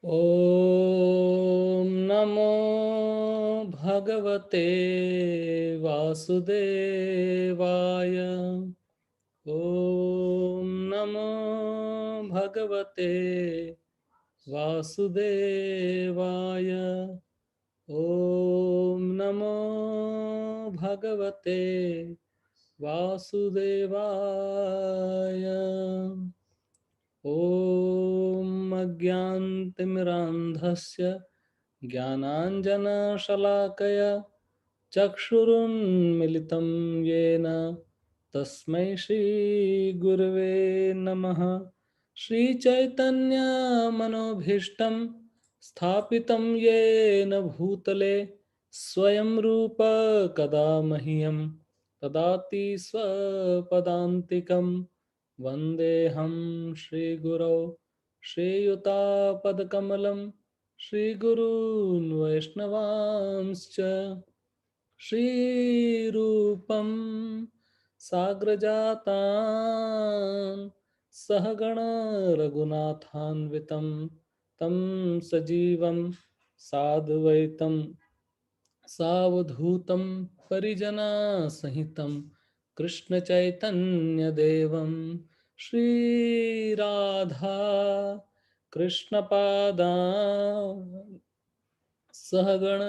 ॐ नमो भगवते वासुदेवाय। ॐ नमो भगवते वासुदेवाय। ॐ नमो भगवते वासुदेवाय। ॐ अज्ञानतिमिरान्धस्य ज्ञानाञ्जनशलाकया चक्षुरुन्मिलितं येन तस्मै श्रीगुरवे नमः। श्रीचैतन्यमनोभीष्टं स्थापितं येन भूतले स्वयं रूप कदा मह्यं ददाति स्वपदान्तिकम्। वन्देऽहं श्रीगुरौ श्रीयुतापदकमलं श्रीगुरून् वैष्णवांश्च। श्रीरूपं साग्रजातान् सहगण रघुनाथान्वितं तं सजीवं साद्वैतं सावधूतं परिजनसहितं कृष्णचैतन्यदेवं श्रीराधा कृष्णपादान् सहगण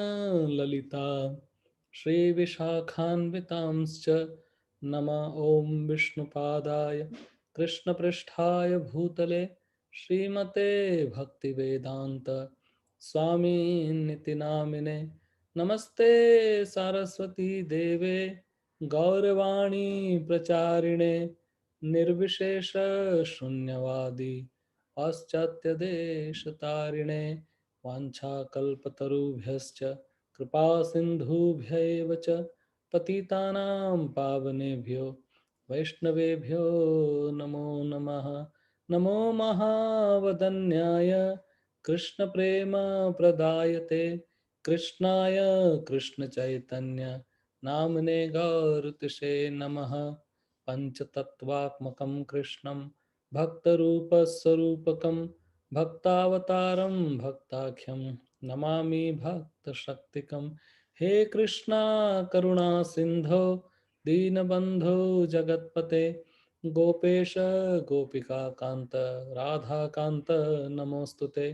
ललिता श्रीविशाखान्वितांश्च नमः। ॐ विष्णुपादाय कृष्णपृष्ठाय भूतले श्रीमते भक्तिवेदान्त स्वामिनिति नामिने। नमस्ते सारस्वती देवे गौरवाणी प्रचारिणे निर्विशेष शून्यवादी पाश्चात्यदेशतारिणे। वाञ्छाकल्पतरुभ्यश्च कृपा सिन्धुभ्यैव च पतितानां पावनेभ्यो वैष्णवेभ्यो नमो नमः। नमो महावदन्याय कृष्णप्रेमप्रदायते कृष्णाय कृष्णचैतन्य नाम्ने गौरतिषे नमः। पञ्चतत्त्वात्मकं कृष्णं भक्तरूपस्वरूपकं भक्तावतारं भक्ताख्यं नमामि भक्तशक्तिकं। हे कृष्णा करुणा सिंधो दीनबंधो जगत्पते गोपेश गोपिका कांत राधा कांत नमोस्तुते।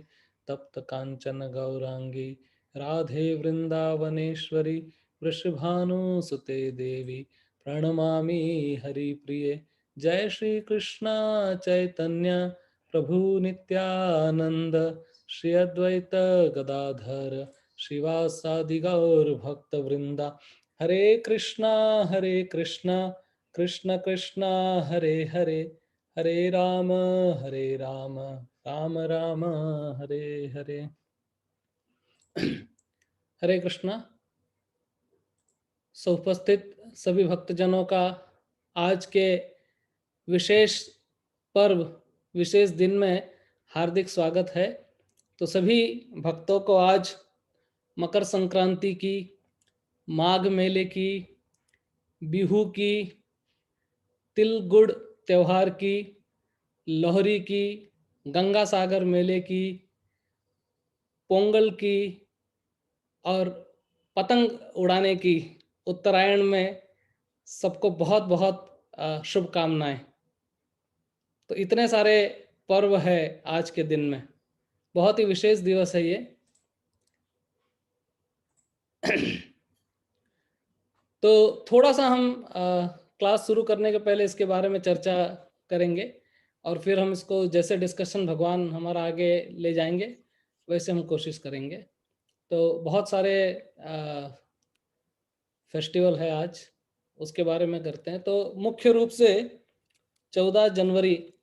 तप्त कांचन गौरांगी राधे वृंदावनेश्वरी वृषभानुसुते देवी प्रणमामि हरिप्रिये। जय श्री कृष्ण चैतन्य प्रभु नित्यानंद श्री अद्वैत गदाधर श्रीवासादि गौर भक्त वृंदा। हरे कृष्णा कृष्ण कृष्णा हरे हरे, हरे राम राम राम हरे हरे। हरे कृष्णा। उपस्थित सभी भक्तजनों का आज के विशेष पर्व विशेष दिन में हार्दिक स्वागत है। तो सभी भक्तों को आज मकर संक्रांति की, माघ मेले की, बिहू की, तिल गुड़ त्योहार की, लोहरी की, गंगा सागर मेले की, पोंगल की और पतंग उड़ाने की, उत्तरायण में सबको बहुत बहुत शुभकामनाएं। तो इतने सारे पर्व है आज के दिन में, बहुत ही विशेष दिवस है ये। तो थोड़ा सा हम क्लास शुरू करने के पहले इसके बारे में चर्चा करेंगे और फिर हम इसको जैसे डिस्कशन भगवान हमारा आगे ले जाएंगे वैसे हम कोशिश करेंगे। तो बहुत सारे फेस्टिवल है आज, उसके बारे में करते हैं। तो मुख्य रूप से 14 जनवरी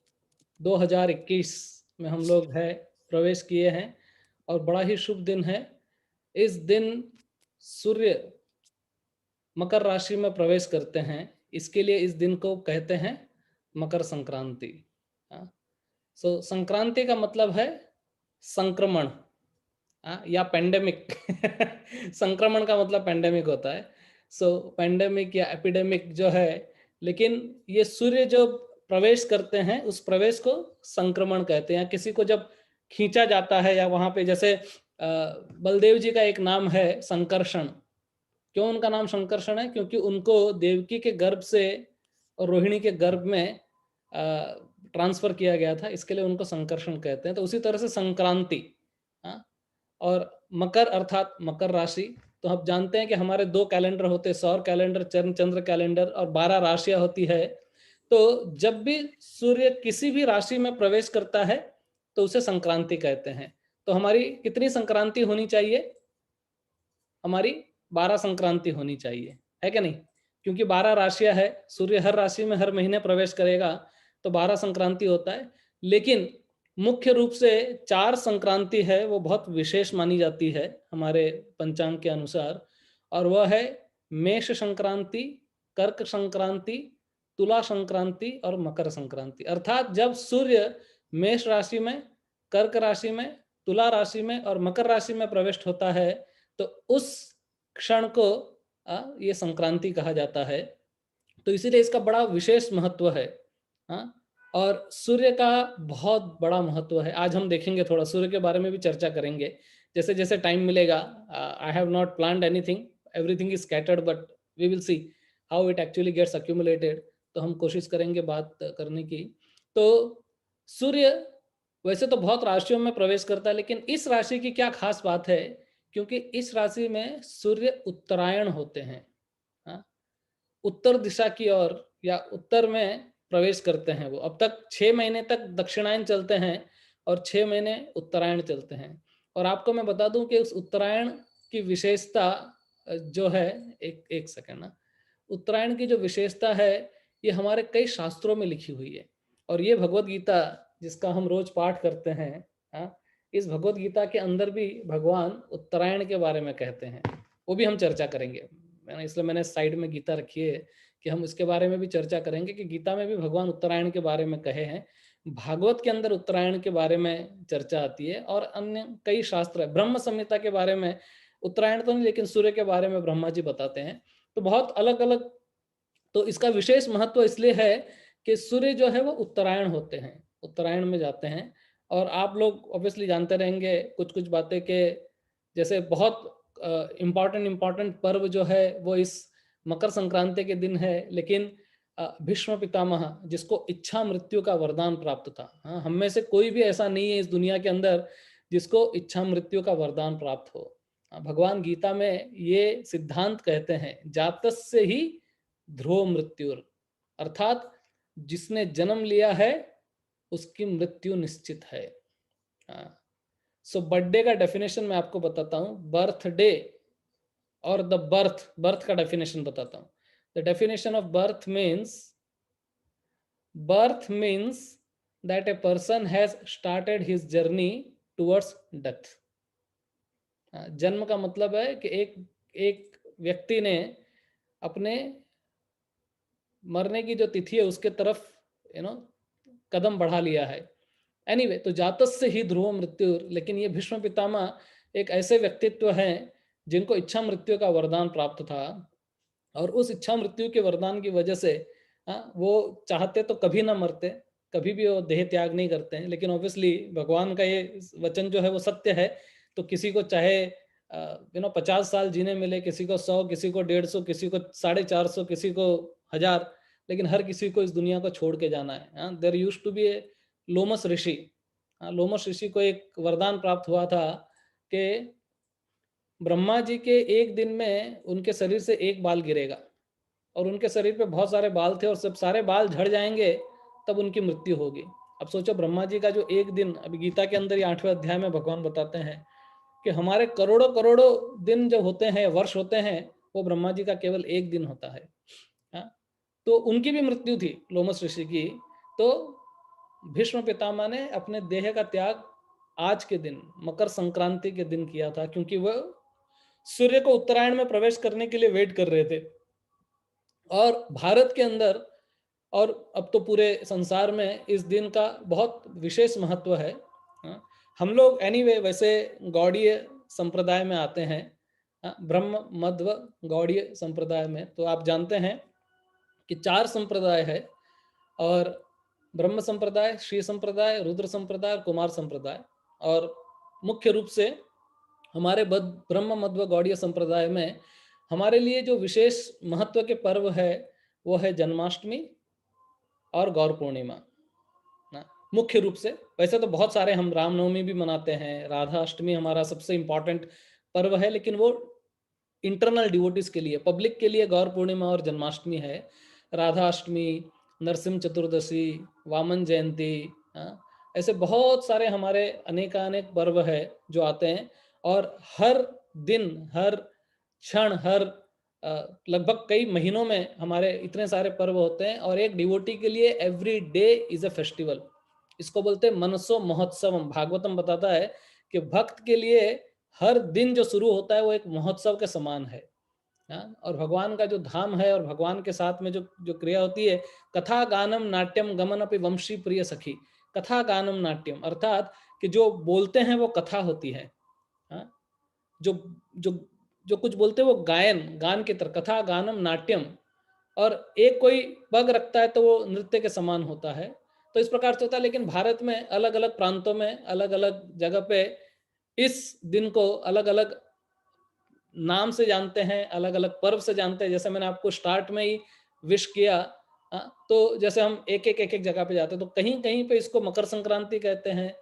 2021 में हम लोग है प्रवेश किए हैं और बड़ा ही शुभ दिन है। इस दिन सूर्य मकर राशि में प्रवेश करते हैं, इसके लिए इस दिन को कहते हैं मकर संक्रांति। सो संक्रांति का मतलब है संक्रमण या पेंडेमिक। संक्रमण का मतलब पेंडेमिक होता है। सो पेंडेमिक या एपिडेमिक जो है, लेकिन ये सूर्य जो प्रवेश करते हैं उस प्रवेश को संक्रमण कहते हैं। किसी को जब खींचा जाता है, या वहाँ पे जैसे बलदेव जी का एक नाम है संकर्षण। क्यों उनका नाम संकर्षण है? क्योंकि उनको देवकी के गर्भ से और रोहिणी के गर्भ में ट्रांसफर किया गया था, इसके लिए उनको संकर्षण कहते हैं। तो उसी तरह से संक्रांति, हाँ, और मकर अर्थात मकर राशि। तो हम जानते हैं कि हमारे 2 कैलेंडर होते हैं, सौर कैलेंडर, चंद्र कैलेंडर, और 12 राशियां होती है। तो जब भी सूर्य किसी भी राशि में प्रवेश करता है तो उसे संक्रांति कहते हैं। तो हमारी कितनी संक्रांति होनी चाहिए? हमारी 12 संक्रांति होनी चाहिए, है क्या नहीं? क्योंकि 12 राशियां है, सूर्य हर राशि में हर महीने प्रवेश करेगा, तो 12 संक्रांति होता है। लेकिन मुख्य रूप से 4 संक्रांति है, वो बहुत विशेष मानी जाती है हमारे पंचांग के अनुसार, और वह है मेष संक्रांति, कर्क संक्रांति, तुला संक्रांति और मकर संक्रांति। अर्थात जब सूर्य मेष राशि में, कर्क राशि में, तुला राशि में और मकर राशि में प्रविष्ट होता है, तो उस क्षण को ये संक्रांति कहा जाता है। तो इसीलिए इसका बड़ा विशेष महत्व है। हाँ, और सूर्य का बहुत बड़ा महत्व है। आज हम देखेंगे, थोड़ा सूर्य के बारे में भी चर्चा करेंगे, जैसे जैसे टाइम मिलेगा। I have not planned anything, everything is scattered, but we will see how it actually gets accumulated. तो हम कोशिश करेंगे बात करने की। तो सूर्य वैसे तो बहुत राशियों में प्रवेश करता है, लेकिन इस राशि की क्या खास बात है? क्योंकि इस राशि में सूर्य उत्तरायण होते हैं। हाँ, उत्तर दिशा की ओर या उत्तर में प्रवेश करते हैं वो। अब तक 6 महीने तक दक्षिणायन चलते हैं और 6 महीने उत्तरायण चलते हैं। और आपको मैं बता दूं कि उस उत्तरायण की विशेषता जो है, एक सेकंड ना, उत्तरायण की जो विशेषता है ये हमारे कई शास्त्रों में लिखी हुई है। और ये भगवत गीता जिसका हम रोज पाठ करते हैं, हाँ, इस भगवत गीता के अंदर भी भगवान उत्तरायण के बारे में कहते हैं, वो भी हम चर्चा करेंगे। मैंने साइड में गीता रखी है कि हम इसके बारे में भी चर्चा करेंगे कि गीता में भी भगवान उत्तरायण के बारे में कहे हैं। भागवत के अंदर उत्तरायण के बारे में चर्चा आती है, और अन्य कई शास्त्र है। ब्रह्म संहिता के बारे में, उत्तरायण तो नहीं लेकिन सूर्य के बारे में ब्रह्मा जी बताते हैं। तो बहुत अलग अलग, तो इसका विशेष महत्व इसलिए है कि सूर्य जो है वो उत्तरायण होते हैं, उत्तरायण में जाते हैं। और आप लोग ऑब्वियसली जानते रहेंगे कुछ कुछ बातें के, जैसे बहुत इम्पॉर्टेंट पर्व जो है वो इस मकर संक्रांति के दिन है। लेकिन भीष्म पितामह जिसको इच्छा मृत्यु का वरदान प्राप्त था, हाँ, हम में से कोई भी ऐसा नहीं है इस दुनिया के अंदर जिसको इच्छा मृत्यु का वरदान प्राप्त हो। भगवान गीता में ये सिद्धांत कहते हैं, जातस्य ही ध्रुव मृत्युर, अर्थात जिसने जन्म लिया है उसकी मृत्यु निश्चित है। सो बर्थडे का डेफिनेशन मैं आपको बताता हूं, बर्थडे और द बर्थ का डेफिनेशन बताता हूं। The definition of birth means that a person has started his journey towards death. जन्म का मतलब है कि एक व्यक्ति ने अपने मरने की जो तिथि है उसके तरफ कदम बढ़ा लिया है। एनीवे, तो जातस्य ही ध्रुव मृत्यु, लेकिन ये भीष्म पितामह एक ऐसे व्यक्तित्व हैं जिनको इच्छा मृत्यु का वरदान प्राप्त था। और उस इच्छा मृत्यु के वरदान की वजह से वो चाहते तो कभी ना मरते, कभी भी वो देह त्याग नहीं करते हैं। लेकिन ऑब्वियसली भगवान का ये वचन जो है वो सत्य है। तो किसी को चाहे 50 साल जीने मिले, किसी को 100, किसी को 150, किसी को 450, किसी को 1000, लेकिन हर किसी को इस दुनिया को छोड़ के जाना है। देयर यूज्ड टू बी ए लोमस ऋषि। लोमस ऋषि को एक वरदान प्राप्त हुआ था कि ब्रह्मा जी के एक दिन में उनके शरीर से एक बाल गिरेगा, और उनके शरीर पे बहुत सारे बाल थे, और सब सारे बाल झड़ जाएंगे तब उनकी मृत्यु होगी। अब सोचो, ब्रह्मा जी का जो एक दिन, अभी गीता के अंदर 8वें अध्याय में भगवान बताते हैं कि हमारे करोड़ों करोड़ों दिन जो होते हैं, वर्ष होते हैं, वो ब्रह्मा जी का केवल एक दिन होता है। तो उनकी भी मृत्यु थी, लोमस ऋषि की। तो भीष्म पितामह ने अपने देह का त्याग आज के दिन, मकर संक्रांति के दिन किया था, क्योंकि वह सूर्य को उत्तरायण में प्रवेश करने के लिए वेट कर रहे थे। और भारत के अंदर, और अब तो पूरे संसार में, इस दिन का बहुत विशेष महत्व है। हम लोग एनीवे वैसे गौड़ीय संप्रदाय में आते हैं, ब्रह्म मध्व गौड़ीय संप्रदाय में। तो आप जानते हैं कि 4 संप्रदाय है, और ब्रह्म संप्रदाय, श्री संप्रदाय, रुद्र संप्रदाय और कुमार संप्रदाय। और मुख्य रूप से हमारे ब्रह्म मध्व गौड़ीय संप्रदाय में हमारे लिए जो विशेष महत्व के पर्व है वो है जन्माष्टमी और गौर पूर्णिमा ना, मुख्य रूप से। वैसे तो बहुत सारे हम रामनवमी भी मनाते हैं, राधा अष्टमी हमारा सबसे इम्पोर्टेंट पर्व है, लेकिन वो इंटरनल डिवोटीज के लिए, पब्लिक के लिए गौर पूर्णिमा और जन्माष्टमी है। राधा अष्टमी, नरसिंह चतुर्दशी, वामन जयंती, ऐसे बहुत सारे हमारे अनेकानेक पर्व है जो आते हैं। और हर दिन, हर क्षण, हर लगभग कई महीनों में हमारे इतने सारे पर्व होते हैं। और एक डिवोटी के लिए every day is a festival. इसको बोलते हैं मनसो महोत्सव। भागवतम बताता है कि भक्त के लिए हर दिन जो शुरू होता है वो एक महोत्सव के समान है। और भगवान का जो धाम है और भगवान के साथ में जो जो क्रिया होती है, कथा गानम नाट्यम गमन अपि वंशी प्रिय सखी। कथा गानम नाट्यम अर्थात कि जो बोलते हैं वो कथा होती है। जो जो जो कुछ बोलते हैं वो गायन, गान की तरह, कथा गानम नाट्यम। और एक कोई पग रखता है तो वो नृत्य के समान होता है। तो इस प्रकार से होता है। लेकिन भारत में अलग अलग प्रांतों में, अलग अलग जगह पे इस दिन को अलग अलग नाम से जानते हैं, अलग अलग पर्व से जानते हैं। जैसे मैंने आपको स्टार्ट में ही विश किया, तो जैसे हम एक एक जगह पे जाते हैं, तो कहीं कहीं पे इसको मकर संक्रांति कहते हैं,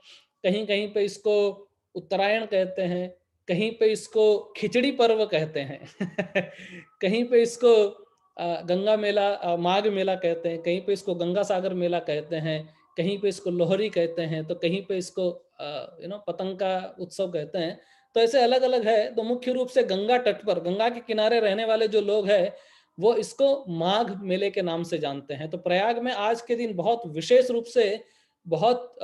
कहीं कहीं पे इसको उत्तरायण कहते हैं, कहीं पे इसको खिचड़ी पर्व कहते हैं कहीं पे इसको गंगा मेला, माघ मेला कहते हैं, कहीं पे इसको गंगा सागर मेला कहते हैं, कहीं पे इसको लोहरी कहते हैं, तो कहीं पे इसको पतंग का उत्सव कहते हैं। तो ऐसे अलग अलग है। तो मुख्य रूप से गंगा तट पर, गंगा के किनारे रहने वाले जो लोग हैं वो इसको माघ मेले के नाम से जानते हैं। तो प्रयाग में आज के दिन बहुत विशेष रूप से बहुत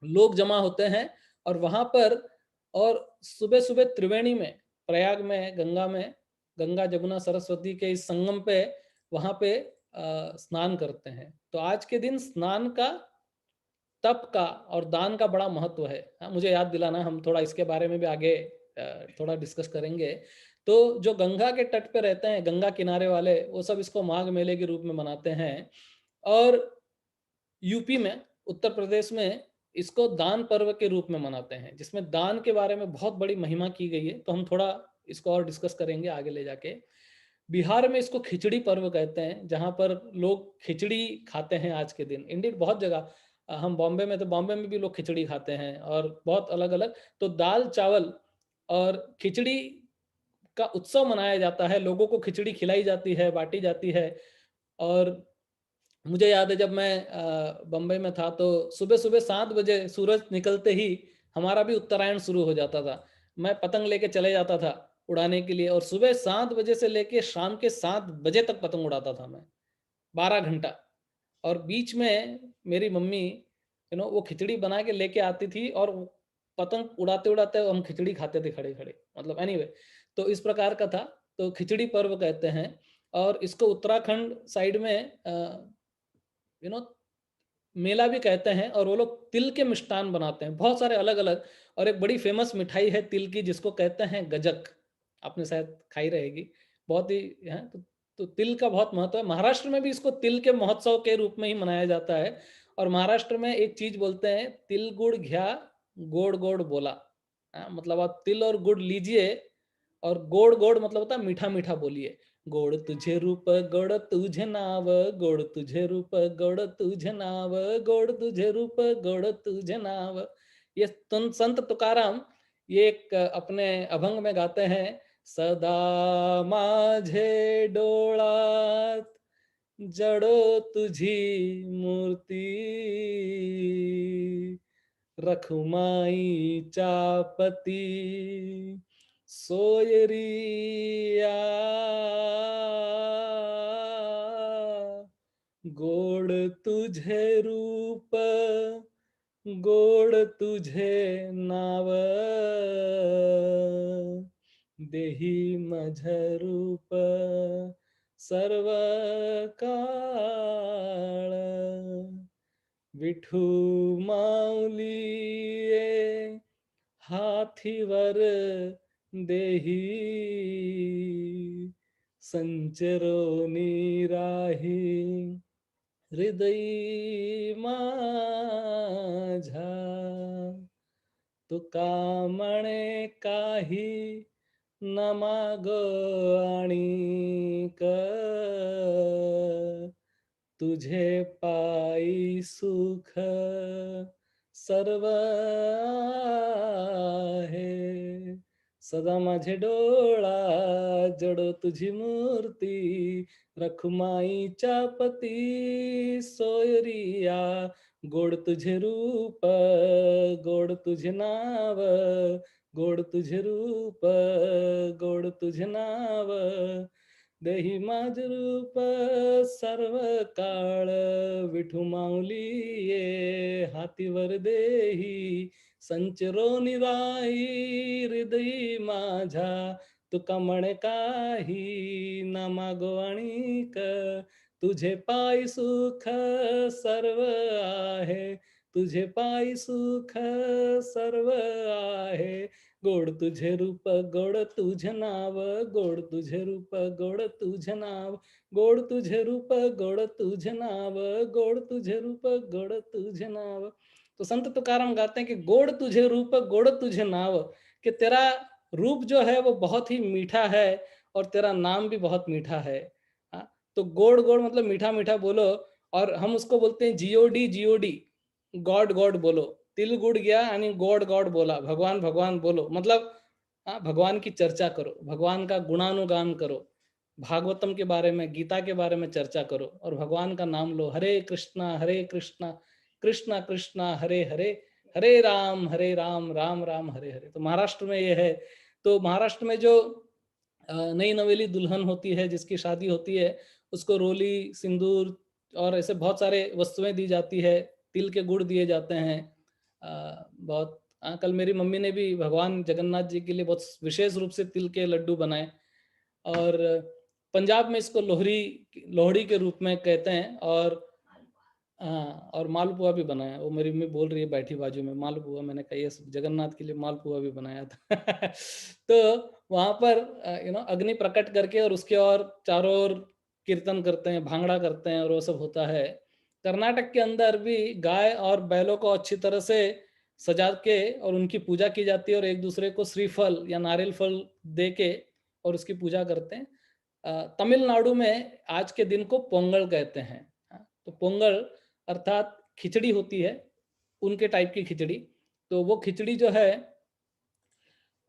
लोग जमा होते हैं। और वहां पर, और सुबह सुबह त्रिवेणी में, प्रयाग में, गंगा जमुना सरस्वती के इस संगम पे, वहां पे स्नान करते हैं। तो आज के दिन स्नान का, तप का और दान का बड़ा महत्व है। मुझे याद दिलाना, हम थोड़ा इसके बारे में भी आगे थोड़ा डिस्कस करेंगे। तो जो गंगा के तट पे रहते हैं, गंगा किनारे वाले, वो सब इसको माघ मेले के रूप में मनाते हैं। और यूपी में, उत्तर प्रदेश में इसको दान पर्व के रूप में मनाते हैं, जिसमें दान के बारे में बहुत बड़ी महिमा की गई है। तो हम थोड़ा इसको और डिस्कस करेंगे आगे ले जाके। बिहार में इसको खिचड़ी पर्व कहते हैं, जहाँ पर लोग खिचड़ी खाते हैं आज के दिन। इंडियन बहुत जगह, हम बॉम्बे में, तो बॉम्बे में भी लोग खिचड़ी खाते हैं, और बहुत अलग अलग। तो दाल चावल और खिचड़ी का उत्सव मनाया जाता है, लोगों को खिचड़ी खिलाई जाती है, बांटी जाती है। और मुझे याद है जब मैं बम्बई में था, तो सुबह सुबह 7 बजे सूरज निकलते ही हमारा भी उत्तरायण शुरू हो जाता था। मैं पतंग लेके चले जाता था उड़ाने के लिए, और सुबह 7 बजे से लेके शाम के 7 बजे तक पतंग उड़ाता था मैं, 12 घंटा। और बीच में मेरी मम्मी वो खिचड़ी बना के लेके आती थी, और पतंग उड़ाते उड़ाते हम खिचड़ी खाते थे खड़े खड़े। मतलब एनीवे, तो इस प्रकार का था। तो खिचड़ी पर्व कहते हैं। और इसको उत्तराखंड साइड में यू नो मेला भी कहते हैं। और वो लोग तिल के मिष्ठान बनाते हैं, बहुत सारे अलग अलग। और एक बड़ी फेमस मिठाई है तिल की, जिसको कहते हैं गजक। आपने शायद खाई रहेगी, बहुत ही है। तो तिल का बहुत महत्व है। महाराष्ट्र में भी इसको तिल के महोत्सव के रूप में ही मनाया जाता है। और महाराष्ट्र में एक चीज बोलते हैं, तिल गुड़ घ्या गोड़ गोड़ बोला। मतलब आप तिल और गुड़ लीजिए, और गोड़ गोड़ मतलब होता है मीठा मीठा बोलिए। गोड़ तुझे रूप गोड़ तुझे नाव, गोड़ तुझे रूप गोड़ तुझे नाव, गोड़ तुझे रूप गोड़ तुझे नाव। ये संत तुकाराम, ये एक अपने अभंग में गाते हैं। सदा माझे डोळात जडो तुझी मूर्ती, रखुमाईच्या पती सोयरिया, गोड तुझे रूप गोड तुझे नाव, देही मझ रूप सर्व काळ, विठू माऊली हाथीवर देही, संचरोनी राही हृदयी माझा। तुका म्हणे काही न मागो आणिक, तुझे पायी सुख सर्व आहे. सदा माझे डोळा जडो तुझी मूर्ती, रखुमाईच्या पती सोयरिया. गोड तुझे रूप, गोड तुझे नाव, गोड तुझे रूप, गोड तुझे नाव. देही माझ रूप सर्व काळ, विठू माऊली ये हातीवर देही. संचरो निराई हृदयी माझ्या, तुका म्हणे काही न मागो आणिक, तुझे पायी सुख सर्व आहे. तुझे पायी सुख सर्व आहे. गोड तुझे रूप, गोड तुझे नाव, गोड तुझे रूप, गोड तुझे नाव, गोड तुझे रूप, गोड तुझे नाव, गोड तुझे रूप, गोड तुझे नाव. तो संत तुकाराम गाते हैं कि गोड तुझे रूप, गोड तुझे नाव, कि तेरा रूप जो है वो बहुत ही मीठा है और तेरा नाम भी बहुत मीठा है। हाँ, तो गोड गोड मतलब मीठा मीठा बोलो, और हम उसको बोलते हैं जीओडी जीओडी, गॉड गॉड बोलो। तिल गुड़ गया आणि गॉड गॉड बोला, भगवान भगवान बोलो, मतलब हाँ, भगवान की चर्चा करो, भगवान का गुणानुगान करो, भागवतम के बारे में, गीता के बारे में चर्चा करो और भगवान का नाम लो। हरे कृष्णा कृष्णा कृष्णा हरे हरे, हरे राम राम राम हरे हरे। तो महाराष्ट्र में ये है। तो महाराष्ट्र में जो नई नवेली दुल्हन होती है, जिसकी शादी होती है, उसको रोली, सिंदूर और ऐसे बहुत सारे वस्तुएं दी जाती है, तिल के गुड़ दिए जाते हैं। बहुत कल मेरी मम्मी ने भी भगवान जगन्नाथ जी के लिए बहुत विशेष रूप से तिल के लड्डू बनाए। और पंजाब में इसको लोहड़ी के रूप में कहते हैं। और हाँ, और मालपुआ भी बनाया। वो मेरी मम्मी बोल रही है बैठी बाजू में, मालपुआ। मैंने कहा यस, जगन्नाथ के लिए मालपुआ भी बनाया था। तो वहाँ पर अग्नि प्रकट करके और उसके और चारों ओर कीर्तन करते हैं, भांगड़ा करते हैं और वो सब होता है। कर्नाटक के अंदर भी गाय और बैलों को अच्छी तरह से सजा के और उनकी पूजा की जाती है और एक दूसरे को श्रीफल या नारियल फल दे के और उसकी पूजा करते हैं। तमिलनाडु में आज के दिन को पोंगल कहते हैं। तो पोंगल अर्थात खिचड़ी होती है, उनके टाइप की खिचड़ी। तो वो खिचड़ी जो है,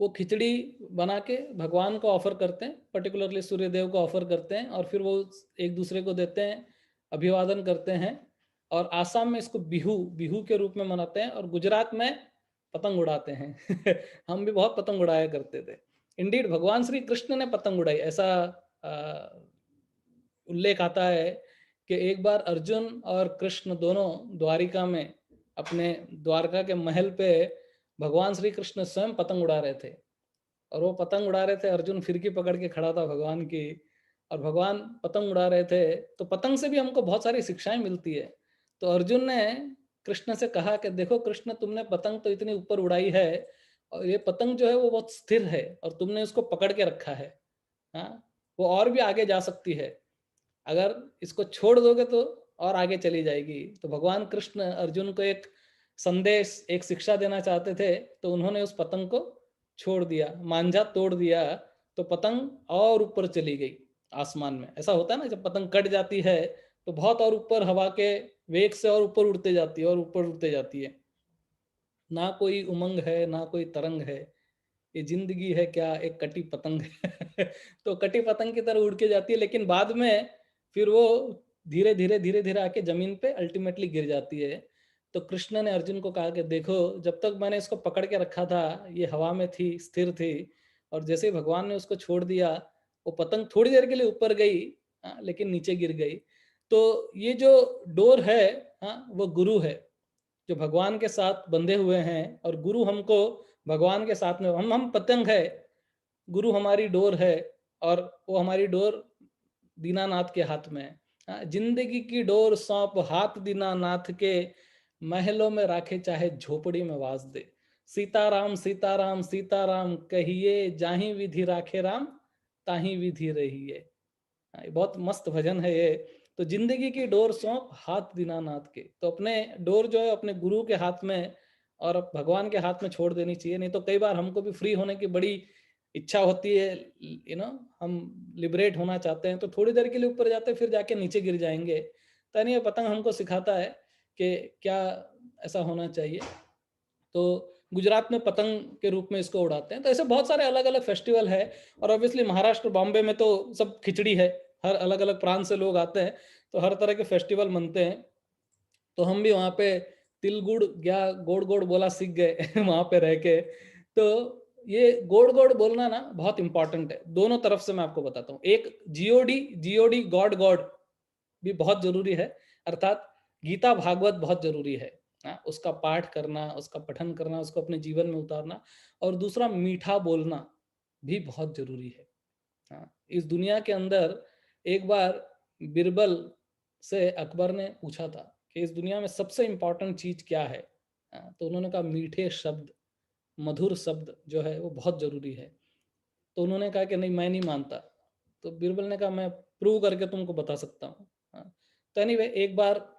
वो खिचड़ी बना के भगवान को ऑफर करते हैं, पर्टिकुलरली सूर्य देव को ऑफर करते हैं और फिर वो एक दूसरे को देते हैं, अभिवादन करते हैं। और आसाम में इसको बिहू बिहू के रूप में मनाते हैं और गुजरात में पतंग उड़ाते हैं। हम भी बहुत पतंग उड़ाया करते थे। इंडीड भगवान श्री कृष्ण ने पतंग उड़ाई, ऐसा उल्लेख आता है कि एक बार अर्जुन और कृष्ण दोनों द्वारिका में अपने द्वारका के महल पे भगवान श्री कृष्ण स्वयं पतंग उड़ा रहे थे। और वो पतंग उड़ा रहे थे, अर्जुन फिरकी पकड़ के खड़ा था भगवान की, और भगवान पतंग उड़ा रहे थे। तो पतंग से भी हमको बहुत सारी शिक्षाएं मिलती है। तो अर्जुन ने कृष्ण से कहा कि देखो कृष्ण, तुमने पतंग तो इतनी ऊपर उड़ाई है और ये पतंग जो है वो बहुत स्थिर है और तुमने उसको पकड़ के रखा है। हाँ, वो और भी आगे जा सकती है, अगर इसको छोड़ दोगे तो और आगे चली जाएगी। तो भगवान कृष्ण अर्जुन को एक संदेश, एक शिक्षा देना चाहते थे, तो उन्होंने उस पतंग को छोड़ दिया, मांझा तोड़ दिया, तो पतंग और ऊपर चली गई आसमान में। ऐसा होता है ना, जब पतंग कट जाती है तो बहुत और ऊपर हवा के वेग से और ऊपर उड़ते जाती है और ऊपर उड़ते जाती है। ना कोई उमंग है, ना कोई तरंग है, ये जिंदगी है क्या, एक कटी पतंग है। तो कटी पतंग की तरह उड़ के जाती है, लेकिन बाद में फिर वो धीरे धीरे धीरे धीरे आके जमीन पे अल्टीमेटली गिर जाती है। तो कृष्ण ने अर्जुन को कहा कि देखो, जब तक मैंने इसको पकड़ के रखा था ये हवा में थी, स्थिर थी, और जैसे ही भगवान ने उसको छोड़ दिया, वो पतंग थोड़ी देर के लिए ऊपर गई, लेकिन नीचे गिर गई। तो ये जो डोर है, वो गुरु है, जो भगवान के साथ बंधे हुए हैं। और गुरु हमको भगवान के साथ में, हम पतंग है, गुरु हमारी डोर है, और वो हमारी डोर दीनानाथ के हाथ में है। जिंदगी की डोर सौंप हाथ दीनानाथ के, महलों में राखे चाहे झोपड़ी में वास दे। सीताराम सीताराम सीताराम कहिए, जाही विधि राखे राम, ताही विधि रहिए। ये बहुत मस्त भजन है ये। तो जिंदगी की डोर सौंप हाथ दीनानाथ के, तो अपने डोर जो है अपने गुरु के हाथ में, और अब भगवान के हाथ में छोड़ देनी चाहिए। नहीं तो कई बार हमको भी फ्री होने की बड़ी इच्छा होती है, हम लिबरेट होना चाहते हैं, तो थोड़ी देर के लिए ऊपर जाते हैं, फिर जाके नीचे गिर जाएंगे। तो नहीं, ये पतंग हमको सिखाता है कि क्या ऐसा होना चाहिए। तो गुजरात में पतंग के रूप में इसको उड़ाते हैं। तो ऐसे बहुत सारे अलग अलग फेस्टिवल है। और ऑब्वियसली महाराष्ट्र, बॉम्बे में तो सब खिचड़ी है, हर अलग अलग प्रांत से लोग आते हैं, तो हर तरह के फेस्टिवल मनते हैं। तो हम भी वहाँ पे तिल गुड़ या गोड़ गोड़ बोला सीख गए वहाँ पे रह के। तो ये गोड़ गोड़ बोलना ना बहुत इंपॉर्टेंट है, दोनों तरफ से मैं आपको बताता हूँ। एक जीओडी, जीओडी गॉड गॉड भी बहुत जरूरी है, अर्थात गीता भागवत बहुत जरूरी है। उसका पाठ करना, उसका पठन करना, उसको अपने जीवन में उतारना। और दूसरा, मीठा बोलना भी बहुत जरूरी है। इस दुनिया के अंदर एक बार बिरबल से अकबर ने पूछा था कि इस दुनिया में सबसे इंपॉर्टेंट चीज क्या है। तो उन्होंने कहा मीठे शब्द, मधुर शब्द जो है वो बहुत जरूरी है। तो उन्होंने कहा कि नहीं, मैं नहीं मानता। तो बिरबल ने कहा मैं प्रूव करके तुमको बता सकता हूँ। तो एनीवे, एक बार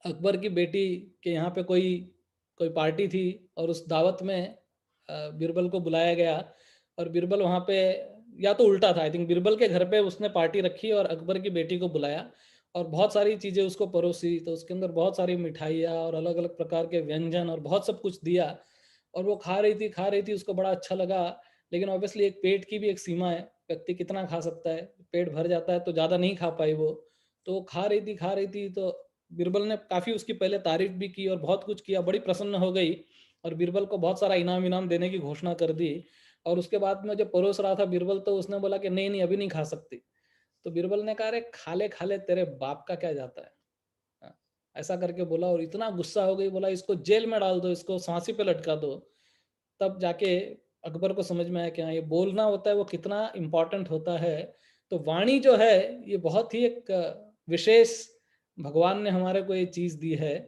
अकबर की बेटी के यहाँ पे कोई कोई पार्टी थी, और उस दावत में बिरबल को बुलाया गया। और बिरबल वहाँ पे, या तो उल्टा था, आई थिंक बिरबल के घर पे उसने पार्टी रखी और अकबर की बेटी को बुलाया, और बहुत सारी चीज़ें उसको परोसी। तो उसके अंदर बहुत सारी मिठाइयाँ और अलग अलग प्रकार के व्यंजन और बहुत सब कुछ दिया। और वो खा रही थी, उसको बड़ा अच्छा लगा। लेकिन ऑब्वियसली एक पेट की भी एक सीमा है, व्यक्ति कितना खा सकता है। पेट भर जाता है तो ज़्यादा नहीं खा पाई वो। तो वो खा रही थी। तो बिरबल ने काफ़ी उसकी पहले तारीफ भी की और बहुत कुछ किया, बड़ी प्रसन्न हो गई। और बिरबल को बहुत सारा इनाम इनाम देने की घोषणा कर दी। और उसके बाद में जब परोस रहा था बिरबल, तो उसने बोला कि नहीं नहीं, अभी नहीं खा सकती। तो बिरबल ने कहा, अरे खा ले, तेरे बाप का क्या जाता है। हाँ, ऐसा करके बोला। और इतना गुस्सा हो गई, बोला इसको जेल में डाल दो, इसको फांसी पे लटका दो। तब जाके अकबर को समझ में आया कि हाँ, ये बोलना होता है वो कितना इम्पोर्टेंट होता है। तो वाणी जो है ये बहुत ही एक विशेष, भगवान ने हमारे को ये चीज दी है।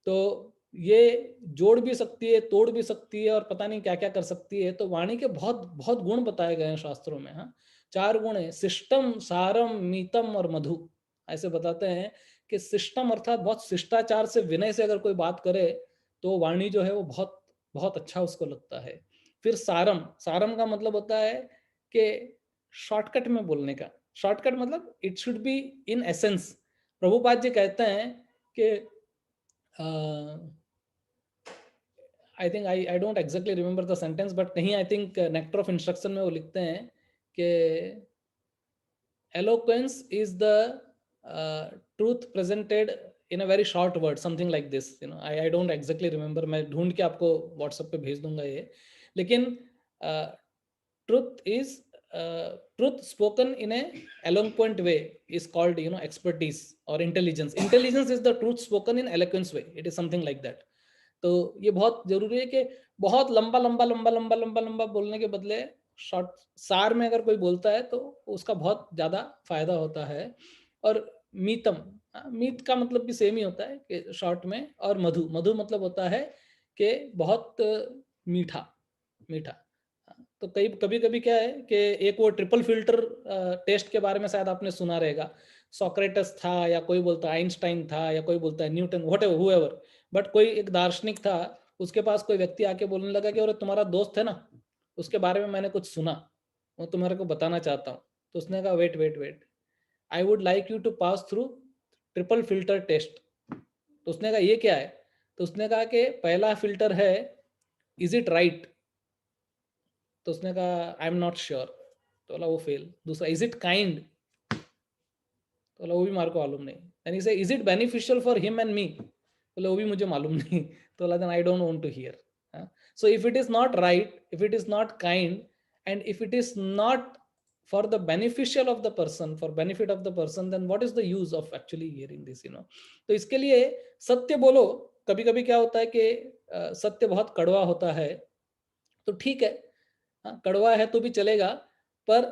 तो ये जोड़ भी सकती है, तोड़ भी सकती है, और पता नहीं क्या क्या कर सकती है। तो वाणी के बहुत बहुत गुण बताए गए हैं शास्त्रों में। हाँ, 4 गुण है, शिष्टम, सारम, मीतम और मधु। ऐसे बताते हैं कि शिष्टम अर्थात बहुत शिष्टाचार से, विनय से अगर कोई बात करे तो वाणी जो है वो बहुत बहुत अच्छा उसको लगता है। फिर सारम, सारम का मतलब होता है कि शॉर्टकट में बोलने का। शॉर्टकट मतलब it should be in essence. Prabhupada ji कहते हैं कि I think I don't exactly remember the sentence, but कहीं I think Nectar of Instruction में वो लिखते हैं कि eloquence is the truth presented in a very short word, something like this, I don't exactly remember, मैं ढूंढ के आपको व्हाट्सएप पे भेज दूंगा ये। लेकिन truth is truth spoken in a eloquent way is called expertise or intelligence. Intelligence is the truth spoken in eloquence way, it is something like that. तो ये बहुत जरूरी है कि बहुत लंबा लंबा लंबा लंबा लंबा लंबा बोलने के बदले शॉर्ट, सार में अगर कोई बोलता है तो उसका बहुत ज्यादा फायदा होता है। और मीतम, मीत का मतलब भी सेम ही होता है कि शॉर्ट में। और मधु, मधु मतलब होता है कि बहुत मीठा, मीठा। तो कई कभी कभी क्या है कि एक वो ट्रिपल फिल्टर टेस्ट के बारे में शायद आपने सुना रहेगा। सोक्रेटस था, या कोई बोलता है आइंस्टाइन था, या कोई बोलता है न्यूटन, व्हाटएवर हुएवर, बट कोई एक दार्शनिक था, उसके पास कोई व्यक्ति आके बोलने लगा कि अरे तुम्हारा दोस्त है ना, उसके बारे में मैंने कुछ सुना, वो तुम्हारे को बताना चाहता हूँ। तो उसने कहा wait wait wait, I would like you to pass through triple filter test. तो उसने कहा ये क्या है। तो उसने कहा कि पहला फिल्टर है इज इट राइट। तो उसने कहा आई एम नॉट श्योर। तो बोला वो फेल। दूसरा इज इट काइंड। तो बोला वो भी मार को मालूम नहीं। Then he say is it beneficial for him and me. बोले वो भी मुझे मालूम नहीं। तो बोला then I don't want to hear. So if it is not right, if it is not kind, and if it is not for the beneficial of the person, for benefit of the person, then what is the use of actually hearing this, तो इसके लिए सत्य बोलो। कभी कभी क्या होता है कि सत्य बहुत कड़वा होता है, तो ठीक है, हाँ कड़वा है तो भी चलेगा। पर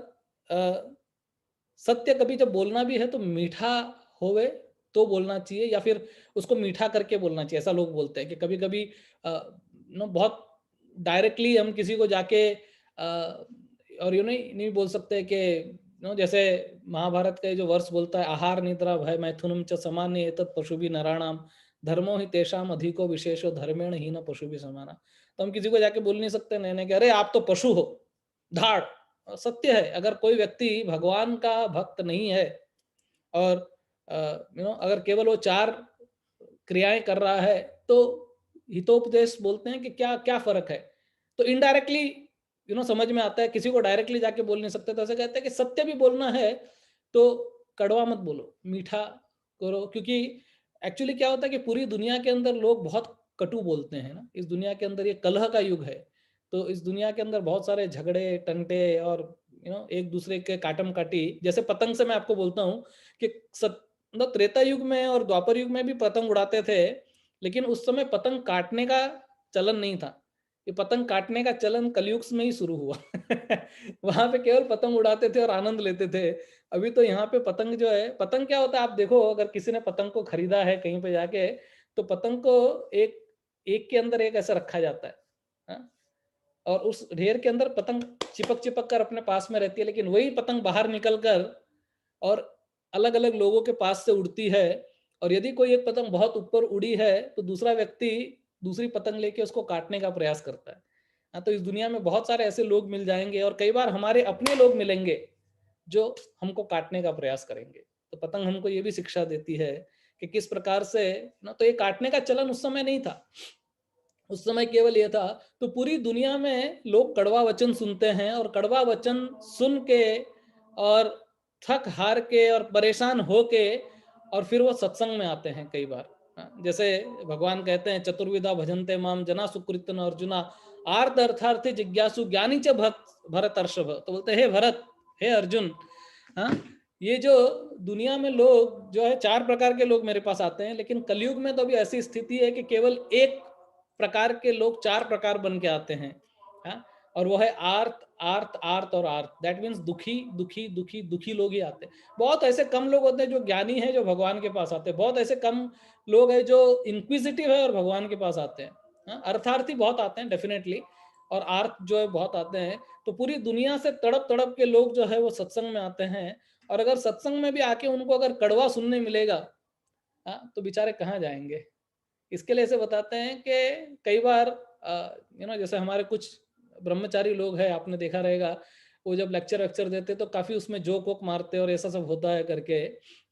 सत्य कभी जब बोलना भी है तो मीठा होवे तो बोलना चाहिए, या फिर उसको मीठा करके बोलना चाहिए। ऐसा लोग बोलते हैं कि कभी कभी बहुत डायरेक्टली हम किसी को जाके और नहीं नहीं बोल सकते कि जैसे महाभारत का जो वर्ष बोलता है आहार निद्रा भय मैथुनम च सामान्य एतत् पशुभि नराणाम धर्मो ही तेषाम अधिको विशेषो धर्मेण ही न पशु भी समाना। तो हम किसी को जाके बोल नहीं सकते नहीं कि अरे आप तो पशु हो, धाड़। सत्य है, अगर कोई व्यक्ति भगवान का भक्त नहीं है और अगर केवल वो 4 क्रियाएं कर रहा है, तो हितोपदेश बोलते हैं कि क्या क्या फर्क है। तो इनडायरेक्टली समझ में आता है, किसी को डायरेक्टली जाके बोल नहीं सकते। तो ऐसे कहते हैं कि सत्य भी बोलना है तो कड़वा मत बोलो, मीठा करो। क्योंकि एक्चुअली क्या होता है कि पूरी दुनिया के अंदर लोग बहुत कटु बोलते हैं ना। इस दुनिया के अंदर ये कलह का युग है, तो इस दुनिया के अंदर बहुत सारे झगड़े टंटे और एक दूसरे के काटम काटी। जैसे पतंग से मैं आपको बोलता हूँ कि मतलब त्रेता युग में और द्वापर युग में भी पतंग उड़ाते थे, लेकिन उस समय पतंग काटने का चलन नहीं था। ये पतंग काटने का चलन कलयुग में ही शुरू हुआ। वहां पे केवल पतंग उड़ाते थे और आनंद लेते थे। अभी तो यहाँ पे पतंग जो है, पतंग क्या होता है आप देखो, अगर किसी ने पतंग को खरीदा है कहीं पे जाके, तो पतंग को एक एक के अंदर एक ऐसा रखा जाता है, हाँ? और उस ढेर के अंदर पतंग चिपक चिपक कर अपने पास में रहती है, लेकिन वही पतंग बाहर निकल कर और अलग अलग लोगों के पास से उड़ती है। और यदि कोई एक पतंग बहुत ऊपर उड़ी है तो दूसरा व्यक्ति दूसरी पतंग लेके उसको काटने का प्रयास करता है। हाँ, तो इस दुनिया में बहुत सारे ऐसे लोग मिल जाएंगे और कई बार हमारे अपने लोग मिलेंगे जो हमको काटने का प्रयास करेंगे। तो पतंग हमको ये भी शिक्षा देती है कि किस प्रकार से ना, तो ये काटने का चलन उस समय नहीं था, उस समय केवल ये था। तो पूरी दुनिया में लोग कड़वा वचन सुनते हैं और कड़वा वचन सुन के और थक हार के और परेशान हो के और फिर वो सत्संग में आते हैं कई बार। जैसे भगवान कहते हैं चतुर्विधा भजन्ते माम जना सुकृतन अर्जुना आर्त अर्थार्थी जिज्ञासु ज्ञानी च भरतर्षभ। तो बोलते हे भरत, हे अर्जुन, हाँ, ये जो दुनिया में लोग जो है 4 प्रकार के लोग मेरे पास आते हैं, लेकिन कलयुग में तो अभी ऐसी स्थिति है कि केवल एक प्रकार के लोग 4 प्रकार बन के आते हैं, हाँ? और वो है आर्त आर्त आर्त और आर्त। दैट मीन्स दुखी दुखी दुखी दुखी लोग ही आते हैं। बहुत ऐसे कम लोग होते हैं जो ज्ञानी है जो भगवान के पास आते हैं। बहुत ऐसे कम लोग हैं जो इंक्विजिटिव है और भगवान के पास आते हैं, हाँ? अर्थार्थी बहुत आते हैं डेफिनेटली, और आर्त जो है बहुत आते हैं। तो पूरी दुनिया से तड़प तड़प के लोग जो है वो सत्संग में आते हैं। और अगर सत्संग में भी आके उनको अगर कड़वा सुनने मिलेगा, हाँ, तो बेचारे कहाँ जाएंगे। इसके लिए ऐसे बताते हैं कि कई बार जैसे हमारे कुछ ब्रह्मचारी लोग हैं, आपने देखा रहेगा, वो जब लेक्चर वेक्चर देते तो काफी उसमें जोक वोक मारते और ऐसा सब होता है करके,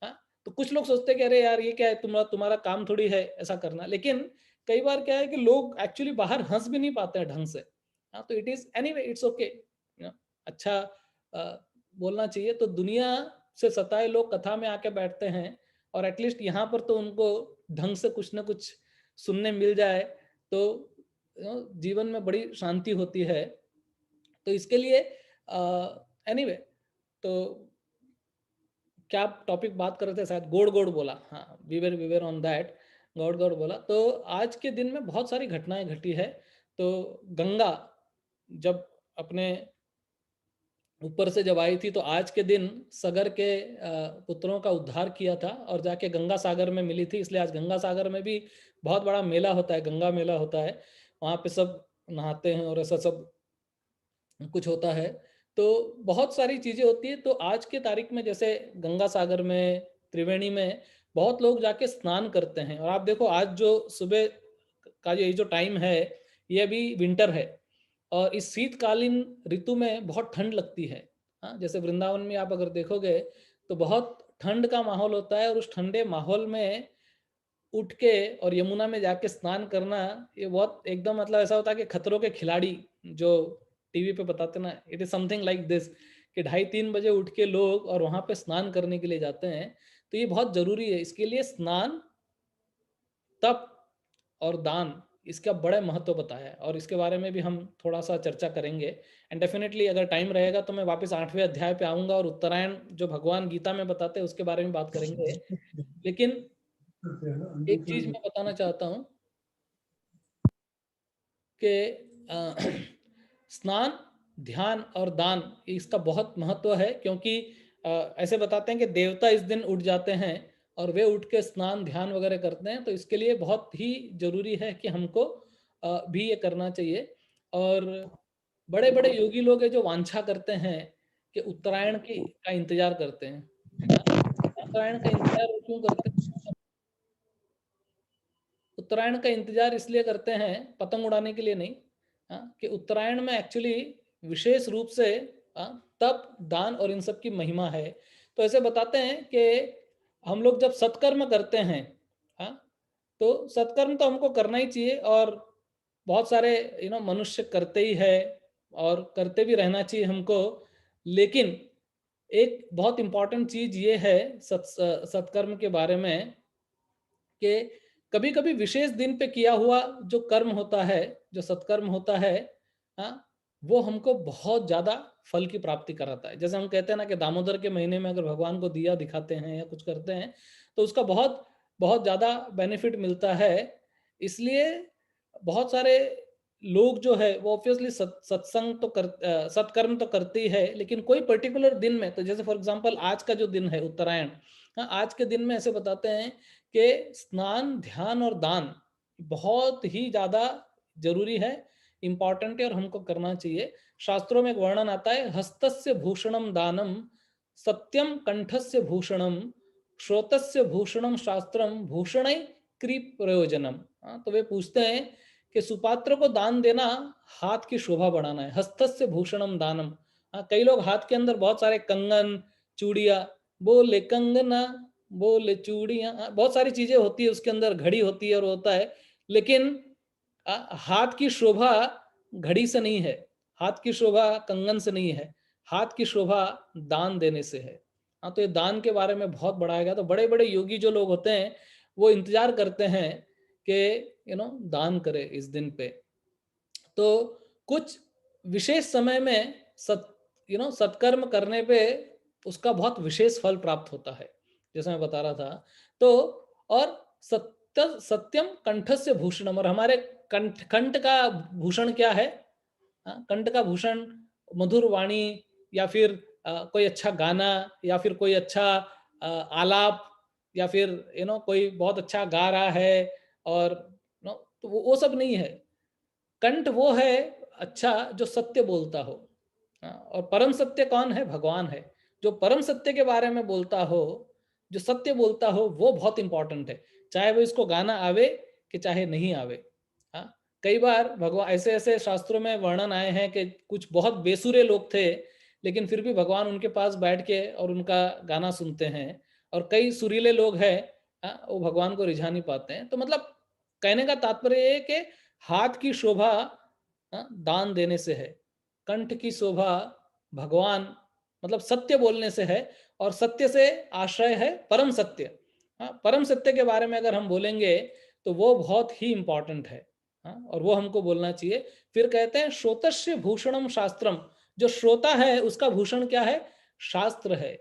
हाँ। तो कुछ लोग सोचते हैं कि अरे यार ये क्या है, तुम्हारा तुम्हारा काम थोड़ी है ऐसा करना। लेकिन कई बार क्या है कि लोग एक्चुअली बाहर हंस भी नहीं पाते हैं ढंग से, हाँ। तो it is anyway it's okay, अच्छा बोलना चाहिए। तो दुनिया से सताए लोग कथा में आके बैठते हैं और एटलीस्ट यहाँ पर तो उनको ढंग से कुछ ना कुछ सुनने मिल जाए तो जीवन में बड़ी शांति होती है। तो इसके लिए एनीवे तो क्या टॉपिक बात कर रहे थे, शायद गोड़ गोड़ बोला, हाँ, वीवर ऑन दैट, गौड़ गौड़ बोला। तो आज के दिन में बहुत सारी घटनाएं घटी है। तो गंगा जब अपने ऊपर से जब आई थी तो आज के दिन सगर के पुत्रों का उद्धार किया था और जाके गंगा सागर में मिली थी। इसलिए आज गंगा सागर में भी बहुत बड़ा मेला होता है, गंगा मेला होता है। वहाँ पे सब नहाते हैं और ऐसा सब कुछ होता है। तो बहुत सारी चीज़ें होती है। तो आज के तारीख में जैसे गंगा सागर में, त्रिवेणी में बहुत लोग जाके स्नान करते हैं। और आप देखो आज जो सुबह का ये जो टाइम है ये अभी विंटर है और इस शीतकालीन ऋतु में बहुत ठंड लगती है, हाँ। जैसे वृंदावन में आप अगर देखोगे तो बहुत ठंड का माहौल होता है और उस ठंडे माहौल में उठ के और यमुना में जाके स्नान करना, ये बहुत एकदम मतलब ऐसा होता है कि खतरों के खिलाड़ी जो टीवी पे बताते ना, it is something like this कि 2:30-3 बजे उठ के लोग और वहां पे स्नान करने के लिए जाते हैं। तो ये बहुत जरूरी है। इसके लिए स्नान, तप और दान, इसका बड़ा महत्व बताया है और इसके बारे में भी हम थोड़ा सा चर्चा करेंगे। एंड डेफिनेटली अगर टाइम रहेगा तो मैं वापस 8वें अध्याय पे आऊंगा और उत्तरायण जो भगवान गीता में बताते हैं उसके बारे में बात करेंगे। लेकिन एक चीज मैं बताना चाहता हूँ कि स्नान, ध्यान और दान इसका बहुत महत्व है। क्योंकि ऐसे बताते हैं कि देवता इस दिन उठ जाते हैं और वे उठ के स्नान ध्यान वगैरह करते हैं। तो इसके लिए बहुत ही जरूरी है कि हमको भी ये करना चाहिए। और बड़े बड़े योगी लोग हैं जो वांछा करते हैं कि उत्तरायण की का इंतजार करते हैं। उत्तरायण का इंतजार क्यों करते हैं? उत्तरायण का इंतजार इसलिए करते हैं, पतंग उड़ाने के लिए नहीं, कि उत्तरायण में एक्चुअली विशेष रूप से तप, दान और इन सब की महिमा है। तो ऐसे बताते हैं कि हम लोग जब सत्कर्म करते हैं, हाँ, तो सत्कर्म तो हमको करना ही चाहिए, और बहुत सारे मनुष्य करते ही है और करते भी रहना चाहिए हमको। लेकिन एक बहुत इंपॉर्टेंट चीज ये है सत्कर्म के बारे में, कि कभी कभी विशेष दिन पे किया हुआ जो कर्म होता है, जो सत्कर्म होता है, हाँ, वो हमको बहुत ज्यादा फल की प्राप्ति कराता है। जैसे हम कहते हैं ना कि दामोदर के महीने में अगर भगवान को दिया दिखाते हैं या कुछ करते हैं, तो उसका बहुत बहुत ज्यादा बेनिफिट मिलता है। इसलिए बहुत सारे लोग जो है वो ऑब्वियसली सत्संग तो सत्कर्म तो करते ही है, लेकिन कोई पर्टिकुलर दिन में, तो जैसे फॉर एग्जांपल आज का जो दिन है उत्तरायण, हाँ, आज के दिन में ऐसे बताते हैं कि स्नान, ध्यान और दान बहुत ही ज्यादा जरूरी है, इंपॉर्टेंट है, और हमको करना चाहिए। शास्त्रों में एक वर्णन आता है, हस्तस्य भूषणम दानम, सत्यम कंठस्य भूषणम, श्रोतस्य भूषणम शास्त्रम, भूषण कृप प्रयोजनम। तो वे पूछते हैं कि सुपात्र को दान देना हाथ की शोभा बढ़ाना है। हस्तस्य भूषणम दानम, कई लोग हाथ के अंदर बहुत सारे कंगन, चूड़िया, बोले कंगना, बोले चूड़ियां, बहुत सारी चीजें होती है, उसके अंदर घड़ी होती है और होता है, लेकिन हाथ की शोभा घड़ी से नहीं है, हाथ की शोभा कंगन से नहीं है, हाथ की शोभा दान देने से है। तो ये दान के बारे में बहुत बढ़ाएगा। तो बड़े बड़े योगी जो लोग होते हैं वो इंतजार करते हैं कि दान करें इस दिन पे। तो कुछ विशेष समय में सत्कर्म करने पे उसका बहुत विशेष फल प्राप्त होता है, जैसे मैं बता रहा था। तो और सत्यम कंठस्य भूषणम, और हमारे कंठ का भूषण क्या है? कंठ का भूषण मधुर वाणी, या फिर कोई अच्छा गाना, या फिर कोई अच्छा आलाप, या फिर कोई बहुत अच्छा गा रहा है, और तो वो सब नहीं है। कंठ वो है अच्छा जो सत्य बोलता हो, और परम सत्य कौन है? भगवान है। जो परम सत्य के बारे में बोलता हो, जो सत्य बोलता हो, वो बहुत इंपॉर्टेंट है, चाहे वो इसको गाना आवे कि चाहे नहीं आवे। हाँ, कई बार भगवान ऐसे ऐसे शास्त्रों में वर्णन आए हैं कि कुछ बहुत बेसुरे लोग थे, लेकिन फिर भी भगवान उनके पास बैठ के और उनका गाना सुनते हैं। और कई सुरीले लोग हैं, वो भगवान को रिझा नहीं पाते हैं। तो मतलब कहने का तात्पर्य है कि हाथ की शोभा दान देने से है, कंठ की शोभा भगवान मतलब सत्य बोलने से है, और सत्य से आश्रय है परम सत्य। परम सत्य के बारे में अगर हम बोलेंगे तो वो बहुत ही इंपॉर्टेंट है, और वो हमको बोलना चाहिए। फिर कहते हैं श्रोतस्य भूषणम शास्त्रम, जो श्रोता है उसका भूषण क्या है? शास्त्र है।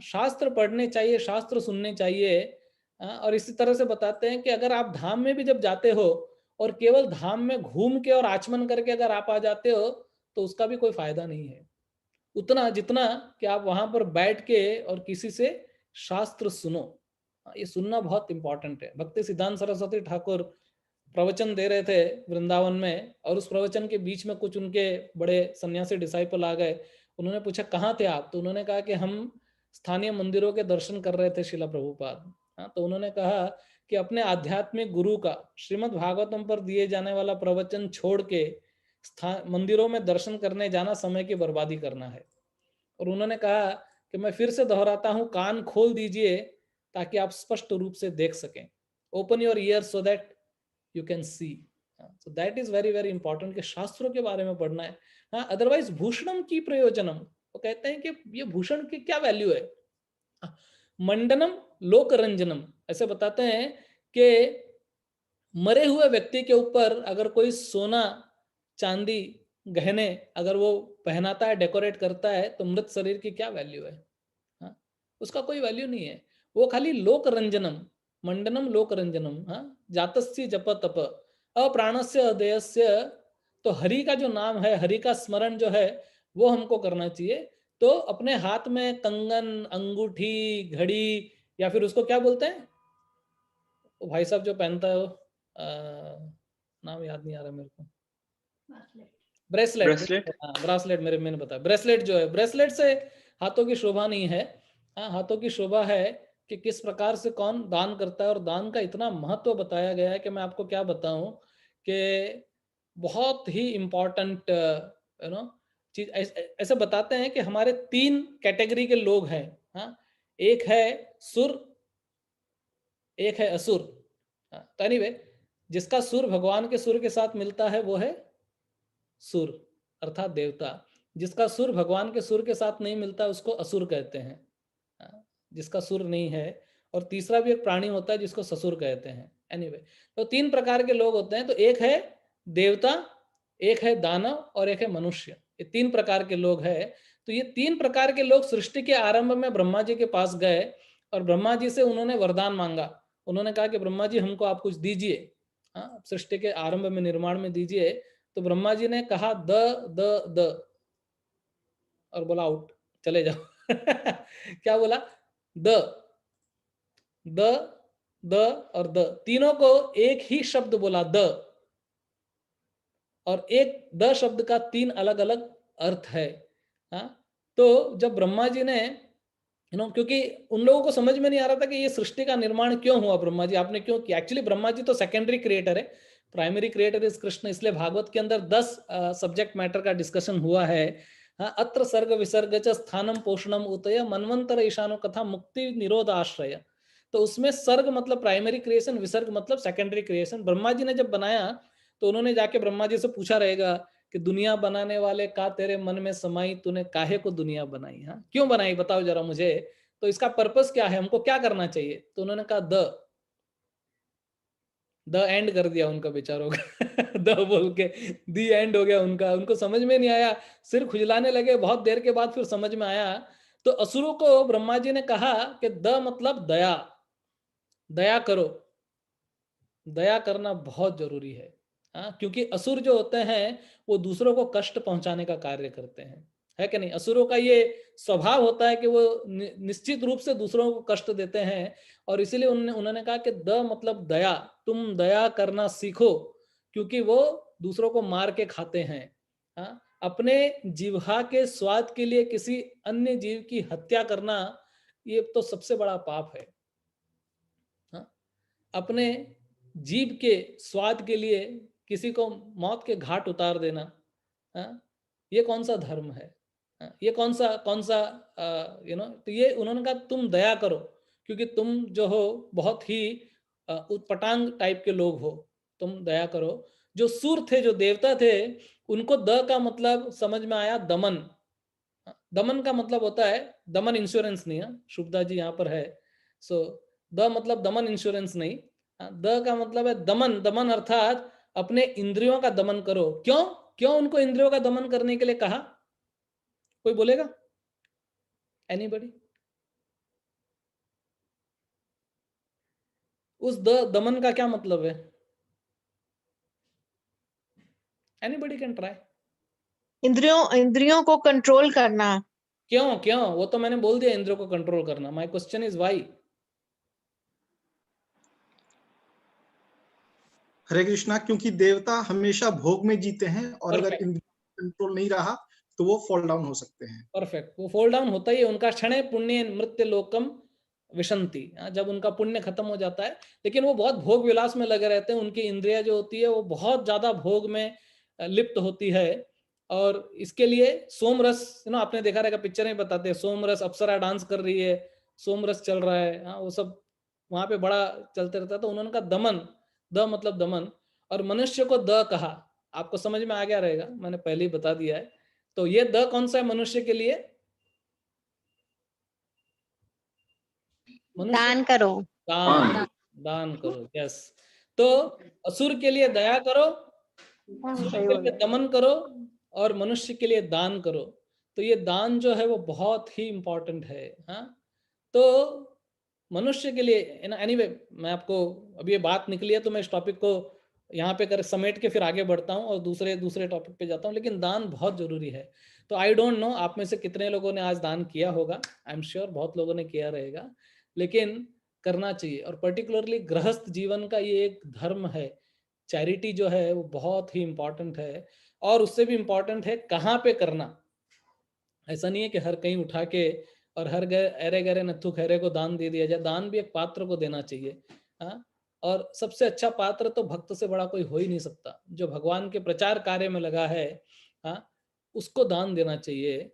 शास्त्र पढ़ने चाहिए, शास्त्र सुनने चाहिए। और इसी तरह से बताते हैं कि अगर आप धाम में भी जब जाते हो और केवल धाम में घूम के और आचमन करके अगर आप आ जाते हो, तो उसका भी कोई फायदा नहीं है उतना जितना कि आप वहां पर बैठ के और किसी से शास्त्र सुनो। ये सुनना बहुत इंपॉर्टेंट है। भक्ति सिद्धांत सरस्वती ठाकुर प्रवचन दे रहे थे वृंदावन में, और उस प्रवचन के बीच में कुछ उनके बड़े सन्यासी डिसाइपल आ गए। उन्होंने पूछा कहाँ थे आप? तो उन्होंने कहा कि हम स्थानीय मंदिरों के दर्शन कर रहे थे शिला प्रभुपाद। तो उन्होंने कहा कि अपने आध्यात्मिक गुरु का श्रीमद् भागवतम पर दिए जाने वाला प्रवचन छोड़ के मंदिरों में दर्शन करने जाना समय की बर्बादी करना है। और उन्होंने कहा कि मैं फिर से दोहराता हूं, कान खोल दीजिए ताकि आप स्पष्ट रूप से देख सकें। Open your year so that you can see. So that is very very important कि शास्त्रों के बारे में पढ़ना है। हाँ, अदरवाइज भूषणम की प्रयोजनम, वो कहते हैं कि ये भूषण की क्या वैल्यू है? मंडनम लोक रंजनम, ऐसे बताते हैं कि मरे हुए व्यक्ति के ऊपर अगर कोई सोना, चांदी, गहने अगर वो पहनाता है, डेकोरेट करता है, तो मृत शरीर की क्या वैल्यू है? हाँ, उसका कोई वैल्यू नहीं है। वो खाली लोक रंजनम, मंडनम लोक रंजनम। हाँ, जातस्य जप तप अप्राणस्य अदेयस्य, तो हरि का जो नाम है, हरि का स्मरण जो है, वो हमको करना चाहिए। तो अपने हाथ में कंगन, अंगूठी, घड़ी, या फिर उसको क्या बोलते हैं वो भाई साहब जो पहनता है वो, नाम याद नहीं आ रहा मेरे को, ब्रेसलेट। ब्रेसलेट। ब्रेसलेट, मैंने बताया ब्रेसलेट जो है, ब्रेसलेट से हाथों की शोभा नहीं है। हाँ, हाथों की शोभा है कि किस प्रकार से कौन दान करता है, और दान का इतना महत्व बताया गया है कि मैं आपको क्या बताऊं कि बहुत ही इम्पोर्टेंट चीज ऐसे बताते हैं कि हमारे 3 कैटेगरी के लोग हैं। हाँ, एक है सुर, एक है असुर। तो एनीवे, जिसका सुर भगवान के सुर के साथ मिलता है वो है सुर अर्थात देवता। जिसका सुर भगवान के सुर के साथ नहीं मिलता उसको असुर कहते हैं। जिसका सुर नहीं है। और तीसरा भी एक प्राणी होता है जिसको ससुर कहते हैं। एनीवे, तो 3 प्रकार के लोग होते हैं। तो एक है देवता, एक है दानव और एक है मनुष्य। ये 3 प्रकार के लोग हैं। तो ये 3 प्रकार के लोग सृष्टि के आरंभ में ब्रह्मा जी के पास गए और ब्रह्मा जी से उन्होंने वरदान मांगा। उन्होंने कहा कि ब्रह्मा जी हमको आप कुछ दीजिए, सृष्टि के आरंभ में, निर्माण में दीजिए। तो ब्रह्मा जी ने कहा द द द, और बोला आउट, चले जाओ। क्या बोला? द द द और द, तीनों को एक ही शब्द बोला द, और एक द शब्द का 3 अलग अलग अर्थ है। हाँ, तो जब ब्रह्मा जी ने क्योंकि उन लोगों को समझ में नहीं आ रहा था कि ये सृष्टि का निर्माण क्यों हुआ, ब्रह्मा जी आपने क्यों किया। एक्चुअली ब्रह्मा जी तो सेकेंडरी क्रिएटर है, प्राइमरी क्रिएटर इज कृष्ण। इसलिए भागवत के अंदर 10 सब्जेक्ट मैटर का डिस्कशन हुआ है। हाँ, अत्र सर्ग विसर्ग च स्थानम पोषणम उतय मनवंतर ईशानो कथा मुक्ति निरोध आश्रय। तो उसमें सर्ग मतलब प्राइमरी क्रिएशन, विसर्ग मतलब सेकेंडरी क्रिएशन। ब्रह्मा जी ने जब बनाया तो उन्होंने जाके ब्रह्मा जी से पूछा रहेगा कि दुनिया बनाने वाले का तेरे मन में समाई, तूने काहे को दुनिया बनाई, हाँ क्यों बनाई बताओ जरा मुझे, तो इसका पर्पस क्या है, हमको क्या करना चाहिए। तो उन्होंने कहा द एंड कर दिया उनका बेचारों का। द बोल के दी एंड हो गया उनका। उनको समझ में नहीं आया, सिर खुजलाने लगे। बहुत देर के बाद फिर समझ में आया। तो असुरों को ब्रह्मा जी ने कहा कि द मतलब दया, दया करो। दया करना बहुत जरूरी है। हाँ, क्योंकि असुर जो होते हैं वो दूसरों को कष्ट पहुंचाने का कार्य करते हैं, है कि नहीं। असुरों का ये स्वभाव होता है कि वो निश्चित रूप से दूसरों को कष्ट देते हैं। और इसीलिए उन्होंने कहा कि द मतलब दया, तुम दया करना सीखो, क्योंकि वो दूसरों को मार के खाते हैं। हाँ, अपने जिह्वा के स्वाद के लिए किसी अन्य जीव की हत्या करना, ये तो सबसे बड़ा पाप है। हाँ, अपने जीभ के स्वाद के लिए किसी को मौत के घाट उतार देना, ये कौन सा धर्म है। ये कौन सा तो ये उन्होंने कहा तुम दया करो, क्योंकि तुम जो हो बहुत ही उत्पटांग टाइप के लोग हो, तुम दया करो। जो सूर थे, जो देवता थे, उनको द का मतलब समझ में आया दमन। दमन का मतलब होता है, दमन इंश्योरेंस नहीं है, शुभदा जी यहाँ पर है। सो द मतलब दमन इंश्योरेंस नहीं, द का मतलब है दमन। दमन अर्थात अपने इंद्रियों का दमन करो। क्यों क्यों उनको इंद्रियों का दमन करने के लिए कहा, कोई बोलेगा? एनीबडी? उस दमन का क्या मतलब है? Anybody can try. इंद्रियों इंद्रियों को कंट्रोल करना। क्यों क्यों, वो तो मैंने बोल दिया इंद्रियों को कंट्रोल करना। My question is why. Hare Krishna, क्योंकि देवता हमेशा भोग में जीते हैं और अगर इंद्रिय कंट्रोल नहीं रहा तो वो फॉल डाउन हो सकते हैं। परफेक्ट, वो फॉल डाउन होता ही है। उनका क्षण पुण्य मृत्यु लोकम विशंति, जब उनका पुण्य खत्म हो जाता है। लेकिन वो बहुत भोग विलास में लगे रहते हैं। उनकी इंद्रिया जो होती है वो बहुत ज्यादा भोग में लिप्त होती है। और इसके लिए सोमरस, आपने देखा रहेगा, पिक्चर में बताते हैं सोमरस, अप्सरा डांस कर रही है, सोमरस चल रहा है, वो सब वहां पे बड़ा चलते रहता है। तो उन्होंने कहा दमन, द मतलब दमन। और मनुष्य को द कहा, आपको समझ में आ गया रहेगा, मैंने पहले ही बता दिया है। तो ये द कौन सा है मनुष्य के लिए? मनुष्य दान करो। दान, दान करो, यस। तो असुर के लिए दया करो, असुर सही के बोल लिए दमन करो, और मनुष्य के लिए दान करो। तो ये दान जो है वो बहुत ही इंपॉर्टेंट है। हाँ, तो मनुष्य के लिए एनीवे, मैं आपको अभी ये बात निकली है तो मैं इस टॉपिक को यहाँ पे कर समेट के फिर आगे बढ़ता हूँ और दूसरे दूसरे टॉपिक पे जाता हूँ। लेकिन दान बहुत जरूरी है। तो आई डोंट नो आप में से कितने लोगों ने आज दान किया होगा, आई एम श्योर बहुत लोगों ने किया रहेगा, लेकिन करना चाहिए। और पर्टिकुलरली गृहस्थ जीवन का ये एक धर्म है। चैरिटी जो है वो बहुत ही इंपॉर्टेंट है। और उससे भी इंपॉर्टेंट है कहाँ पे करना। ऐसा नहीं है कि हर कहीं उठा के और हर अरे गरे नथु खैरे को दान दे दिया जाए। दान भी एक पात्र को देना चाहिए। हाँ, और सबसे अच्छा पात्र तो भक्त से बड़ा कोई हो ही नहीं सकता। जो भगवान के प्रचार कार्य में लगा है, हाँ, उसको दान देना चाहिए।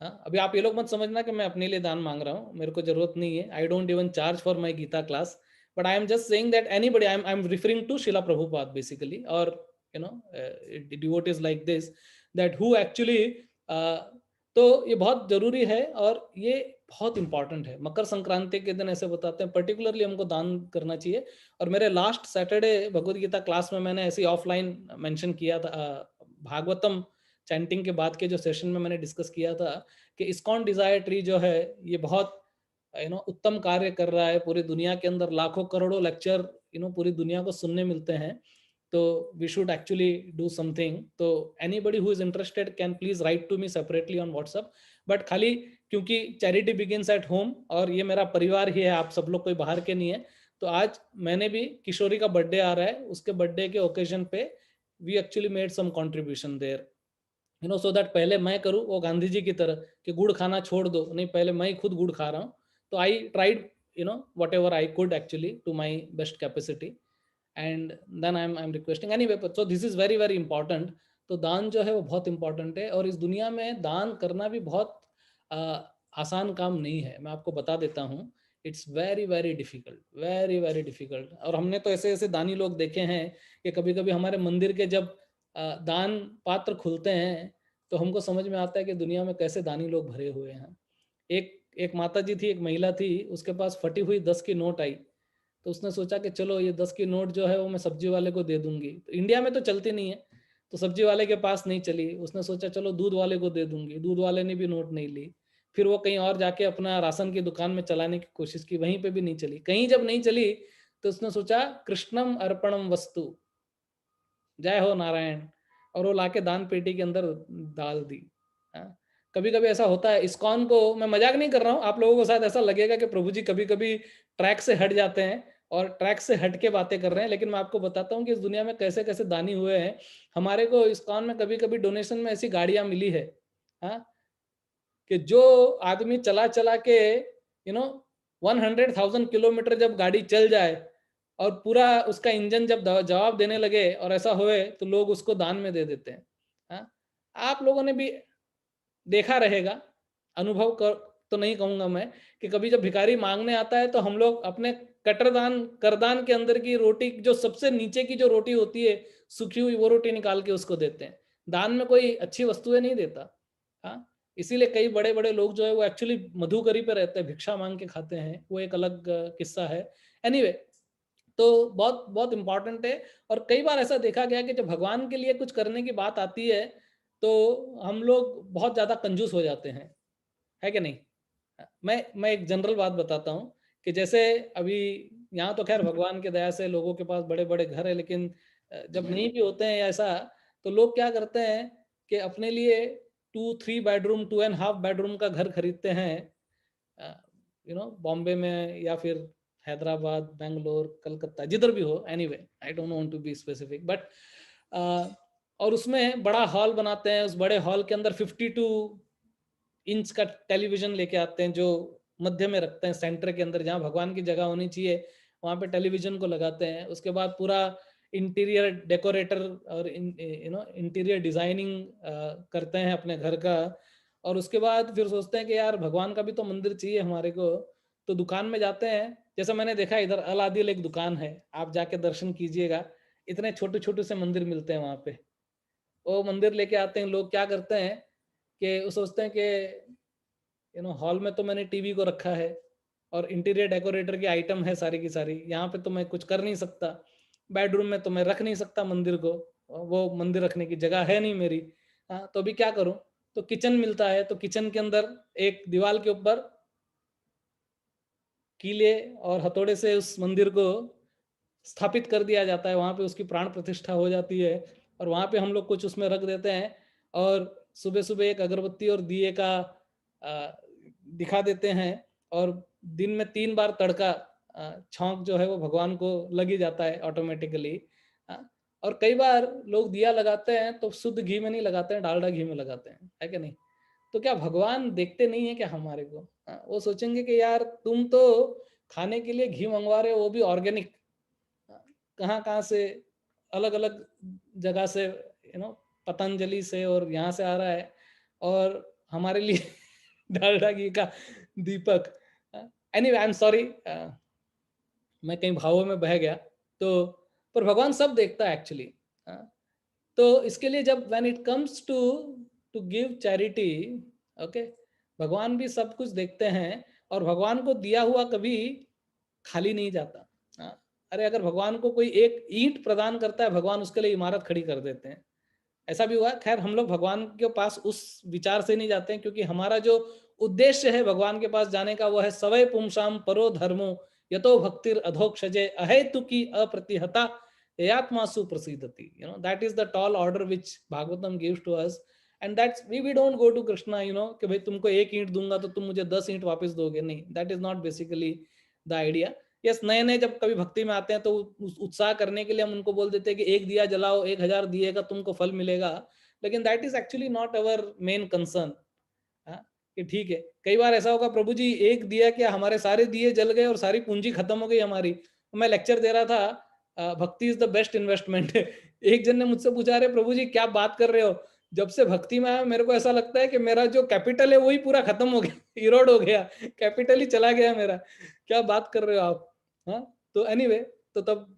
हाँ, अभी आप ये लोग मत समझना कि मैं अपने लिए दान मांग रहा हूँ, मेरे को जरूरत नहीं है। I don't even charge for my Gita class, but I am just saying that anybody, I am referring to Srila Prabhupada basically, और devotees like this, that who actually, तो ये बहुत जरूरी है और ये बहुत इंपॉर्टेंट है। मकर संक्रांति के दिन ऐसे बताते हैं पर्टिकुलरली हमको दान करना चाहिए। और मेरे last Saturday Bhagavad Gita class में मैंने ऐसी ऑफलाइन मेंशन किया था, भागवतम चैंटिंग के बाद के जो सेशन में मैंने डिस्कस किया था कि इस्कॉन डिजायर ट्री जो है ये बहुत उत्तम कार्य कर रहा है। पूरी दुनिया के अंदर लाखों करोड़ों लेक्चर पूरी दुनिया को सुनने मिलते हैं। तो we should actually do something. तो anybody who is interested can please write to me separately on WhatsApp. But खाली क्योंकि चैरिटी बिगिंस एट होम और ये मेरा परिवार ही है, आप सब लोग कोई बाहर के नहीं है, तो आज मैंने भी, किशोरी का बर्थडे आ रहा है, उसके बर्थडे के ओकेजन पे we actually made some contribution there, so that पहले मैं करूँ वो गांधी जी की तरह कि गुड़ खाना छोड़ दो, नहीं पहले मैं ही खुद गुड़ खा रहा हूँ। तो I tried whatever I could actually to my best capacity, and then I am requesting anyway, so this is very very important. तो दान जो है वो बहुत इंपॉर्टेंट है, और इस दुनिया में दान करना भी बहुत आसान काम नहीं है। मैं आपको बता देता हूँ, it's very very difficult, very very difficult. और हमने तो ऐसे ऐसे दानी लोग देखे हैं कि कभी कभी हमारे मंदिर के जब दान पात्र खुलते हैं तो हमको समझ में आता है कि दुनिया में कैसे दानी लोग भरे हुए हैं। एक माता जी थी, एक महिला थी, उसके पास फटी हुई 10 की नोट आई, तो उसने सोचा कि चलो ये 10 की नोट जो है वो मैं सब्जी वाले को दे दूंगी। तो इंडिया में तो चलती नहीं है, तो सब्जी वाले के पास नहीं चली, उसने सोचा चलो दूध वाले को दे दूंगी, दूध वाले ने भी नोट नहीं ली। फिर वो कहीं और जाके अपना राशन की दुकान में चलाने की कोशिश की, वहीं पे भी नहीं चली। कहीं जब नहीं चली तो उसने सोचा कृष्णम अर्पणम वस्तु, जय हो नारायण, और वो लाके दान पेटी के अंदर डाल दी। कभी कभी ऐसा होता है। इस्कॉन को, मैं मजाक नहीं कर रहा हूँ, आप लोगों को शायद ऐसा लगेगा कि प्रभु जी कभी कभी ट्रैक से हट जाते हैं और ट्रैक से हट के बातें कर रहे हैं, लेकिन मैं आपको बताता हूँ कि इस दुनिया में कैसे कैसे दानी हुए हैं। हमारे को इस्कॉन में कभी कभी डोनेशन में ऐसी गाड़ियां मिली है, हाँ, कि जो आदमी चला चला के 100,000 किलोमीटर जब गाड़ी चल जाए और पूरा उसका इंजन जब जवाब देने लगे और ऐसा होए तो लोग उसको दान में दे देते हैं। हाँ, आप लोगों ने भी देखा रहेगा, अनुभव कर तो नहीं कहूंगा मैं, कि कभी जब भिखारी मांगने आता है तो हम लोग अपने कटरदान करदान के अंदर की रोटी, जो सबसे नीचे की जो रोटी होती है सूखी हुई, वो रोटी निकाल के उसको देते हैं। दान में कोई अच्छी वस्तुएं नहीं देता। हाँ, इसीलिए कई बड़े बड़े लोग जो है वो एक्चुअली मधुकरी पे रहते हैं, भिक्षा मांग के खाते हैं, वो एक अलग किस्सा है। एनीवे, तो बहुत बहुत इंपॉर्टेंट है। और कई बार ऐसा देखा गया कि जब भगवान के लिए कुछ करने की बात आती है तो हम लोग बहुत ज्यादा कंजूस हो जाते हैं, है कि नहीं? मैं एक जनरल बात बताता हूँ कि जैसे अभी यहाँ तो खैर भगवान के दया से लोगों के पास बड़े बड़े घर है, लेकिन जब नहीं भी होते हैं ऐसा, तो लोग क्या करते हैं कि अपने लिए 2-3 बेडरूम 2.5 बेडरूम का घर खरीदते हैं, बॉम्बे में या फिर हैदराबाद, बेंगलोर, कलकत्ता, जिधर भी हो, anyway I don't want to be specific, but और उसमें बड़ा हॉल बनाते हैं। उस बड़े हॉल के अंदर 52 इंच का टेलीविजन लेके आते हैं, जो मध्य में रखते हैं, सेंटर के अंदर जहाँ भगवान की जगह होनी चाहिए वहाँ पे टेलीविजन को लगाते हैं। उसके बाद पूरा इंटीरियर डेकोरेटर और इंटीरियर डिजाइनिंग करते हैं अपने घर का। और उसके बाद फिर सोचते हैं कि यार भगवान का भी तो मंदिर चाहिए हमारे को, तो दुकान में जाते हैं। जैसा मैंने देखा इधर अल आदिल एक दुकान है, आप जाके दर्शन कीजिएगा, इतने छोटे छोटे से मंदिर मिलते हैं वहाँ पे। वो मंदिर लेके आते हैं लोग, क्या करते हैं कि वो सोचते हैं कि हॉल में तो मैंने टीवी को रखा है और इंटीरियर डेकोरेटर की आइटम है सारी की सारी, यहाँ पे तो मैं कुछ कर नहीं सकता, बेडरूम में तो मैं रख नहीं सकता मंदिर को, वो मंदिर रखने की जगह है नहीं मेरी। हाँ, तो अभी क्या करूं? तो किचन मिलता है, तो किचन के अंदर एक दीवार के ऊपर कीले और हथौड़े से उस मंदिर को स्थापित कर दिया जाता है, वहाँ पे उसकी प्राण प्रतिष्ठा हो जाती है, और वहाँ पे हम लोग कुछ उसमें रख देते हैं, और सुबह सुबह एक अगरबत्ती और दिए का दिखा देते हैं, और दिन में 3 बार तड़का छौंक जो है वो भगवान को लग ही जाता है ऑटोमेटिकली। और कई बार लोग दिया लगाते हैं तो शुद्ध घी में नहीं लगाते हैं, डालडा घी में लगाते हैं, है कि नहीं? तो क्या भगवान देखते नहीं है क्या हमारे को? वो सोचेंगे कि यार तुम तो खाने के लिए घी मंगवा रहे हो, वो भी ऑर्गेनिक, कहाँ से, अलग अलग जगह से, पतंजलि से और यहाँ से आ रहा है, और हमारे लिए डालडा घी का दीपक। एनीवे, आई एम सॉरी, मैं कहीं भावों में बह गया। तो पर भगवान सब देखता है एक्चुअली। तो इसके लिए जब when it comes to give charity, okay, भगवान भी सब कुछ देखते हैं, और भगवान को दिया हुआ कभी खाली नहीं जाता। अरे अगर भगवान को कोई एक ईंट प्रदान करता है, भगवान उसके लिए इमारत खड़ी कर देते हैं। ऐसा भी हुआ। खैर हम लोग भगवान के पास उस विचार से नहीं जाते हैं, क्योंकि हमारा जो उद्देश्य है भगवान के पास जाने का, वो है सवै पुंसाम परो धर्मो यतो भक्तिर अधोक्षजे अहेतुकी अप्रतिहता यात्मासु प्रसिद्धति। That is the tall order which Bhagavatam gives to us, and that's we don't go to Krishna कि भाई तुमको 1 ईंट दूंगा तो तुम मुझे 10 ईंट वापस दोगे। नहीं, that is not basically the idea. Yes, नए नए जब कभी भक्ति में आते हैं तो उत्साह करने के लिए हम उनको बोल देते हैं कि 1 दिया जलाओ, 1000 दिए का तुमको फल मिलेगा, लेकिन that is actually not our main concern. कि ठीक है, कई बार ऐसा होगा, प्रभु जी 1 दिया क्या, हमारे सारे दिए जल गए और सारी पूंजी खत्म हो गई हमारी। मैं लेक्चर दे रहा था, भक्ति इज द बेस्ट इन्वेस्टमेंट। एक जन ने मुझसे पूछा, अरे प्रभु जी क्या बात कर रहे हो, जब से भक्ति में आया मेरे को ऐसा लगता है कि मेरा जो कैपिटल है वही पूरा खत्म हो गया, इरोड हो गया, कैपिटल ही चला गया मेरा, क्या बात कर रहे हो आप। तो एनीवे, तो तब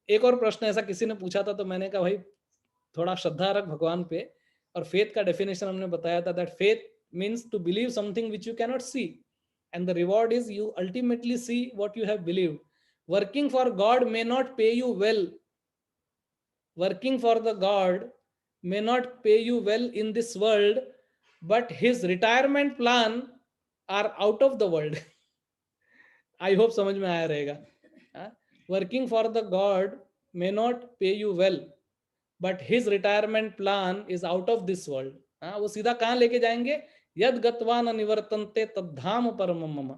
एक और प्रश्न ऐसा किसी ने पूछा था, तो मैंने कहा भाई थोड़ा श्रद्धा रख भगवान पे। और फेथ का डेफिनेशन हमने बताया था, that faith means to believe something which you cannot see, and the reward is you ultimately see what you have believed. Working for God may not pay you well. Working for the God may not pay you well in this world, but his retirement plan are out of the world. I hope समझ में आया रहेगा। Working for the God may not pay you well, but his retirement plan is out of this world. वो सीधा कहाँ लेके जाएंगे, यद गत्वा न निवर्तन्ते तद्धाम परमम मम।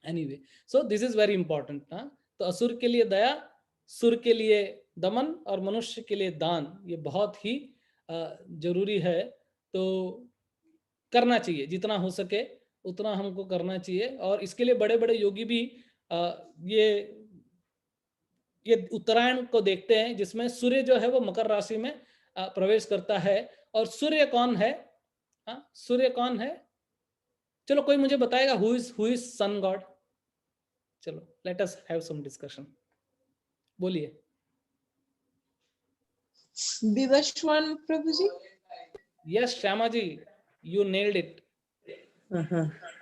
Anyway, so this is very important. तो असुर के लिए दया, सुर के लिए दमन और मनुष्य के लिए दान, ये बहुत ही जरूरी है। तो करना चाहिए, जितना हो सके उतना हमको करना चाहिए। और इसके लिए बड़े बड़े योगी भी ये उत्तरायण को देखते हैं, जिसमें सूर्य जो है वो मकर राशि में प्रवेश करता है। और सूर्य कौन है? सूर्य कौन है? चलो कोई मुझे बताएगा, हु इज सन गॉड? चलो let us have some discussion. बोलिए। विवस्वान प्रभु ji. Yes Shyama ji, you nailed it.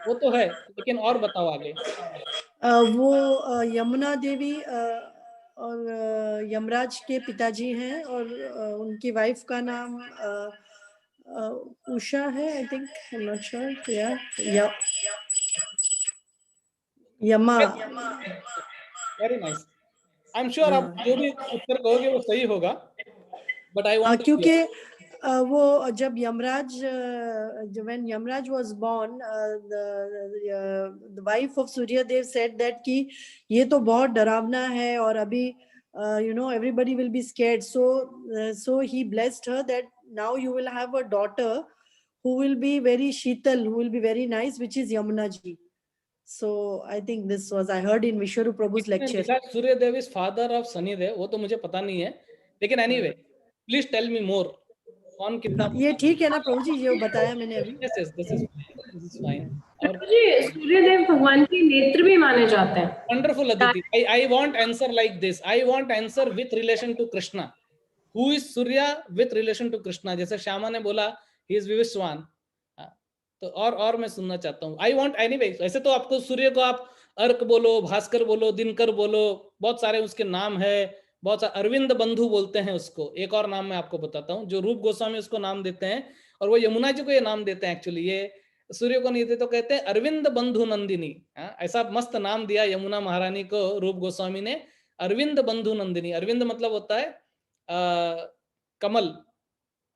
वो तो है, लेकिन और बताओ आगे। वो यमुना देवी और यमराज के पिताजी हैं, और उनकी वाइफ का नाम उषा है, I think, I am not sure. Yama. Very nice. I am sure आप जो भी उत्तर कहोगे वो सही होगा, बट आई वांट, क्योंकि वो जब Yamraj, when Yamraj was born, the wife of Suryadev said that कि ये तो बहुत डरावना है और अभी everybody will be scared, so he blessed her that now you will have a daughter who will be very Sheetal, who will be very nice, which is Yamuna ji. So I think this was, I heard in Vishwaru Prabhu's lecture. Suryadev is father of Shanidev, वो तो मुझे पता नहीं है, लेकिन anyway please tell me मोर। कौन कितना? ये ठीक है ना प्रभु जी, ये बताया मैंने अभी। This is fine. और सूर्यदेव भगवान के नेत्र भी माने जाते हैं। Wonderful Aditi, I want answer like this. I want answer with relation to Krishna. Who is Surya with relation to Krishna? जैसे श्यामा ने बोला ही इज विवस्वान, तो और मैं सुनना चाहता हूँ। I want anyway. ऐसे तो आपको सूर्य को आप अर्क बोलो, भास्कर बोलो, दिनकर बोलो, बहुत सारे उसके नाम है, बहुत सारे, अरविंद बंधु बोलते हैं उसको। एक और नाम मैं आपको बताता हूँ, जो रूप गोस्वामी उसको नाम देते हैं, और वो यमुना जी को ये नाम देते हैं। एक्चुअली ये सूर्य को नहीं देते, तो कहते हैं अरविंद बंधु नंदिनी। ऐसा मस्त नाम दिया यमुना महारानी को रूप गोस्वामी ने, अरविंद बंधु नंदिनी। अरविंद मतलब होता है कमल,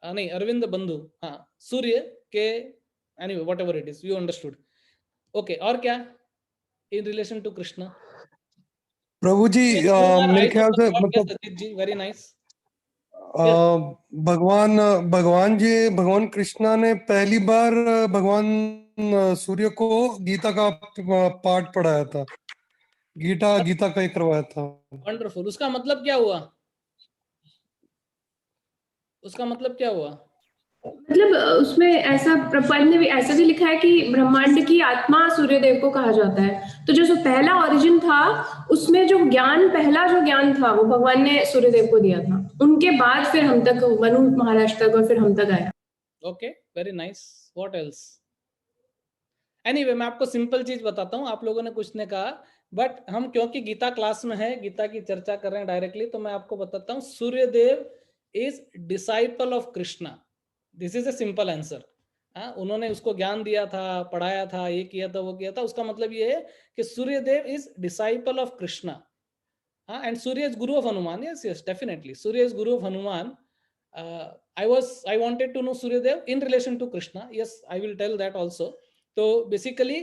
नहीं अरविंद बंधु, हाँ, सूर्य के, anyway whatever it is, you understood. Okay, और क्या in relation to Krishna? प्रभु जी मेरे ख्याल से मतलब जी वेरी नाइस। भगवान कृष्णा ने पहली बार भगवान सूर्य को गीता का पाठ पढ़ाया था, गीता का ही करवाया था। वंडरफुल। उसका मतलब क्या हुआ? उसका मतलब क्या हुआ? मतलब उसमें ऐसा प्रपंच में भी ऐसा भी लिखा है कि ब्रह्मांड की आत्मा सूर्यदेव को कहा जाता है। तो जो पहला ओरिजिन था उसमें जो ज्ञान, पहला जो ज्ञान था वो भगवान ने सूर्यदेव को दिया था। उनके बाद फिर हम तक, मनु महाराज तक और फिर हम तक आया। Okay, very nice. What else? Anyway, मैं आपको सिंपल चीज बताता हूँ, आप लोगों ने कुछ ने कहा, बट हम क्योंकि गीता क्लास में है, गीता की चर्चा कर रहे हैं डायरेक्टली, तो मैं आपको बताता हूँ Suryadev is disciple of Krishna. This is a simple answer. उन्होंने उसको ज्ञान दिया था, पढ़ाया था, ये किया था, वो किया था। उसका मतलब ये है कि Suryadev is disciple of Krishna. And Surya is guru of Hanuman. Yes yes, definitely Surya is guru of Hanuman. I wanted to know Suryadev in relation to Krishna. Yes, I will tell that also. So basically,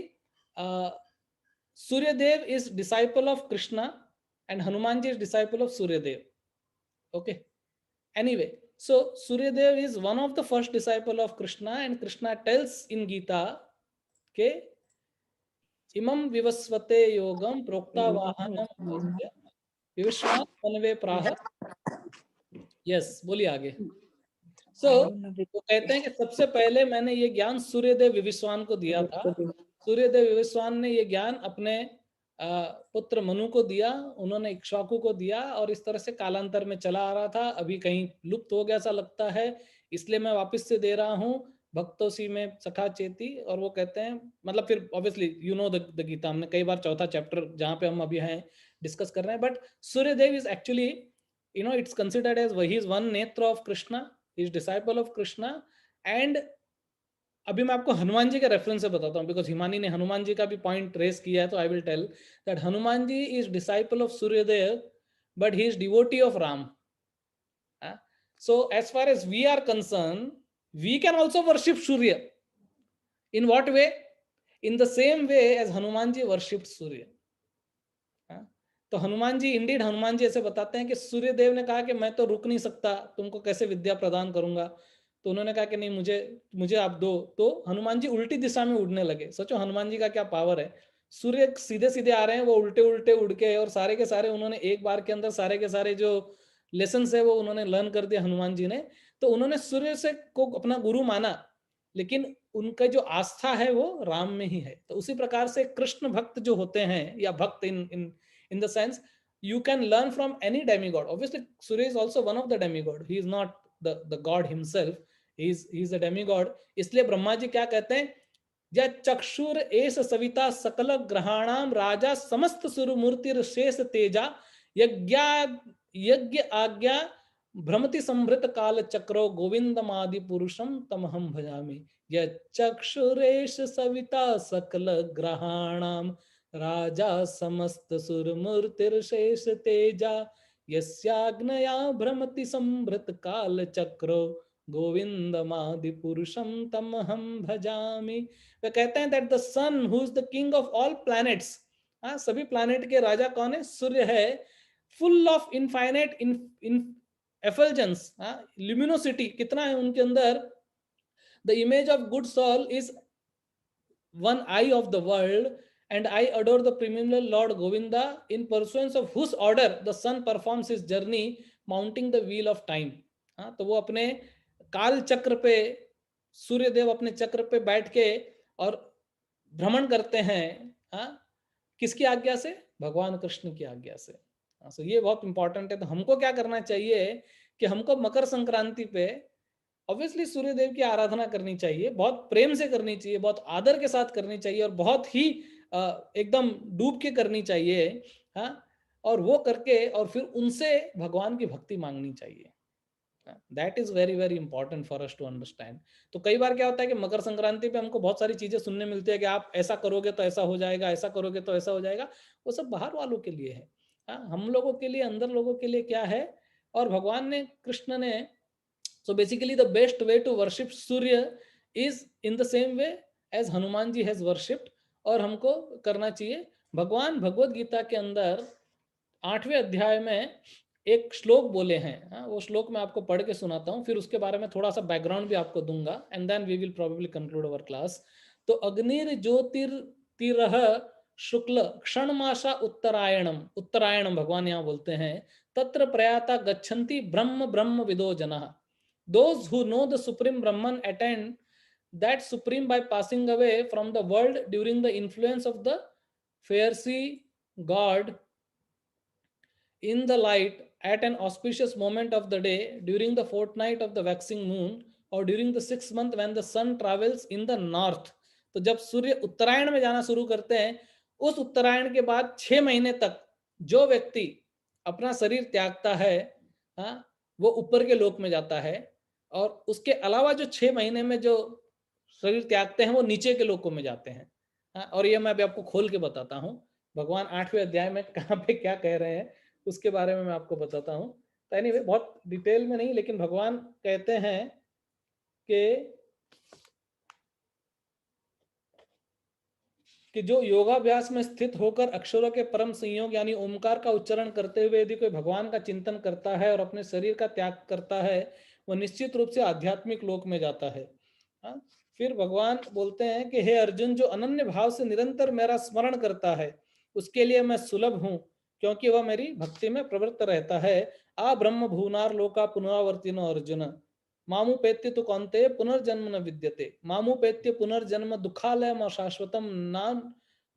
Suryadev is disciple of Krishna and Hanumanji is disciple of Suryadev. Okay. Anyway, so Suryadev is one of the first disciple of Krishna, and Krishna tells in Gita, okay, imam vivasvate yogam prokta vahanam vivishwan manve praha. Yes, बोलिए आगे. So, वो कहते हैं कि सबसे पहले मैंने ये ज्ञान सूर्यदेव विविस्वान को दिया था. सूर्यदेव विविस्वान ने ये ज्ञान अपने पुत्र मनु को दिया, उन्होंने इक्ष्वाकु को दिया, और इस तरह से कालांतर में चला आ रहा था. अभी कहीं लुप्त हो गया सा लगता है, इसलिए मैं वापस से दे रहा हूँ. भक्तों में सखा चेती. और वो कहते हैं, मतलब फिर obviously you know the Gita, हमने कई बार चौथा चैप्टर जहाँ पे हम अभी हैं डिस्कस कर रहे हैं. But Suryadev is actually, you know, it's considered as he is one netra of Krishna, he is disciple of Krishna. And अभी मैं आपको हनुमान जी के रेफरेंस से बताता हूँ, बिकॉज हिमानी ने हनुमान जी का भी पॉइंट रेस किया है, तो I will tell that Hanuman ji is disciple of Suryadev but he is devotee of Ram. So as far as we are concerned, we can also worship Surya. In what way? In the same way as Hanuman ji worshipped Surya. तो Hanuman ji, Indeed Hanuman ji ऐसे बताते हैं कि सूर्यदेव ने कहा कि मैं तो रुक नहीं सकता, तुमको कैसे विद्या प्रदान करूंगा. तो उन्होंने कहा कि नहीं, मुझे आप दो. तो हनुमान जी उल्टी दिशा में उड़ने लगे. सोचो हनुमान जी का क्या पावर है. सूर्य सीधे सीधे आ रहे हैं, वो उल्टे उल्टे उड़ के, और सारे के सारे उन्होंने एक बार के अंदर सारे के सारे जो लेसन है वो उन्होंने लर्न कर दिया हनुमान जी ने. तो उन्होंने सूर्य से को अपना गुरु माना, लेकिन उनका जो आस्था है वो राम में ही है. तो उसी प्रकार से कृष्ण भक्त जो होते हैं, या भक्त in the sense you can learn from any demigod. Obviously Surya is also one of the demigod, he is not the god himself, he is a demigod. इसलिए ब्रह्मा जी क्या कहते हैं, या चक्षुर एस सविता सकल ग्रहाणाम राजा समस्त सुरमूर्तिर शेष तेजा यज्ञ आज्ञा भ्रमति संभृत काल चक्रो गोविंदमादि पुरुषम तमहम भजामि. या चक्षुरेश सविता सकल ग्रहाणाम राजा समस्त सुरमूर्तिर्शेष तेजा यस्याग्नया भ्रमति संभृत काल चक्रो गोविंदमादि पुरुषम तमहम भजामि. वे कहते हैं that the sun who is the king of all planets, सभी प्लैनेट के राजा कौन है? सूर्य है. Full of infinite effulgence, luminosity कितना है उनके अंदर. The image of good soul is one eye of the world. And I adore the premillennial Lord Govinda, in pursuance of whose order the sun performs his journey, mounting the wheel of time. तो वो अपने काल चक्र पे, सूर्यदेव अपने चक्र पे बैठ के और भ्रमण करते हैं. किसकी आज्ञा से? भगवान कृष्ण की आज्ञा से. तो ये बहुत इंपॉर्टेंट है. तो हमको क्या करना चाहिए कि हमको मकर संक्रांति पे ऑब्वियसली सूर्यदेव की आराधना करनी चाहिए, बहुत प्रेम से करनी चाहिए, बहुत आदर के साथ करनी चाहिए, और बहुत ही एकदम डूब के करनी चाहिए. और वो करके और फिर उनसे भगवान की भक्ति मांगनी चाहिए. That is very very important for us to understand. तो कई बार क्या होता है कि मकर संक्रांति पे हमको बहुत सारी चीजें सुनने मिलती है कि आप ऐसा करोगे तो ऐसा हो जाएगा, ऐसा करोगे तो ऐसा हो जाएगा. वो सब बाहर वालों के लिए है. हम लोगों के लिए, अंदर लोगों के लिए क्या है. और भगवान ने, कृष्ण ने, so basically the best way to worship Surya is in the same way as Hanuman ji has worshipped. और हमको करना चाहिए. भगवान भगवत गीता के अंदर 8वें अध्याय में एक श्लोक बोले हैं, वो श्लोक मैं आपको पढ़ के सुनाता हूँ, फिर उसके बारे में थोड़ा सा बैकग्राउंड भी आपको दूंगा, and then we will probably conclude our class. तो अग्निर ज्योतिर्तिरः शुक्ल क्षणमासा उत्तरायणम, उत्तरायणम भगवान यहाँ बोलते हैं, तत्र प्रयाता गच्छन्ति ब्रह्म ब्रह्म विदो जनः, those who know the supreme Brahman attend that supreme by passing away from the world during the influence of the fiery god in the light at an auspicious moment of the day during the fortnight of the waxing moon or during the 6th month when the sun travels in the north। तो जब सूर्य उत्तरायण में जाना शुरू करते हैं, उस उत्तरायण के बाद 6 महीने तक जो व्यक्ति अपना शरीर त्यागता है, वो ऊपर के लोक में जाता है, और उसके अलावा जो 6 महीने में जो शरीर त्यागते हैं वो नीचे के लोकों में जाते हैं। और ये मैं अभी आपको खोल के बताता हूँ, भगवान 8वें अध्याय में कहाँ पे क्या कह रहे हैं उसके बारे में मैं आपको बताता हूँ। तो एनीवे, बहुत डिटेल में नहीं, लेकिन भगवान कहते हैं कि जो योगाभ्यास में स्थित होकर अक्षरों के परम संयोग यानी ओमकार का उच्चारण करते हुए यदि कोई भगवान का चिंतन करता है और अपने शरीर का त्याग करता है, वह निश्चित रूप से आध्यात्मिक लोक में जाता है। फिर भगवान बोलते हैं कि हे अर्जुन, जो अनन्य भाव से निरंतर मेरा स्मरण करता है उसके लिए मैं सुलभ हूँ, क्योंकि वह मेरी भक्ति में प्रवृत्त रहता है। आ ब्रह्म भूनार लोका पुनरावर्तिनो अर्जुन, मामुपेत्य तो कौन्तेय पुनर्जन्म न विद्यते, मामुपेत्य पुनर्जन्म दुखालयम अशाश्वतम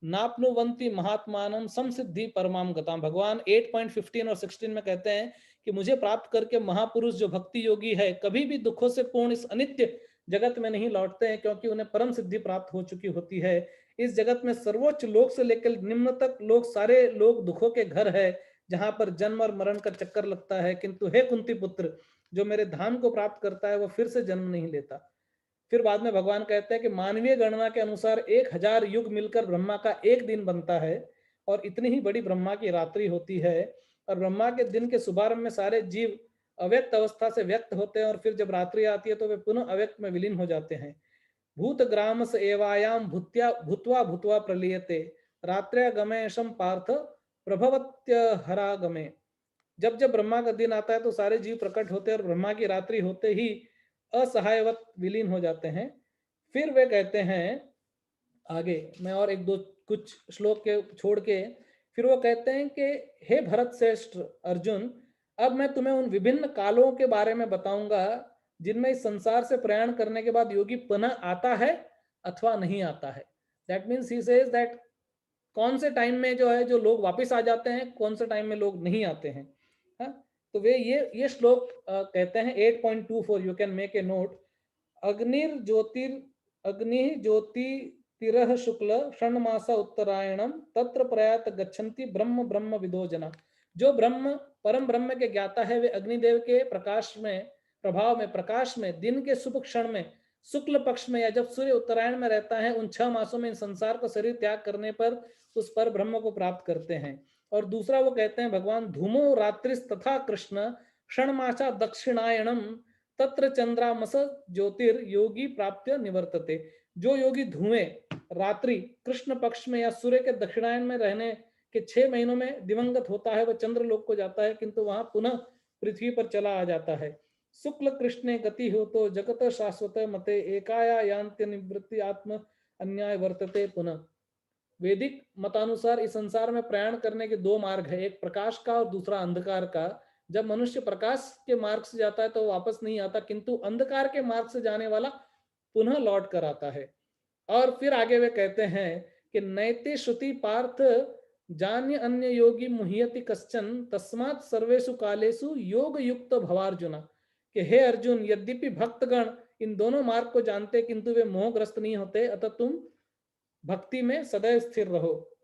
नाप्नुवन्ति महात्मानं संसिद्धि परमाम गताम। भगवान 8.15 और 16 में कहते हैं कि मुझे प्राप्त करके महापुरुष जो भक्ति योगी है कभी भी दुखों से पूर्ण इस अनित्य जगत में नहीं लौटते हैं, क्योंकि उन्हें परम सिद्धि प्राप्त हो चुकी होती है। इस जगत में सर्वोच्च लोक से लेकर निम्न तक लोग, सारे लोग दुखों के घर है, जहां पर जन्म और मरण का चक्कर लगता है, किंतु हे कुंती पुत्र, जो मेरे धाम को प्राप्त करता है वह फिर से जन्म नहीं लेता। फिर बाद में भगवान कहते हैं कि मानवीय गणना के अनुसार 1000 युग मिलकर ब्रह्मा का एक दिन बनता है, और इतनी ही बड़ी ब्रह्मा की रात्रि होती है। और ब्रह्मा के दिन के शुभारंभ में सारे जीव अव्यक्त अवस्था से व्यक्त होते हैं, और फिर जब रात्रि आती है तो वे पुनः अव्यक्त में विलीन हो जाते हैं। भूत ग्राम से एवायाम भूत्वा भूत्वा प्रलीयते, रात्र्या गमेशम पार्थ प्रभवत्य हरागमे। जब जब ब्रह्मा का दिन आता है तो सारे जीव प्रकट होते हैं और ब्रह्मा की रात्रि होते ही असहायवत विलीन हो जाते हैं। फिर वे कहते हैं आगे, मैं और एक दो कुछ श्लोक के छोड़ के, फिर वो कहते हैं कि हे भरत श्रेष्ठ अर्जुन, अब मैं तुम्हें उन विभिन्न कालों के बारे में बताऊंगा जिनमें इस संसार से प्रयाण करने के बाद योगी पुनः आता है अथवा नहीं आता है। That means he says that कौन से टाइम में जो है जो लोग वापस आ जाते हैं, कौन से टाइम में लोग नहीं आते हैं। तो वे ये श्लोक कहते हैं 8.24, you can make a note. अग्नि ज्योति तिरह शुक्ल षण्मासा उत्तरायणम तत्र प्रयात गच्छन्ति ब्रह्म ब्रह्म विदो जना। जो ब्रह्म परम ब्रह्म के ज्ञाता है वे अग्निदेव के प्रकाश में, प्रभाव में, प्रकाश में, दिन के शुभ क्षण में, शुक्ल पक्ष में, या जब सूर्य उत्तरायण में रहता है, उन 6 मासों में इन संसार को शरीर त्याग करने पर उस पर ब्रह्म को प्राप्त करते हैं। और दूसरा वो कहते हैं भगवान, धूमो रात्रिस तथा कृष्ण क्षणमासा दक्षिणायणम तत्र चंद्रामस ज्योतिर योगी प्राप्त निवर्तते। जो योगी धुएं रात्रि कृष्ण पक्ष में या सूर्य के दक्षिणायन में रहने के 6 महीनों में दिवंगत होता है, वह चंद्रलोक को जाता है, किंतु वहां पुनः पृथ्वी पर चला आ जाता है। शुक्ल कृष्णे गति हो तो जगत शाश्वत मते एकाया यान्त्य निवृत्ति आत्म अन्याय वर्तते पुनः। वैदिक मतानुसार इस संसार में प्रयाण करने के 2 मार्ग है, एक प्रकाश का और दूसरा अंधकार का। जब मनुष्य प्रकाश के मार्ग से जाता है तो वापस नहीं आता, किंतु अंधकार के मार्ग से जाने वाला पुनः लौट कर आता है। और फिर आगे वे कहते हैं कि नैते श्रुति पार्थ जान्य अन्य योगी मुह्यति कश्चन तस्मात् सर्वेषु कालेषु योग युक्त भवार्जुना। कि हे अर्जुन, यद्यपि भक्तगण इन दोनों मार्ग को जानते किंतु वे मोहग्रस्त नहीं होते, अतः तुम भक्ति में सदैव स्थिर रहो।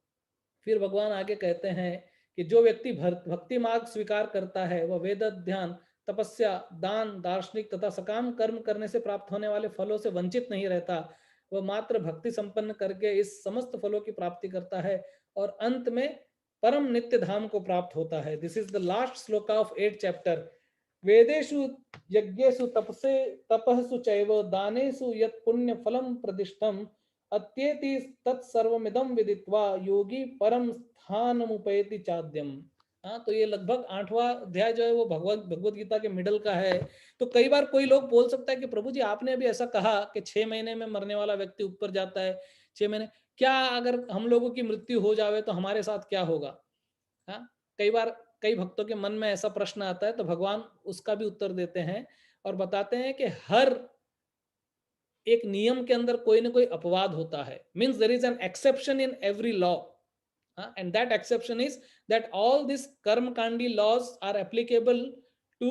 फिर भगवान आगे कहते हैं कि जो व्यक्ति भक्ति मार्ग स्वीकार करता है वह वेद ध्यान, तपस्या, दान, दार्शनिक तथा सकाम कर्म करने से प्राप्त होने वाले फलों से वंचित नहीं रहता। वह मात्र भक्ति संपन्न करके इस समस्त फलों की प्राप्ति करता है और अंत में परम नित्य धाम को प्राप्त होता है। दिस इज द लास्ट श्लोक ऑफ 8th चैप्टर। वेदेषु यज्ञेषु तपःसु चैव दानेषु यत् पुण्य फलम प्रतिष्ठम अत्येति तत्सर्वमिदं विदित्वा योगी परम स्थानमुपैति चाद्यम। हाँ, तो ये लगभग 8वां अध्याय जो है वो भगवत गीता के मिडल का है। तो कई बार कोई लोग बोल सकता है कि प्रभु जी आपने अभी ऐसा कहा कि 6 महीने में मरने वाला व्यक्ति ऊपर जाता है, 6 महीने, क्या अगर हम लोगों की मृत्यु हो जावे तो हमारे साथ क्या होगा? हाँ, कई बार कई भक्तों के मन में ऐसा प्रश्न आता है, तो भगवान उसका भी उत्तर देते हैं और बताते हैं कि हर एक नियम के अंदर कोई ना कोई अपवाद होता है। Means there is an exception in every law, and that exception is that all these karma kandi laws are applicable to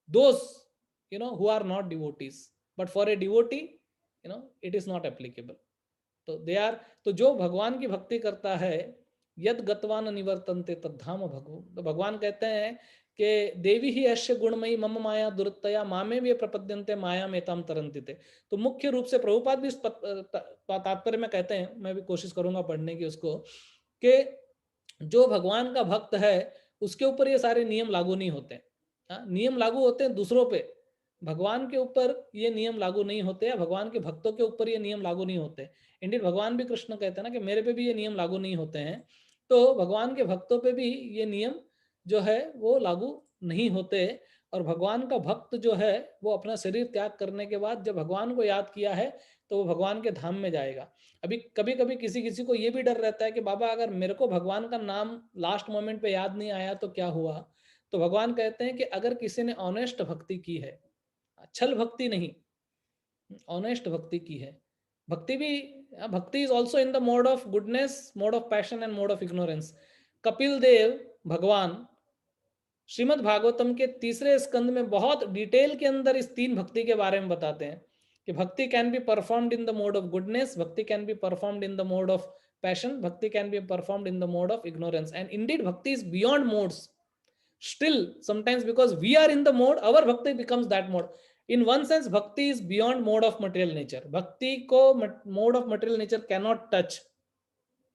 those who are not devotees, but for a devotee it is not applicable. तो they are, तो जो भगवान की भक्ति करता है, यद गतवान निवर्तन्ते तद्धाम भगवो, तो भगवान कहते हैं कि देवी ही ऐश्य गुणमयी मम माया दुरतया मामे वे प्रपद्यन्ते माया मेताम तरन्ति थे। तो मुख्य रूप से प्रभुपाद भी इस तात्पर्य में कहते हैं, मैं भी कोशिश करूंगा पढ़ने की उसको, कि जो भगवान का भक्त है उसके ऊपर ये सारे नियम लागू नहीं होते। नियम लागू होते हैं दूसरों पे, भगवान के ऊपर ये नियम लागू नहीं होते, या भगवान के भक्तों के ऊपर ये नियम लागू नहीं होते। इंडियन भगवान भी, कृष्ण कहते हैं ना कि मेरे पे भी ये नियम लागू नहीं होते हैं, तो भगवान के भक्तों पे भी ये नियम जो है वो लागू नहीं होते। और भगवान का भक्त जो है वो अपना शरीर त्याग करने के बाद जब भगवान को याद किया है तो वो भगवान के धाम में जाएगा। अभी कभी कभी किसी को ये भी डर रहता है कि बाबा अगर मेरे को भगवान का नाम लास्ट मोमेंट पे याद नहीं आया तो क्या हुआ? तो भगवान कहते हैं कि अगर किसी ने ऑनेस्ट भक्ति की है, छल भक्ति नहीं, ऑनेस्ट भक्ति की है, bhakti is also in the mode of goodness, mode of passion and mode of ignorance. Kapil Dev भगवान श्रीमद् भागवतम के 3रे स्कंद में बहुत डिटेल के अंदर इस 3 भक्ति के बारे में बताते हैं कि bhakti can be performed in the mode of goodness, bhakti can be performed in the mode of passion, bhakti can be performed in the mode of ignorance. And indeed bhakti is beyond modes still sometimes, because we are in the mode, our bhakti becomes that mode. In one sense bhakti is beyond mode of material nature. Bhakti ko mode of material nature cannot touch.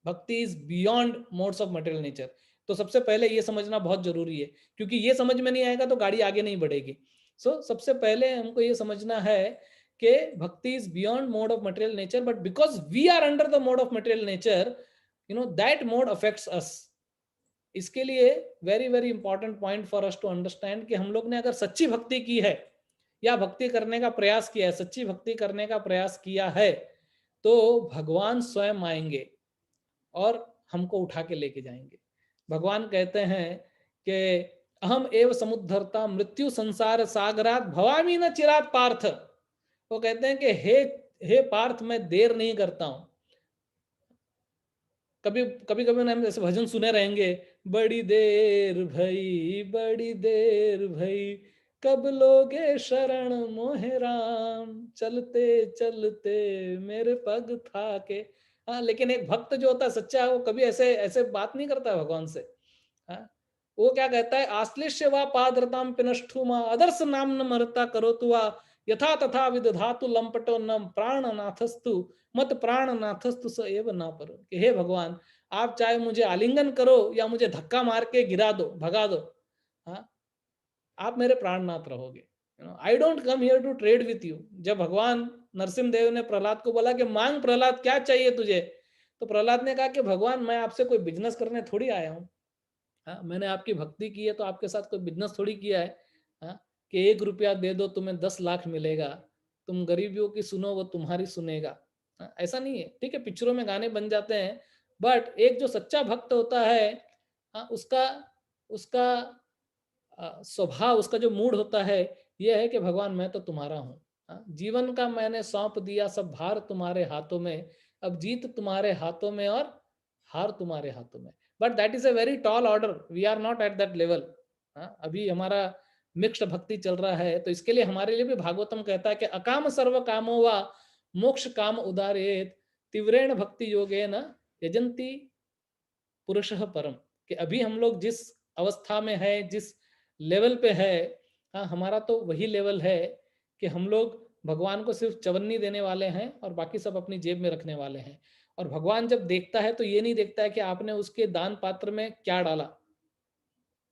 Bhakti is beyond modes of material nature. तो सबसे पहले ये समझना बहुत जरूरी है, क्योंकि ये समझ में नहीं आएगा तो गाड़ी आगे नहीं बढ़ेगी। सबसे पहले हमको ये समझना है कि भक्ति is beyond mode of material nature, but because we are under the mode of material nature, that mode affects us. इसके लिए very very important point for us to understand कि हम लोग ने अगर सच्ची भक्ति की है या भक्ति करने का प्रयास किया है, सच्ची भक्ति करने का प्रयास किया है, तो भगवान स्वयं आएंगे और हमको उठा के लेके जाएंगे। भगवान कहते हैं कि अहम एव समुद्धरता मृत्यु संसार सागरात भवामी न चिरात पार्थ। वो कहते हैं कि हे पार्थ, मैं देर नहीं करता हूं। कभी कभी हम ऐसे भजन सुने रहेंगे, बड़ी देर भई कब लोगे शरण मोहे राम, चलते चलते मेरे पग थाके। हाँ, लेकिन एक भक्त जो होता है सच्चा, वो कभी ऐसे बात नहीं करता भगवान से। हाँ, वो क्या कहता है, आश्लेष्य वा पादरताम पिनष्ठुमा अदर्श नाम न मरता करो तुआ यथा तथा विदधातु लंपटो न प्राणनाथस्तु मत प्राणनाथस्तु स एव ना परो। कि हे भगवान, आप चाहे मुझे आलिंगन करो या मुझे धक्का मार के गिरा दो, भगा दो, हाँ, आप मेरे प्राणनाथ रहोगे। I don't come here to trade with you. जब भगवान नरसिंहदेव ने प्रहलाद को बोला कि मांग प्रहलाद क्या चाहिए तुझे, तो प्रहलाद ने कहा कि भगवान मैं आपसे कोई बिजनेस करने थोड़ी आया हूँ। हाँ, मैंने आपकी भक्ति की है तो आपके साथ कोई बिजनेस थोड़ी किया है। हाँ, कि 1 रुपया दे दो तुम्हें 10 लाख मिलेगा, तुम गरीबियों की सुनो वो तुम्हारी सुनेगा। हाँ, ऐसा नहीं है। ठीक है, पिक्चरों में गाने बन जाते हैं, बट एक जो सच्चा भक्त होता है, हाँ, उसका स्वभाव, उसका जो मूड होता है, यह है कि भगवान मैं तो तुम्हारा हूँ। हाँ, जीवन का मैंने सौंप दिया सब भार तुम्हारे हाथों में, अब जीत तुम्हारे हाथों में और हार तुम्हारे हाथों में। But that is a very tall order, we are not at that level. अभी हमारा मिक्स्ड भक्ति चल रहा है, तो इसके लिए हमारे लिए भी भागवतम कहता है कि अकाम सर्व कामो वा मोक्ष काम उदारेत तीव्रेण भक्ति योगे न यजंती पुरुषः परम। कि अभी हम लोग जिस अवस्था में है, जिस लेवल पे है, हाँ, हमारा तो वही लेवल है कि हम लोग भगवान को सिर्फ चवन्नी देने वाले हैं और बाकी सब अपनी जेब में रखने वाले हैं। और भगवान जब देखता है तो ये नहीं देखता है कि आपने उसके दान पात्र में क्या डाला।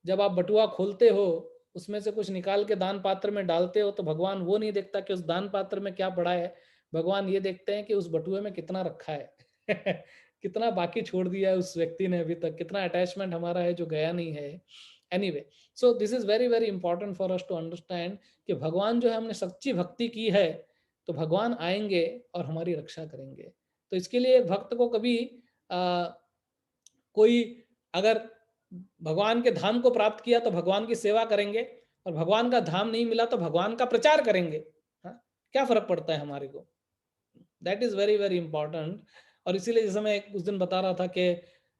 जब आप बटुआ खोलते हो, उसमें से कुछ निकाल के दान पात्र में डालते हो, तो भगवान वो नहीं देखता कि उस दान पात्र में क्या पड़ा है। भगवान ये देखते हैं कि उस बटुए में कितना रखा है। कितना बाकी छोड़ दिया है उस व्यक्ति ने अभी तक, कितना अटैचमेंट हमारा है जो गया नहीं है। Anyway, so this is very very important for us to understand कि भगवान जो है, हमने सच्ची भक्ति की है तो भगवान आएंगे और हमारी रक्षा करेंगे। तो इसके लिए भक्त को कभी कोई अगर भगवान के धाम को प्राप्त किया तो भगवान की सेवा करेंगे, और भगवान का धाम नहीं मिला तो भगवान का प्रचार करेंगे। हाँ, क्या फर्क पड़ता है हमारे को? That is very very important. और इसीलिए जैसे मैं उस दिन बता रहा था कि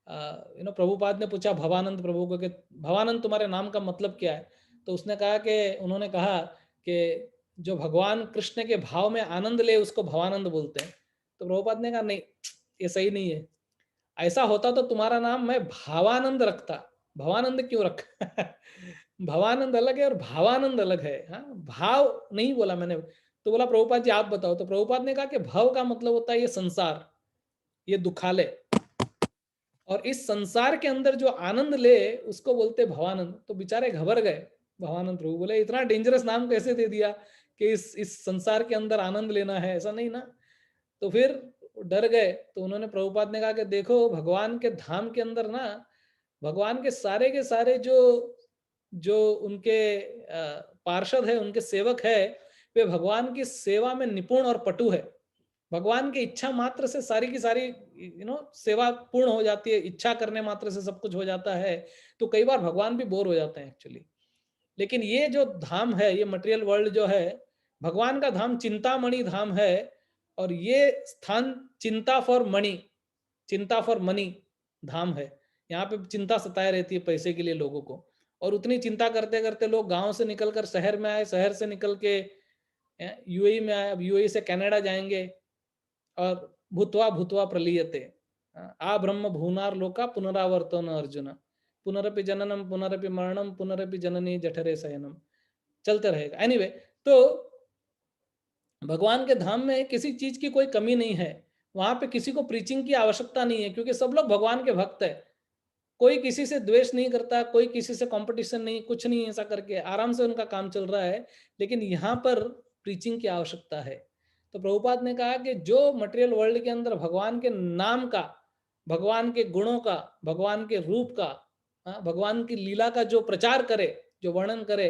प्रभुपाद ने पूछा भवानंद प्रभु को कि भवानंद तुम्हारे नाम का मतलब क्या है? तो उसने कहा कि उन्होंने कहा कि जो भगवान कृष्ण के भाव में आनंद ले उसको भवानंद बोलते हैं। तो प्रभुपाद ने कहा नहीं, ये सही नहीं है। ऐसा होता तो तुम्हारा नाम मैं भावानंद रखता। भवानंद क्यों रखा? भवानंद अलग है और भावानंद अलग है। हाँ, भाव नहीं बोला मैंने। तो बोला प्रभुपाद जी आप बताओ। तो प्रभुपाद ने कहा कि भाव का मतलब होता है ये संसार, ये दुखालय, और इस संसार के अंदर जो आनंद ले उसको बोलते भवानंद। तो बेचारे घबर गए। भवानंद प्रभु बोले इतना डेंजरस नाम कैसे दे दिया कि इस संसार के अंदर आनंद लेना है, ऐसा नहीं ना। तो फिर डर गए। तो उन्होंने प्रभुपाद ने कहा कि देखो भगवान के धाम के अंदर ना, भगवान के सारे जो उनके पार्षद है, उनके सेवक है, वे भगवान की सेवा में निपुण और पटु है। भगवान की इच्छा मात्र से सारी की सारी सेवा पूर्ण हो जाती है। इच्छा करने मात्र से सब कुछ हो जाता है। तो कई बार भगवान भी बोर हो जाते हैं एक्चुअली। लेकिन ये जो धाम है, ये मटेरियल वर्ल्ड जो है, भगवान का धाम चिंतामणि धाम है। और ये स्थान चिंता फॉर मनी धाम है। यहाँ पे चिंता सताए रहती है पैसे के लिए लोगों को, और उतनी चिंता करते करते लोग गांव से निकलकर शहर में आए, शहर से निकल के यूएई में आए, अब यूएई से कनाडा जाएंगे, और भूत्वा भूत्वा प्रलीयते आ ब्रह्म भूनार लोका पुनरावर्तन अर्जुन पुनरपि जननम पुनरपि मरणम पुनरपि जननी जठरे शयनम, चलते रहेगा। एनीवे, तो भगवान के धाम में किसी चीज की कोई कमी नहीं है। वहां पे किसी को प्रीचिंग की आवश्यकता नहीं है, क्योंकि सब लोग भगवान के भक्त है। कोई किसी से द्वेष नहीं करता, कोई किसी से कंपटीशन नहीं, कुछ नहीं, ऐसा करके आराम से उनका काम चल रहा है। लेकिन यहाँ पर प्रीचिंग की आवश्यकता है। तो प्रभुपाद ने कहा कि जो मटेरियल वर्ल्ड के अंदर भगवान के नाम का, भगवान के गुणों का, भगवान के रूप का, भगवान की लीला का जो प्रचार करे, जो वर्णन करे,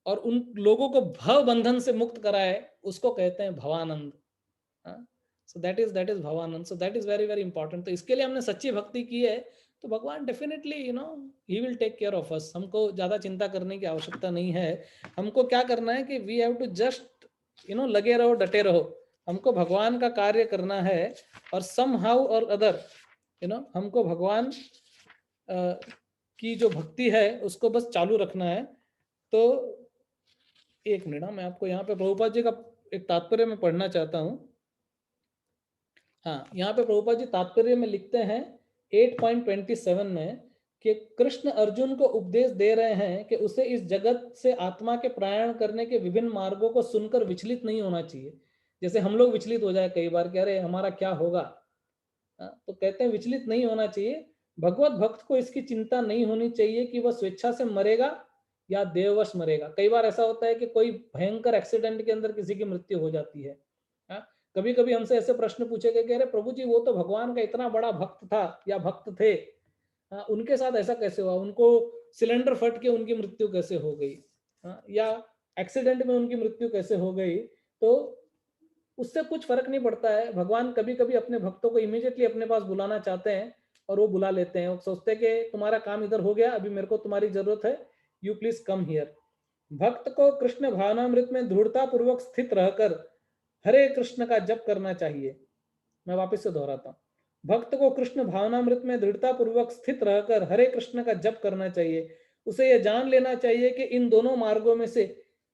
और उन लोगों को भव बंधन से मुक्त कराए, उसको कहते हैं भवानंद। सो दैट इज भवानंद। So that is very very important. तो इसके लिए हमने सच्ची भक्ति की है तो भगवान definitely he will take care of us. हमको ज्यादा चिंता करने की आवश्यकता नहीं है। हमको क्या करना है कि वी हैव टू जस्ट लगे रहो, डटे रहो। हमको भगवान का कार्य करना है, और सम हाउ और अदर हमको भगवान की जो भक्ति है उसको बस चालू रखना है। तो एक मिनट, मैं आपको यहाँ पे प्रभुपाद जी का एक तात्पर्य में पढ़ना चाहता हूँ। हाँ, यहाँ पे प्रभुपाद जी तात्पर्य में लिखते हैं 8.27 में कि कृष्ण अर्जुन को उपदेश दे रहे हैं कि उसे इस जगत से आत्मा के प्रयाण करने के विभिन्न मार्गों को सुनकर विचलित नहीं होना चाहिए। जैसे हम लोग विचलित हो जाए कई बार, कह रहे हमारा क्या होगा, तो कहते हैं विचलित नहीं होना चाहिए। भगवत भक्त को इसकी चिंता नहीं होनी चाहिए कि वह स्वेच्छा से मरेगा या देववश मरेगा। कई बार ऐसा होता है कि कोई भयंकर एक्सीडेंट के अंदर किसी की मृत्यु हो जाती है। कभी कभी हमसे ऐसे प्रश्न पूछे गए, कह रहे प्रभु जी वो तो भगवान का इतना बड़ा भक्त था या भक्त थे, उनके साथ ऐसा कैसे हुआ, उनको सिलेंडर फट के उनकी मृत्यु कैसे हो गई, या एक्सीडेंट में उनकी मृत्यु कैसे हो गई। तो उससे कुछ फर्क नहीं पड़ता है। भगवान कभी कभी अपने भक्तों को इमीडिएटली अपने पास बुलाना चाहते हैं और वो बुला लेते हैं। वो सोचते हैं कि तुम्हारा काम इधर हो गया, अभी मेरे को तुम्हारी जरूरत है, यू प्लीज कम हियर। भक्त को कृष्ण भावनामृत में दृढ़ता पूर्वक स्थित रहकर हरे कृष्ण का जप करना चाहिए। मैं वापस से दोहराता हूँ, भक्त को कृष्ण भावनामृत में दृढ़ता पूर्वक स्थित रहकर हरे कृष्ण का जप करना चाहिए। उसे यह जान लेना चाहिए कि इन दोनों मार्गों में से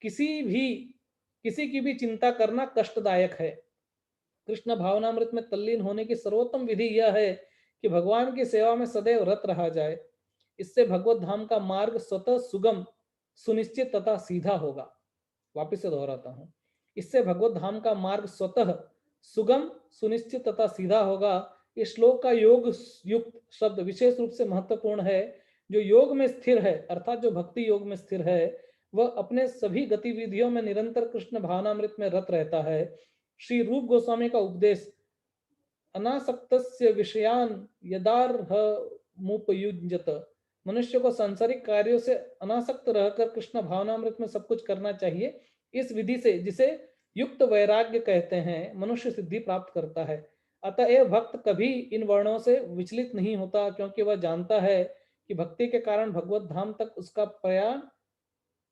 किसी की भी चिंता करना कष्टदायक है। कृष्ण भावनामृत में तल्लीन होने की सर्वोत्तम विधि यह है कि भगवान की सेवा में सदैव रत रहा जाए। इससे भगवत धाम का मार्ग स्वतः सुगम, सुनिश्चित तथा सीधा होगा। वापिस से दोहराता हूं, इससे भगवत धाम का मार्ग स्वतः सुगम, सुनिश्चित तथा सीधा होगा। इस श्लोक का योग युक्त शब्द विशेष रूप से महत्वपूर्ण है। जो योग में स्थिर है, अर्थात जो भक्ति योग में स्थिर है, वह अपने सभी गतिविधियों में निरंतर कृष्ण भावनामृत में रत रहता है। श्री रूप गोस्वामी का उपदेश अनासक्तस्य विषयान यदार्हमुपयुज्यत, मनुष्य को सांसारिक कार्यों से अनासक्त रहकर कृष्ण भावनामृत में सब कुछ करना चाहिए। इस विधि से, जिसे युक्त वैराग्य कहते हैं, मनुष्य सिद्धि प्राप्त करता है। अतएव भक्त कभी इन वर्णों से विचलित नहीं होता, क्योंकि वह जानता है कि भक्ति के कारण भगवत धाम तक उसका प्रयाण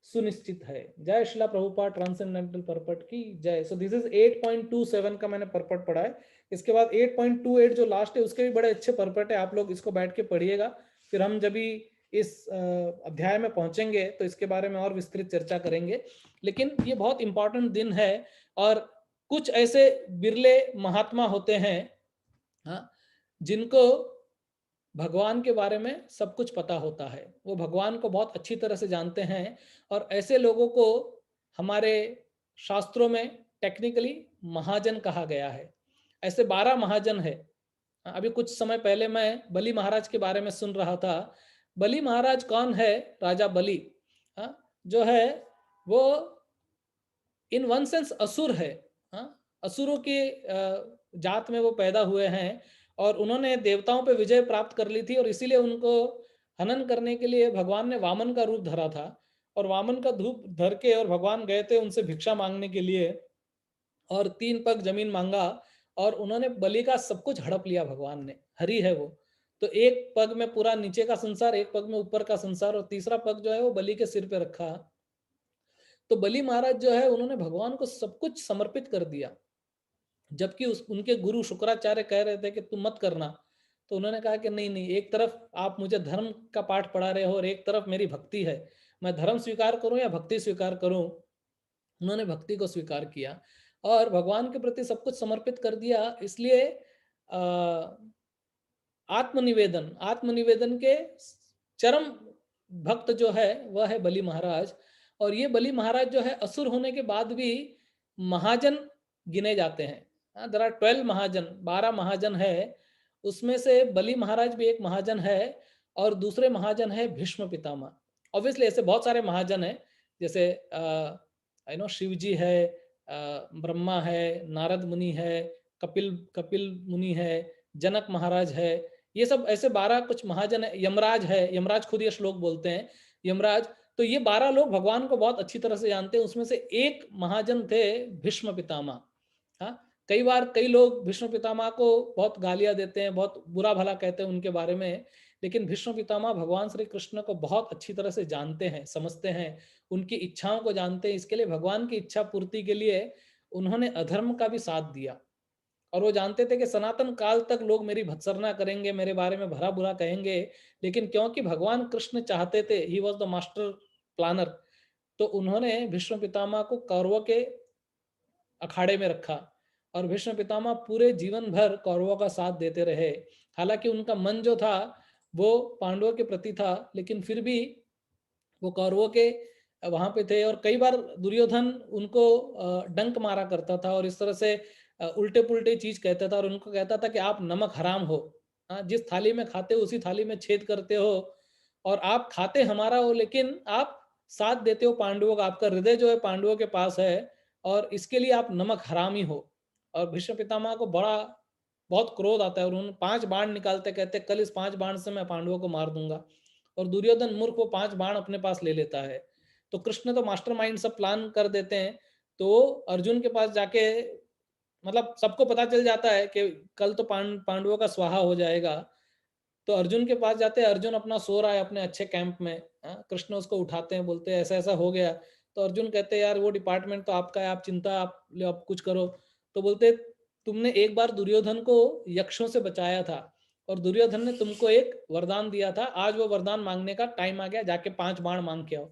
सुनिश्चित है। जय श्रीला प्रभुपाद ट्रांसेंडेंटल परपट की जय। सो दिस इज 8.27 का मैंने परपट पढ़ा है। इसके बाद 8.28 जो लास्ट है उसके भी बड़े अच्छे परपट है, आप लोग इसको बैठ के पढ़िएगा। फिर हम जब भी इस अध्याय में पहुंचेंगे तो इसके बारे में और विस्तृत चर्चा करेंगे। लेकिन ये बहुत इंपॉर्टेंट दिन है और कुछ ऐसे बिरले महात्मा होते हैं जिनको भगवान के बारे में सब कुछ पता होता है, वो भगवान को बहुत अच्छी तरह से जानते हैं। और ऐसे लोगों को हमारे शास्त्रों में टेक्निकली महाजन कहा गया है। ऐसे 12 महाजन है। अभी कुछ समय पहले मैं बलि महाराज के बारे में सुन रहा था। बलि महाराज कौन है? राजा बलि जो है वो इन वन सेंस असुर है। असुरों की जात में वो पैदा हुए हैं और उन्होंने देवताओं पे विजय प्राप्त कर ली थी, और इसीलिए उनको हनन करने के लिए भगवान ने वामन का रूप धरा था। और वामन का धूप धर के और भगवान गए थे उनसे भिक्षा मांगने के लिए, और 3 पग जमीन मांगा और उन्होंने बलि का सब कुछ हड़प लिया। भगवान ने, हरि है वो, तो एक पग में पूरा नीचे का संसार, एक पग में ऊपर का संसार, और तीसरा पग जो है वो बलि के सिर पे रखा। तो बलि महाराज जो है उन्होंने भगवान को सब कुछ समर्पित कर दिया, जबकि उनके गुरु शुक्राचार्य कह रहे थे कि तुम मत करना। तो उन्होंने कहा कि नहीं नहीं, एक तरफ आप मुझे धर्म का पाठ पढ़ा रहे हो और एक तरफ मेरी भक्ति है, मैं धर्म स्वीकार करूं या भक्ति स्वीकार करूं। उन्होंने भक्ति को स्वीकार किया और भगवान के प्रति सब कुछ समर्पित कर दिया। इसलिए आत्मनिवेदन के चरम भक्त जो है वह है बलि महाराज। और ये बलि महाराज जो है असुर होने के बाद भी महाजन गिने जाते हैं। देयर आर 12 महाजन, 12 महाजन है, उसमें से बलि महाराज भी एक महाजन है और दूसरे महाजन है भीष्म पितामह। ऑब्वियसली ऐसे बहुत सारे महाजन हैं, जैसे शिव जी है, ब्रह्मा है, नारद मुनि है, कपिल मुनि है, जनक महाराज है, ये सब ऐसे 12 कुछ महाजन है। यमराज है, यमराज खुद ये श्लोक बोलते हैं, यमराज। तो ये 12 लोग भगवान को बहुत अच्छी तरह से जानते हैं। उसमें से एक महाजन थे भीष्म पितामह। कई बार कई लोग भीष्म पितामह को बहुत गालियां देते हैं, बहुत बुरा भला कहते हैं उनके बारे में, लेकिन भीष्म पितामह भगवान श्री कृष्ण को बहुत अच्छी तरह से जानते हैं, समझते हैं, उनकी इच्छाओं को जानते हैं। इसके लिए भगवान की इच्छा पूर्ति के लिए उन्होंने अधर्म का भी साथ दिया। और वो जानते थे कि सनातन काल तक लोग मेरी भत्सरना करेंगे, मेरे बारे में भला बुरा कहेंगे, लेकिन क्योंकि भगवान कृष्ण चाहते थे, he was the master planner, तो उन्होंने भीष्म पितामह को कौरवों के अखाड़े में रखा और भीष्म पितामह पूरे जीवन भर कौरवों का साथ देते रहे। हालांकि उनका मन जो था वो पांडवों के प्रति था, लेकिन फिर भी वो कौरवों के वहां पे थे। और कई बार दुर्योधन उनको डंक मारा करता था और इस तरह से उल्टे पुल्टे चीज कहता था और उनको कहता था कि आप नमक हराम हो, जिस थाली में खाते हो उसी थाली में छेद करते हो, और आप खाते हमारा हो लेकिन आप साथ देते हो पांडवों का, आपका हृदय जो है पांडवों के पास है और इसके लिए आप नमक हरामी हो। और भीष्म पितामह को बहुत क्रोध आता है और उन्होंने 5 बाण निकालते, कहते कल इस 5 बाण से मैं पांडवों को मार दूंगा। और दुर्योधन मूर्ख वो 5 बाण अपने पास ले लेता है। तो कृष्ण तो मास्टरमाइंड सब प्लान कर देते हैं। तो अर्जुन के पास जाके, मतलब सबको पता चल जाता है कि कल तो पांडवों का स्वाहा हो जाएगा। तो अर्जुन के पास जाते हैं, अर्जुन अपना सो रहा है अपने अच्छे कैंप में, कृष्ण उसको उठाते हैं, बोलते हैं ऐसा ऐसा हो गया। तो अर्जुन कहते हैं यार वो डिपार्टमेंट तो आपका है, आप चिंता आप कुछ करो। तो बोलते तुमने एक बार दुर्योधन को यक्षों से बचाया था और दुर्योधन ने तुमको एक वरदान दिया था, आज वो वरदान मांगने का टाइम आ गया, जाके 5 बाण मांग के आओ।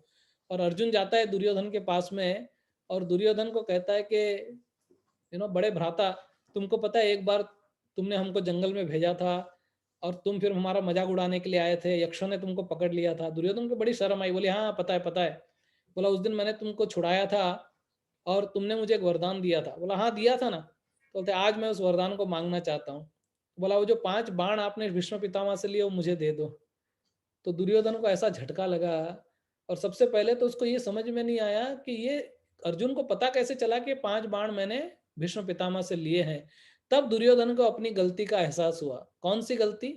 और अर्जुन जाता है दुर्योधन के पास में और दुर्योधन को कहता है कि बड़े भ्राता, तुमको पता है एक बार तुमने हमको जंगल में भेजा था और तुम फिर हमारा मजाक उड़ाने के लिए आए थे, यक्षों ने तुमको पकड़ लिया था। दुर्योधन को बड़ी शर्म आई, बोली हाँ पता है। बोला उस दिन मैंने तुमको छुड़ाया था और तुमने मुझे एक वरदान दिया था। बोला हाँ दिया था ना। तो बोलते आज मैं उस वरदान को मांगना चाहता हूँ। बोला वो जो 5 बाण आपने भीष्म पितामह से लिए वो मुझे दे दो। तो दुर्योधन को ऐसा झटका लगा और सबसे पहले तो उसको ये समझ में नहीं आया कि ये अर्जुन को पता कैसे चला कि 5 बाण मैंने भीष्म पितामह से लिए हैं। तब दुर्योधन को अपनी गलती का एहसास हुआ। कौन सी गलती?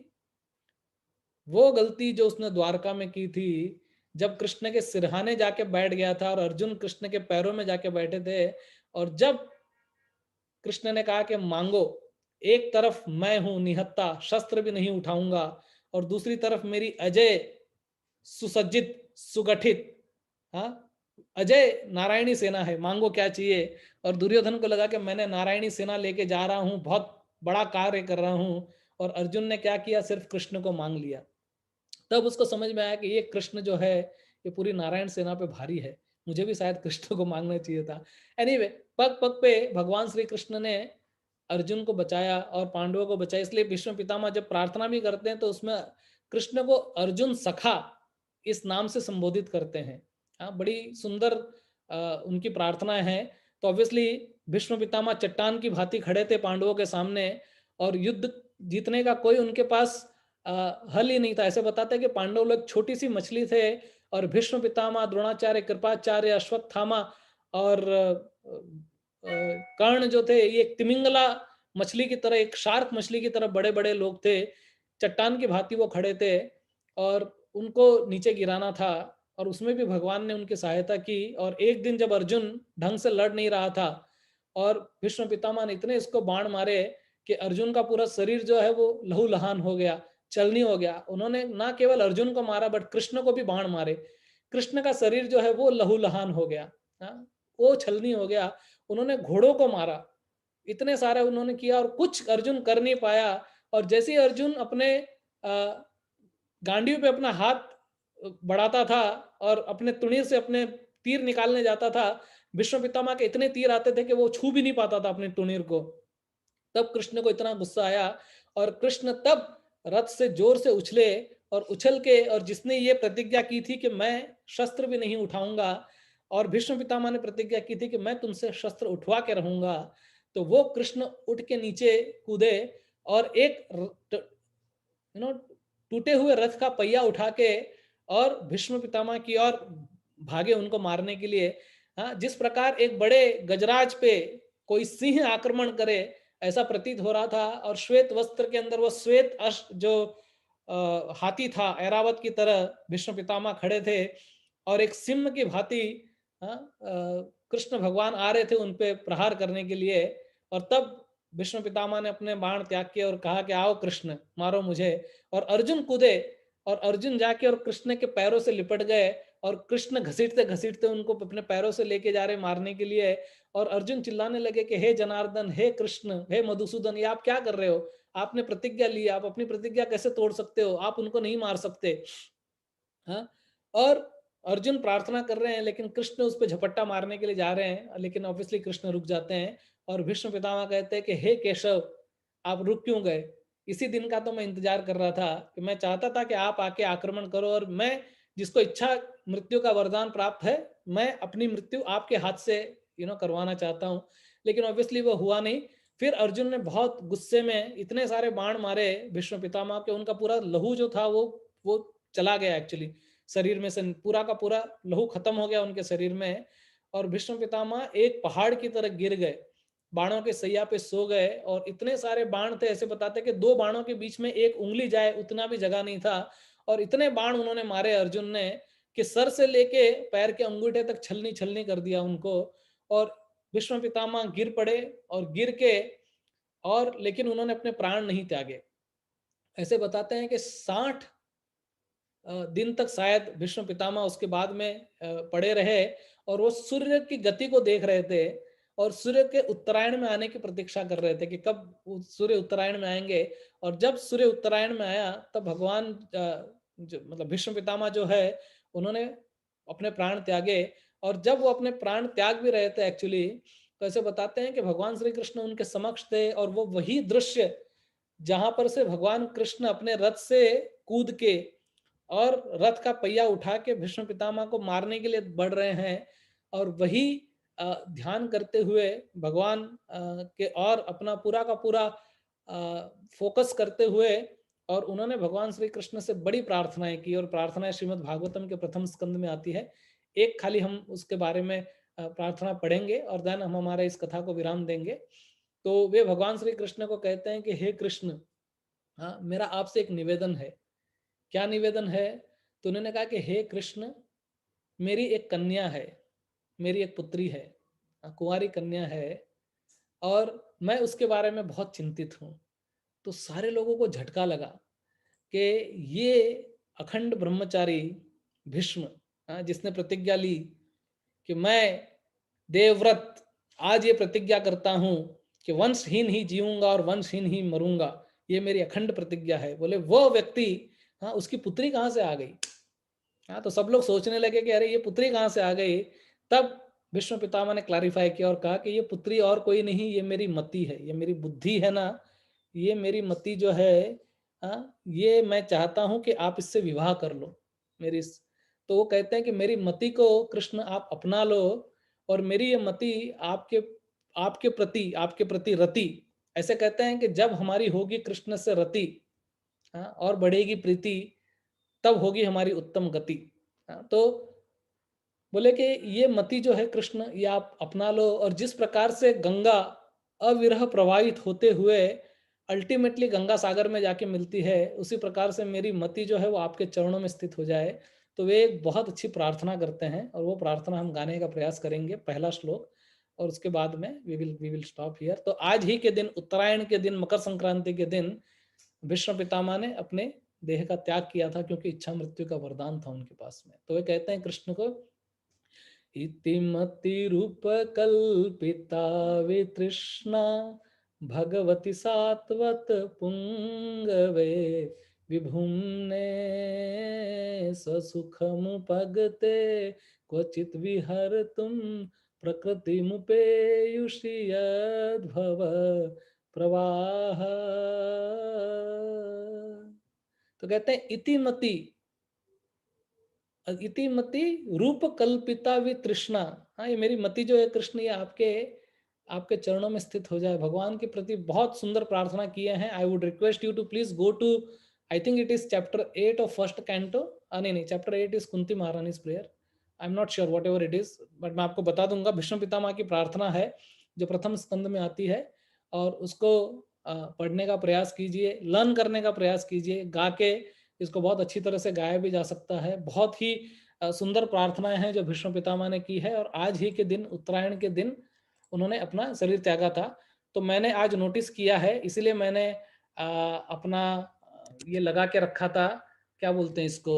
वो गलती जो उसने द्वारका में की थी, जब कृष्ण के सिरहाने जाके बैठ गया था और अर्जुन कृष्ण के पैरों में जाके बैठे थे, और जब कृष्ण ने कहा कि मांगो, एक तरफ मैं हूं निहत्ता, शस्त्र भी नहीं उठाऊंगा, और दूसरी तरफ मेरी अजय सुसज्जित सुगठित, हाँ, अजय नारायणी सेना है, मांगो क्या चाहिए। और दुर्योधन को लगा कि मैंने नारायणी सेना लेके जा रहा हूं, बहुत बड़ा कार्य कर रहा हूं, और अर्जुन ने क्या किया, सिर्फ कृष्ण को मांग लिया। तब उसको समझ में आया कि ये कृष्ण जो है ये पूरी नारायण सेना पे भारी है, मुझे भी शायद कृष्ण को मांगना चाहिए था। एनीवे, पग पग पे भगवान श्री कृष्ण ने अर्जुन को बचाया और पांडवों को बचाया। इसलिए भीष्म पितामह जब प्रार्थना भी करते हैं तो उसमें कृष्ण को अर्जुन सखा इस नाम से संबोधित करते हैं। हाँ, बड़ी सुंदर उनकी प्रार्थनाएं हैं। तो ऑब्वियसली भीष्म पितामह चट्टान की भांति खड़े थे पांडवों के सामने, और युद्ध जीतने का कोई उनके पास हल ही नहीं था। ऐसे बताते हैं कि पांडव लोग छोटी सी मछली थे, और भीष्म पितामह, द्रोणाचार्य, कृपाचार्य, अश्वत्थामा और कर्ण जो थे, ये तिमिंगला मछली की तरह, एक शार्क मछली की तरह बड़े बड़े लोग थे। चट्टान की भांति वो खड़े थे और उनको नीचे गिराना था, और उसमें भी भगवान ने उनकी सहायता की। और एक दिन जब अर्जुन ढंग से लड़ नहीं रहा था और भीष्म पितामह ने इतने इसको बाण मारे कि अर्जुन का पूरा शरीर जो है वो लहूलुहान हो गया, चलनी हो गया। उन्होंने ना केवल अर्जुन को मारा बट कृष्ण को भी बाण मारे। कृष्ण का शरीर जो है वो लहूलुहान हो गया, वो छलनी हो गया। उन्होंने घोड़ों को मारा, इतने सारे उन्होंने किया, और कुछ अर्जुन कर नहीं पाया। और जैसे ही अर्जुन अपने गांडीव पे अपना हाथ बढ़ाता था और अपने तुणीर से अपने तीर निकालने जाता था, भीष्म पितामह के इतने तीर आते थे कि वो छू भी नहीं पाता था अपने तुणीर को। तब कृष्ण को इतना गुस्सा आया, और कृष्ण तब रथ से जोर से उछले, और उछल के, और जिसने ये प्रतिज्ञा की थी कि मैं शस्त्र भी नहीं उठाऊंगा, और भीष्म पितामह ने प्रतिज्ञा की थी कि मैं तुमसे शस्त्र उठवा के रहूंगा, तो वो कृष्ण उठ के नीचे कूदे और एक टूटे हुए रथ का पहिया उठा के और भीष्म पितामह की ओर भागे उनको मारने के लिए। हाँ, जिस प्रकार एक बड़े गजराज पे कोई सिंह आक्रमण करे, ऐसा प्रतीत हो रहा था। और श्वेत वस्त्र के अंदर वो श्वेत अश्व जो हाथी था, ऐरावत की तरह भीष्म पितामह खड़े थे, और एक सिंह की भांति कृष्ण भगवान आ रहे थे उन पे प्रहार करने के लिए। और तब भीष्म पितामह ने अपने बाण त्याग किए और कहा कि आओ कृष्ण, मारो मुझे। और अर्जुन कूदे, और अर्जुन जाके और कृष्ण के पैरों से लिपट गए, और कृष्ण घसीटते घसीटते उनको अपने पैरों से लेके जा रहे मारने के लिए। और अर्जुन चिल्लाने लगे कि हे जनार्दन, हे कृष्ण, हे मधुसूदन, ये आप क्या कर रहे हो? आपने प्रतिज्ञा ली, आप अपनी प्रतिज्ञा कैसे तोड़ सकते हो? आप उनको नहीं मार सकते। हाँ, और अर्जुन प्रार्थना कर रहे हैं, लेकिन कृष्ण उस पर झपट्टा मारने के लिए जा रहे हैं, लेकिन ऑब्वियसली कृष्ण रुक जाते हैं। और भीष्म पितामह कहते हैं कि हे केशव, आप रुक क्यों गए? इसी दिन का तो मैं इंतजार कर रहा था, कि मैं चाहता था कि आप आके आक्रमण करो, और मैं जिसको इच्छा मृत्यु का वरदान प्राप्त है, मैं अपनी मृत्यु आपके हाथ से करवाना चाहता हूँ। लेकिन ऑब्वियसली वो हुआ नहीं। फिर अर्जुन ने बहुत गुस्से में इतने सारे बाण मारे भीष्म पितामह के, उनका पूरा लहू जो था वो चला गया एक्चुअली शरीर में से, पूरा का पूरा लहू खत्म हो गया उनके शरीर में। और भीष्म पितामह एक पहाड़ की तरह गिर गए, बाणों के सैया पे सो गए। और इतने सारे बाण थे, ऐसे बताते कि 2 बाणों के बीच में एक उंगली जाए उतना भी जगह नहीं था। और इतने बाण उन्होंने मारे अर्जुन ने कि सर से लेके पैर के अंगूठे तक छलनी छलनी कर दिया उनको। और भीष्म पितामह गिर पड़े, और गिर के और लेकिन उन्होंने अपने प्राण नहीं त्यागे। ऐसे बताते हैं कि 60 दिन तक शायद भीष्म पितामह उसके बाद में पड़े रहे, और वो सूर्य की गति को देख रहे थे, और सूर्य के उत्तरायण में आने की प्रतीक्षा कर रहे थे कि कब सूर्य उत्तरायण में आएंगे। और जब सूर्य उत्तरायण में आया, तब भगवान मतलब भीष्म पितामह जो है, उन्होंने अपने प्राण त्यागे। और जब वो अपने प्राण त्याग भी रहे थे एक्चुअली, तो ऐसे बताते हैं कि भगवान श्री कृष्ण उनके समक्ष थे, और वो वही दृश्य जहां पर से भगवान कृष्ण अपने रथ से कूद के और रथ का पहिया उठा के भीष्म पितामह को मारने के लिए बढ़ रहे हैं, और वही ध्यान करते हुए भगवान के और अपना पूरा का पूरा फोकस करते हुए, और उन्होंने भगवान श्री कृष्ण से बड़ी प्रार्थनाएं की। और प्रार्थनाएं श्रीमद् भागवतम के प्रथम स्कंद में आती है। एक खाली हम उसके बारे में प्रार्थना पढ़ेंगे, और देन हम हमारे इस कथा को विराम देंगे। तो वे भगवान श्री कृष्ण को कहते हैं कि हे कृष्ण, हाँ, मेरा आपसे एक निवेदन है। क्या निवेदन है? तो उन्होंने कहा कि हे कृष्ण, मेरी एक कन्या है, मेरी एक पुत्री है, कुंवारी कन्या है, और मैं उसके बारे में बहुत चिंतित हूँ। तो सारे लोगों को झटका लगा कि ये अखंड ब्रह्मचारी भीष्म, जिसने प्रतिज्ञा ली कि मैं देवव्रत आज ये प्रतिज्ञा करता हूं कि वंशहीन ही जीऊंगा और वंशहीन ही मरूंगा, ये मेरी अखंड प्रतिज्ञा है। बोले वो व्यक्ति, हाँ, उसकी पुत्री कहाँ से आ गई? हाँ, तो सब लोग सोचने लगे कि अरे ये पुत्री कहाँ से आ गई। तब भीष्म पितामह ने क्लैरिफाई किया और कहा कि ये पुत्री और कोई नहीं, ये मेरी मति है, ये मेरी बुद्धि है ना, ये मेरी मति जो है, हाँ, ये मैं चाहता हूं कि आप इससे विवाह कर लो मेरी। तो वो कहते हैं कि मेरी मति को कृष्ण आप अपना लो, और मेरी ये मति आपके आपके प्रति रति। ऐसे कहते हैं कि जब हमारी होगी कृष्ण से रति, हाँ, और बढ़ेगी प्रीति, तब होगी हमारी उत्तम गति। हाँ, तो बोले कि ये मति जो है कृष्ण, ये आप अपना लो, और जिस प्रकार से गंगा अविरह प्रवाहित होते हुए अल्टीमेटली गंगा सागर में जाके मिलती है, उसी प्रकार से मेरी मति जो है वो आपके चरणों में स्थित हो जाए। तो वे एक बहुत अच्छी प्रार्थना करते हैं, और वो प्रार्थना हम गाने का प्रयास करेंगे, पहला श्लोक, और उसके बाद में वी विल स्टॉप हियर। तो आज ही के दिन, उत्तरायण के दिन, मकर संक्रांति के दिन, भीष्म पितामह ने अपने देह का त्याग किया था, क्योंकि इच्छा मृत्यु का वरदान था उनके पास में। तो वे कहते हैं कृष्ण को, इति मति रूप कल्पिता वितृष्णा भगवती सात्वत पुंगवे विभुम्ने स्वसुखमुपगते क्वचित विहर्तुं प्रकृतिमुपेयुषि यद्भव प्रवाह। तो कहते हैं इति मति रूप कल्पिता वि तृष्णा। हाँ, ये मेरी मति जो है कृष्ण, ये आपके चरणों में स्थित हो जाए। भगवान के प्रति बहुत सुंदर प्रार्थना किए हैं। I would request you to please go to, I think it is chapter 8 of first canto. नहीं, chapter 8 is Kunti Maharani's prayer, I am not sure whatever it is, but मैं आपको बता दूंगा। भीष्म पितामह की प्रार्थना है जो प्रथम स्कंद में आती है, और उसको पढ़ने का प्रयास कीजिए, लर्न करने का प्रयास कीजिए। गा के इसको बहुत अच्छी तरह से गाया भी जा सकता है। बहुत ही सुंदर प्रार्थनाएं हैं जो भीष्म पितामह ने की है, और आज ही के दिन, उत्तरायण के दिन, उन्होंने अपना शरीर त्यागा था। तो मैंने आज नोटिस किया है, इसीलिए मैंने अपना ये लगा के रखा था, क्या बोलते हैं इसको,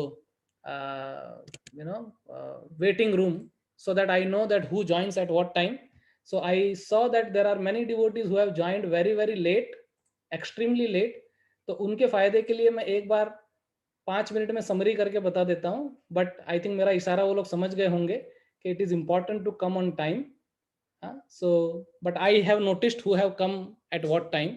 waiting room, so that I know that who joins at what time. So I saw that there are many devotees who have joined very very late, extremely late. तो उनके फायदे के लिए मैं एक बार 5 मिनट में समरी करके बता देता हूँ, बट आई थिंक मेरा इशारा वो लोग समझ गए होंगे कि it is important to come on time. So but I have noticed who have come at what time.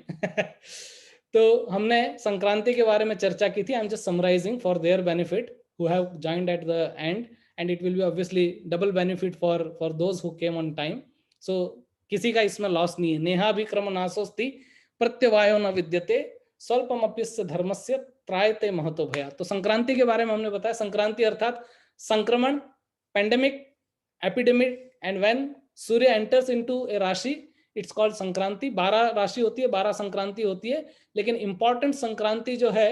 तो हमने संक्रांति के बारे में चर्चा की थी। I am just summarising for their benefit who have joined at the end, and it will be obviously double benefit for those who came on time. So किसी का इसमें लॉस नहीं है। नेहा भी क्रम नाशोस्ति प्रत्यवायो न विद्यते स्वल्पमप्यस्य धर्मस्य त्रायते महतो भया। तो संक्रांति के बारे में हमने बताया। संक्रांति अर्थात संक्रमण, pandemic, epidemic, and when Surya enters into a rashi, it's called Sankranti. 12 राशि होती है, 12 संक्रांति होती है, लेकिन इंपॉर्टेंट संक्रांति जो है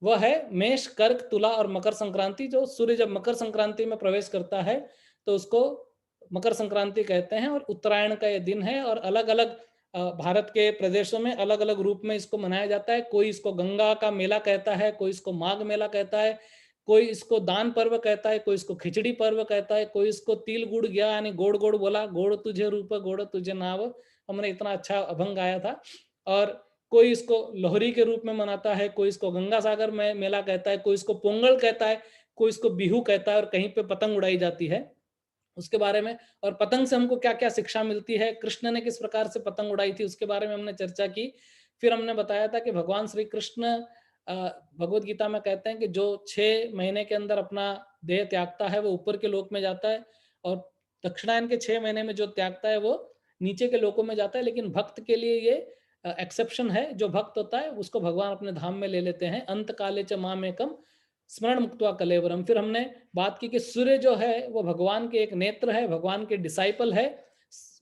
वह है मेष, कर्क, तुला और मकर संक्रांति। जो सूर्य जब मकर संक्रांति में प्रवेश करता है तो उसको मकर संक्रांति कहते हैं, और उत्तरायण का ये दिन है। और अलग अलग भारत के प्रदेशों में अलग अलग रूप में इसको मनाया जाता है। कोई इसको गंगा का मेला कहता है, कोई इसको माघ मेला कहता है, कोई इसको दान पर्व कहता है, कोई इसको खिचड़ी पर्व कहता है, कोई इसको तिल गुड़ गया यानी गोड़ गोड़ बोला, गोड़ तुझे रूप गोड़ तुझे नाव, हमने इतना अच्छा अभंग गाया था। और कोई इसको लोहरी के रूप में मनाता है, कोई इसको गंगा सागर में मेला कहता है, कोई इसको पोंगल कहता है, कोई इसको बिहू कहता है, और कहीं पे पतंग उड़ाई जाती है उसके बारे में। और पतंग से हमको क्या क्या शिक्षा मिलती है, कृष्ण ने किस प्रकार से पतंग उड़ाई थी, उसके बारे में हमने चर्चा की। फिर हमने बताया था कि भगवान श्री कृष्ण भगवत गीता में कहते हैं कि जो 6 महीने के अंदर अपना देह त्यागता है वो ऊपर के लोक में जाता है, और दक्षिणायन के 6 महीने में जो त्यागता है वो नीचे के लोकों में जाता है। लेकिन भक्त के लिए ये एक्सेप्शन है, जो भक्त होता है उसको भगवान अपने धाम में ले लेते हैं। अंत काले च मामेकम स्मरण मुक्त्वा कलेवरम। फिर हमने बात की कि सूर्य जो है वो भगवान के एक नेत्र है, भगवान के डिसाइपल है।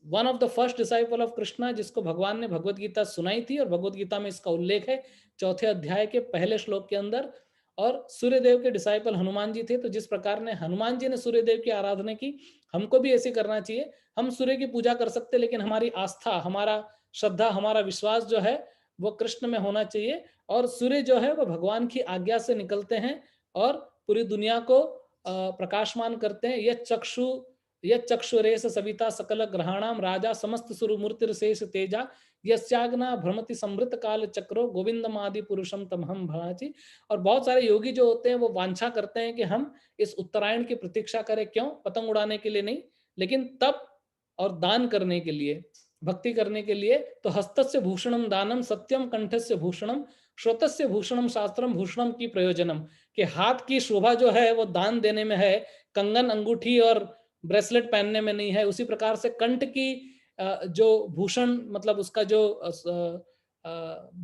One of the first disciple of Krishna, जिसको भगवान ने भगवत गीता सुनाई थी, और भगवत गीता में इसका उल्लेख है 4थे अध्याय के पहले श्लोक के अंदर। और सूर्यदेव के डिसाइपल हनुमान जी थे, तो जिस प्रकार ने हनुमान जी ने सूर्यदेव की आराधना की, हमको भी ऐसे करना चाहिए। हम सूर्य की पूजा कर सकते, लेकिन हमारी आस्था, हमारा श्रद्धा, हमारा विश्वास जो है वो कृष्ण में होना चाहिए। और सूर्य जो है वो भगवान की आज्ञा से निकलते हैं और पूरी दुनिया को प्रकाशमान करते हैं। यह चक्षुरेश सविता सकल ग्रहाणाम राजा समस्त सुरमूर्तिर्शेष तेजा यस्याग्ना भ्रमति समृत काल चक्रो गोविंदम आदि पुरुषम तमहम भाची। और बहुत सारे योगी जो होते हैं वो वांछा करते हैं कि हम इस उत्तरायण की प्रतीक्षा करें। क्यों? पतंग उड़ाने के लिए नहीं, लेकिन तप और दान करने के लिए, भक्ति करने के लिए। तो हस्तस्य भूषणम दानम सत्यम, कंठस्य भूषणम, श्रोतस्य भूषणम शास्त्रम, भूषणम की प्रयोजनम, कि हाथ की शोभा जो है वो दान देने में है, कंगन, अंगूठी और ब्रेसलेट पहनने में नहीं है। उसी प्रकार से कंठ की जो भूषण, मतलब उसका जो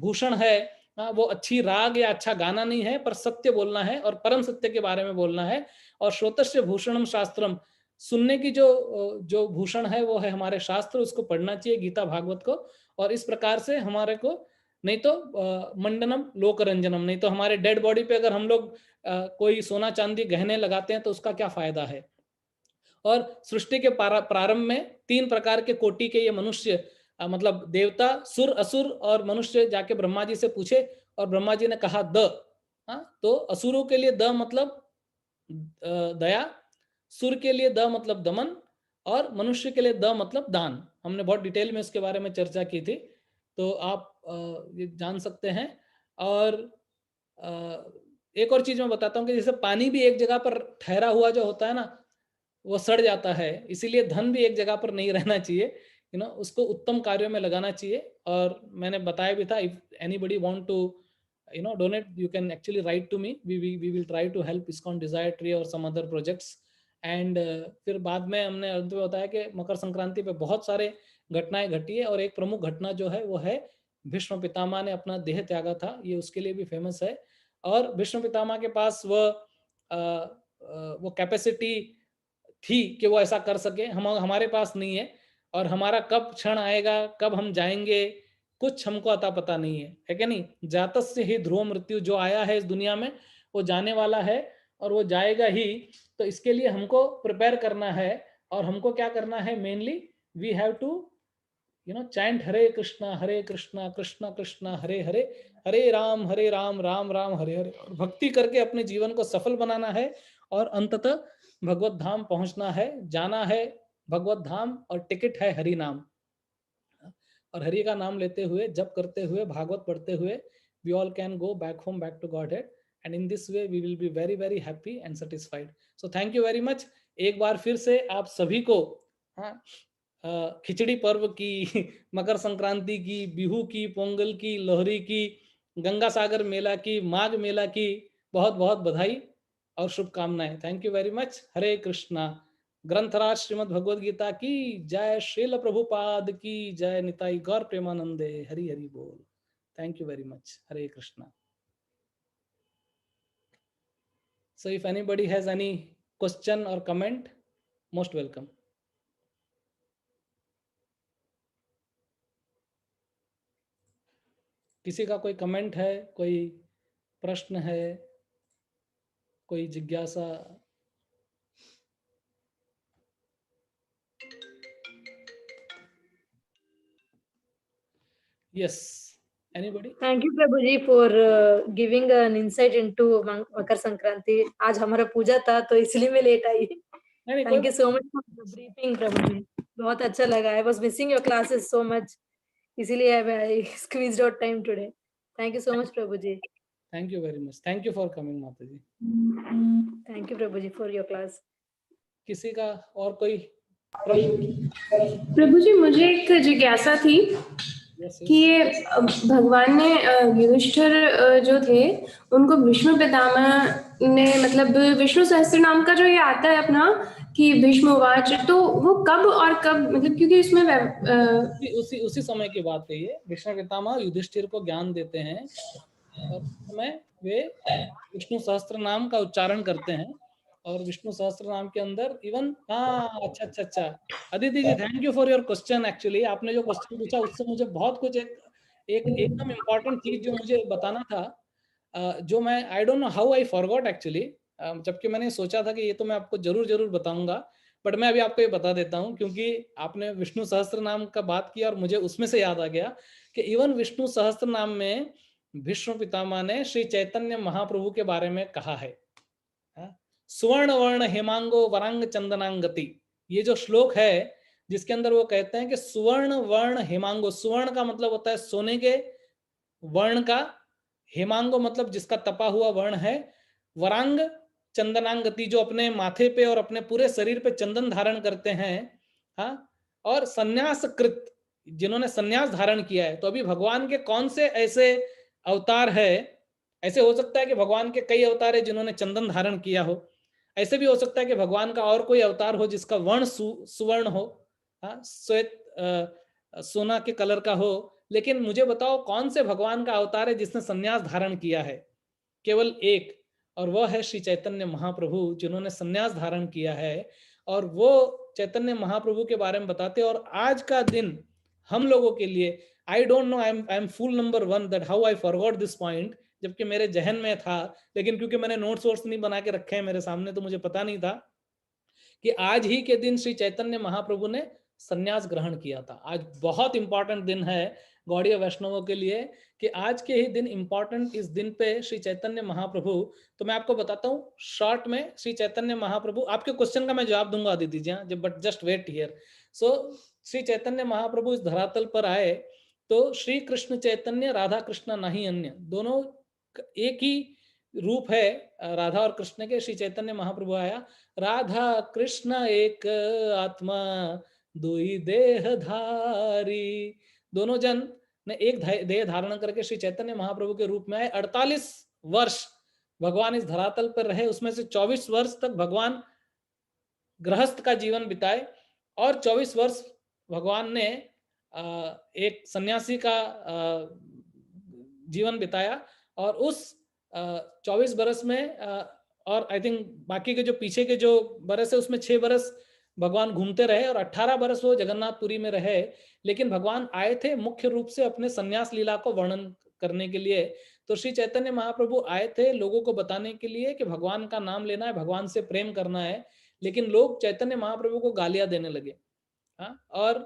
भूषण है, वो अच्छी राग या अच्छा गाना नहीं है, पर सत्य बोलना है और परम सत्य के बारे में बोलना है। और श्रोतस्य भूषणम शास्त्रम, सुनने की जो भूषण है वो है हमारे शास्त्र, उसको पढ़ना चाहिए, गीता भागवत को। और इस प्रकार से हमारे को, नहीं तो मंडनम लोकरंजनम, नहीं तो हमारे डेड बॉडी पे अगर हम लोग कोई सोना चांदी गहने लगाते हैं तो उसका क्या फायदा है। और सृष्टि के प्रारंभ में 3 प्रकार के कोटि के ये मनुष्य, मतलब देवता, सुर, असुर और मनुष्य जाके ब्रह्मा जी से पूछे, और ब्रह्मा जी ने कहा द। तो असुरों के लिए द मतलब दया, सुर के लिए द मतलब दमन, और मनुष्य के लिए द मतलब दान। हमने बहुत डिटेल में इसके बारे में चर्चा की थी, तो आप ये जान सकते हैं। और एक और चीज मैं बताता हूँ कि जैसे पानी भी एक जगह पर ठहरा हुआ जो होता है ना, वो सड़ जाता है। इसीलिए धन भी एक जगह पर नहीं रहना चाहिए, उसको उत्तम कार्यों में लगाना चाहिए। और मैंने बताया भी था, if anybody want to donate, you can actually write to me. We will try to help ISKCON Desire Tree और some other projects. And फिर बाद में हमने अंत में बताया कि मकर संक्रांति पे बहुत सारे घटनाएं घटी है, और एक प्रमुख घटना जो है वो है भीष्म पितामह ने अपना देह त्यागा था, ये उसके लिए भी फेमस है। और भीष्म पितामह के पास वो कैपेसिटी थी कि वो ऐसा कर सके, हमारे पास नहीं है। और हमारा कब क्षण आएगा, कब हम जाएंगे, कुछ हमको अता पता नहीं है कि नहीं। जातस्य ही ध्रुव मृत्यु, जो आया है इस दुनिया में वो जाने वाला है और वो जाएगा ही। तो इसके लिए हमको प्रिपेयर करना है, और हमको क्या करना है, mainly we have to chant Hare Krishna Krishna Krishna Hare Hare, Hare Ram Ram Ram Hare Hare, और भक्ति करके अपने जीवन को सफल बनाना है और अंततः भगवत धाम पहुंचना है, जाना है भगवत धाम। और टिकट है हरि नाम, और हरि का नाम लेते हुए, जप करते हुए, भागवत पढ़ते हुए, we all can go back home, back to Godhead, and in this way we will be very very happy and satisfied. So thank you very much। एक बार फिर से आप सभी को खिचड़ी पर्व की, मकर संक्रांति की, बिहू की, पोंगल की, लोहरी की, गंगा सागर मेला की, माघ मेला की बहुत बहुत बधाई और शुभकामनाएं। Thank you very much. Hare Krishna. ग्रंथराज श्रीमद् भगवद गीता की जय, श्रील प्रभुपाद की जय, निताई गौर प्रेमानंदे, हरि हरि बोल। Thank you very much. Hare Krishna. So if anybody has any question or comment, most welcome. किसी का कोई कमेंट है, कोई प्रश्न है, कोई जिज्ञासा? Yes, anybody? Thank you Prabhuji for giving an insight into Makar Sankranti. आज हमारा पूजा था तो इसलिए मैं लेट आई। Thank you so much for the briefing Prabhuji, बहुत अच्छा लगा। I was missing your classes so much, इसीलिए I squeezed out time today. Thank you so much Prabhuji. Thank you very much. Thank you for coming Mataji. Thank you Prabhuji for your class. किसी का और कोई प्रश्न? प्रभुजी मुझे एक जिज्ञासा थी कि ये भगवान ने युधिष्ठिर जो थे उनको भीष्म पितामह ने, मतलब विष्णु सहस्त्र नाम का जो ये आता है अपना कि भीष्मवाच, तो वो कब और कब, मतलब क्योंकि इसमें उसी समय की बात है ये। भीष्म पितामह युधिष्ठिर को ज्ञान देते हैं और उस समय वे विष्णु सहस्त्र नाम का उच्चारण करते हैं, और विष्णु सहस्त्र नाम के अंदर इवन, हाँ, अच्छा अच्छा अच्छा, Aditi ji, thank you for your question. Actually आपने जो क्वेश्चन पूछा उससे मुझे बहुत कुछ एकदम इम्पोर्टेंट चीज जो मुझे बताना था, जो मैं I don't know how I forgot actually, जबकि मैंने सोचा था कि ये तो मैं आपको जरूर जरूर बताऊंगा, बट मैं अभी आपको ये बता देता हूँ, क्योंकि आपने विष्णु सहस्त्र नाम का बात किया और मुझे उसमें से याद आ गया कि इवन विष्णु सहस्त्र नाम में भीष्म पितामह ने श्री चैतन्य महाप्रभु के बारे में कहा है। सुवर्ण वर्ण हेमांगो वरांग चंदनांगति, ये जो श्लोक है जिसके अंदर वो कहते हैं कि सुवर्ण वर्ण हेमांगो, सुवर्ण का मतलब होता है सोने के वर्ण का, हेमांगो मतलब जिसका तपा हुआ वर्ण है, वरांग चंदनांगति जो अपने माथे पे और अपने पूरे शरीर पे चंदन धारण करते हैं, हाँ, और संन्यास कृत, जिन्होंने संन्यास धारण किया है। तो अभी भगवान के कौन से ऐसे अवतार है, ऐसे हो सकता है कि भगवान के कई अवतार है जिन्होंने चंदन धारण किया हो, ऐसे भी हो सकता है कि भगवान का और कोई अवतार हो जिसका वर्ण सुवर्ण हो, हाँ, श्वेत सोना के कलर का हो, लेकिन मुझे बताओ कौन से भगवान का अवतार है जिसने संन्यास धारण किया है? केवल एक, और वह है श्री चैतन्य महाप्रभु, जिन्होंने संन्यास धारण किया है। और वो चैतन्य महाप्रभु के बारे में बताते हैं। और आज का दिन हम लोगों के लिए, I don't know, I am full number 1 that how I forgot this point, जबकि मेरे जहन में था, लेकिन क्योंकि मैंने नोट्स वोट्स नहीं बना के रखे हैं मेरे सामने, तो मुझे पता नहीं था कि आज ही के दिन श्री चैतन्य महाप्रभु ने संन्यास ग्रहण किया था। आज बहुत इंपॉर्टेंट दिन है गौड़ीय वैष्णवों के लिए, कि आज के ही दिन इंपॉर्टेंट, इस दिन पे श्री चैतन्य महाप्रभु, तो मैं आपको बताता हूँ शॉर्ट में, श्री चैतन्य महाप्रभु, आपके क्वेश्चन का मैं जवाब दूंगा दीदी जी, बट जस्ट वेट हियर। सो श्री चैतन्य महाप्रभु इस धरातल पर आए तो श्री कृष्ण चैतन्य, राधा कृष्ण नहीं अन्य, दोनों एक ही रूप है राधा और कृष्ण के। श्री चैतन्य महाप्रभु आया, राधा कृष्ण एक आत्मा दुई देह धारी, दोनों जन ने एक देह धारण करके श्री चैतन्य महाप्रभु के रूप में आए। 48 वर्ष भगवान इस धरातल पर रहे, उसमें से 24 वर्ष तक भगवान गृहस्थ का जीवन बिताए और 24 वर्ष भगवान ने एक सन्यासी का जीवन बिताया। और उस 24 बरस में और आई थिंक बाकी के जो पीछे के जो बरस है उसमें 6 बरस भगवान घूमते रहे और 18 बरस वो जगन्नाथपुरी में रहे। लेकिन भगवान आए थे मुख्य रूप से अपने संन्यास लीला को वर्णन करने के लिए। तो श्री चैतन्य महाप्रभु आए थे लोगों को बताने के लिए कि भगवान का नाम लेना है, भगवान से प्रेम करना है। लेकिन लोग चैतन्य महाप्रभु को गालियां देने लगे, हाँ, और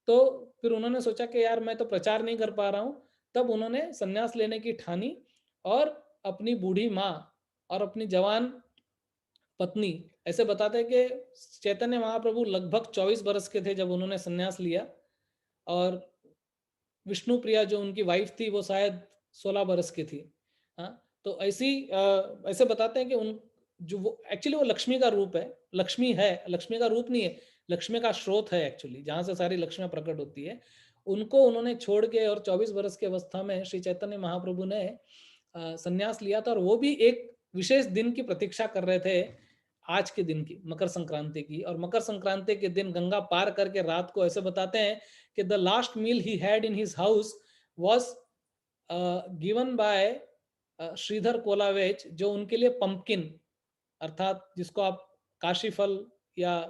तो फिर उन्होंने सोचा कि यार मैं तो प्रचार नहीं कर पा रहा हूँ। तब उन्होंने संन्यास लेने की ठानी और अपनी बूढ़ी माँ और अपनी जवान पत्नी, ऐसे बताते हैं कि चैतन्य महाप्रभु लगभग 24 बरस के थे जब उन्होंने संन्यास लिया, और विष्णु प्रिया जो उनकी वाइफ थी वो शायद 16 बरस की थी, हाँ। तो ऐसे बताते हैं कि उन जो वो एक्चुअली वो लक्ष्मी का रूप है, लक्ष्मी है, लक्ष्मी का रूप नहीं है, लक्ष्मी का स्रोत है एक्चुअली, जहाँ से सारी लक्ष्मियाँ प्रकट होती है। उनको उन्होंने छोड़ के और 24 बरस की अवस्था में श्री चैतन्य महाप्रभु ने संन्यास लिया था। और वो भी एक विशेष दिन की प्रतीक्षा कर रहे थे, आज के दिन की, मकर संक्रांति की। और मकर संक्रांति के दिन गंगा पार करके रात को, ऐसे बताते हैं कि the last meal he had in his house was given by Shridhar Kholavecha, जो उनके लिए पंपकिन अर्थात जिसको आप काशी फल या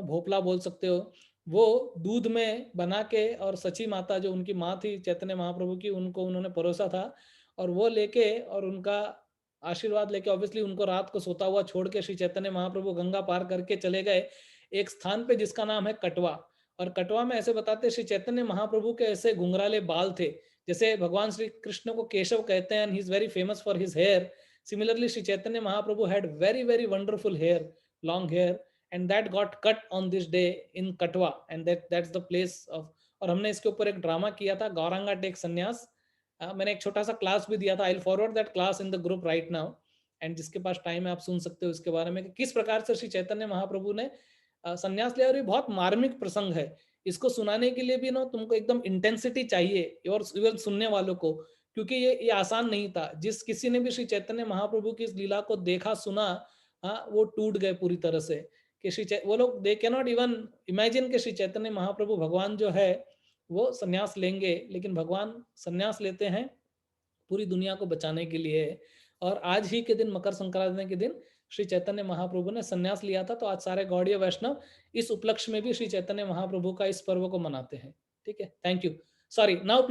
भोपला बोल सकते हो, वो दूध में बना के, और सची माता जो उनकी माँ थी चैतन्य महाप्रभु की, उनको उन्होंने परोसा था। और वो लेके और उनका आशीर्वाद लेके ऑब्वियसली उनको रात को सोता हुआ छोड़ के श्री चैतन्य महाप्रभु गंगा पार करके चले गए एक स्थान पे जिसका नाम है कटवा। और कटवा में ऐसे बताते श्री चैतन्य महाप्रभु के ऐसे घुंघराले बाल थे, जैसे भगवान श्री कृष्ण को केशव कहते हैं, he is very famous for his hair. Similarly, Sri Chaitanya Mahaprabhu had very, very wonderful hair, long hair, and that got cut on this day in Katwa, and that's the place of. और हमने इसके ऊपर एक drama किया था, Gauranga take संन्यास। मैंने एक छोटा सा क्लास भी दिया था, I will forward that class in the group right now, and जिसके पास टाइम है आप सुन सकते हो इसके बारे में कि किस प्रकार से श्री चैतन्य महाप्रभु ने संन्यास लिया। और ये बहुत मार्मिक प्रसंग है, इसको सुनाने के लिए भी ना तुमको एकदम इंटेंसिटी चाहिए और इवन सुनने वालों को, क्योंकि ये आसान नहीं था। जिस किसी ने भी श्री चैतन्य महाप्रभु की इस लीला को देखा सुना, हाँ, वो टूट गए पूरी तरह से कि वो लोग they can not even imagine कि श्री चैतन्य महाप्रभु भगवान जो है वो संन्यास लेंगे। लेकिन भगवान संन्यास लेते हैं पूरी दुनिया को बचाने के लिए। और आज ही के दिन, मकर संक्रांति के दिन, श्री चैतन्य महाप्रभु ने संन्यास लिया था, तो आज सारे गौड़ीय वैष्णव इस उपलक्ष्य में भी श्री चैतन्य महाप्रभु का इस पर्व को मनाते हैं। ठीक है, थैंक यू। Sorry, now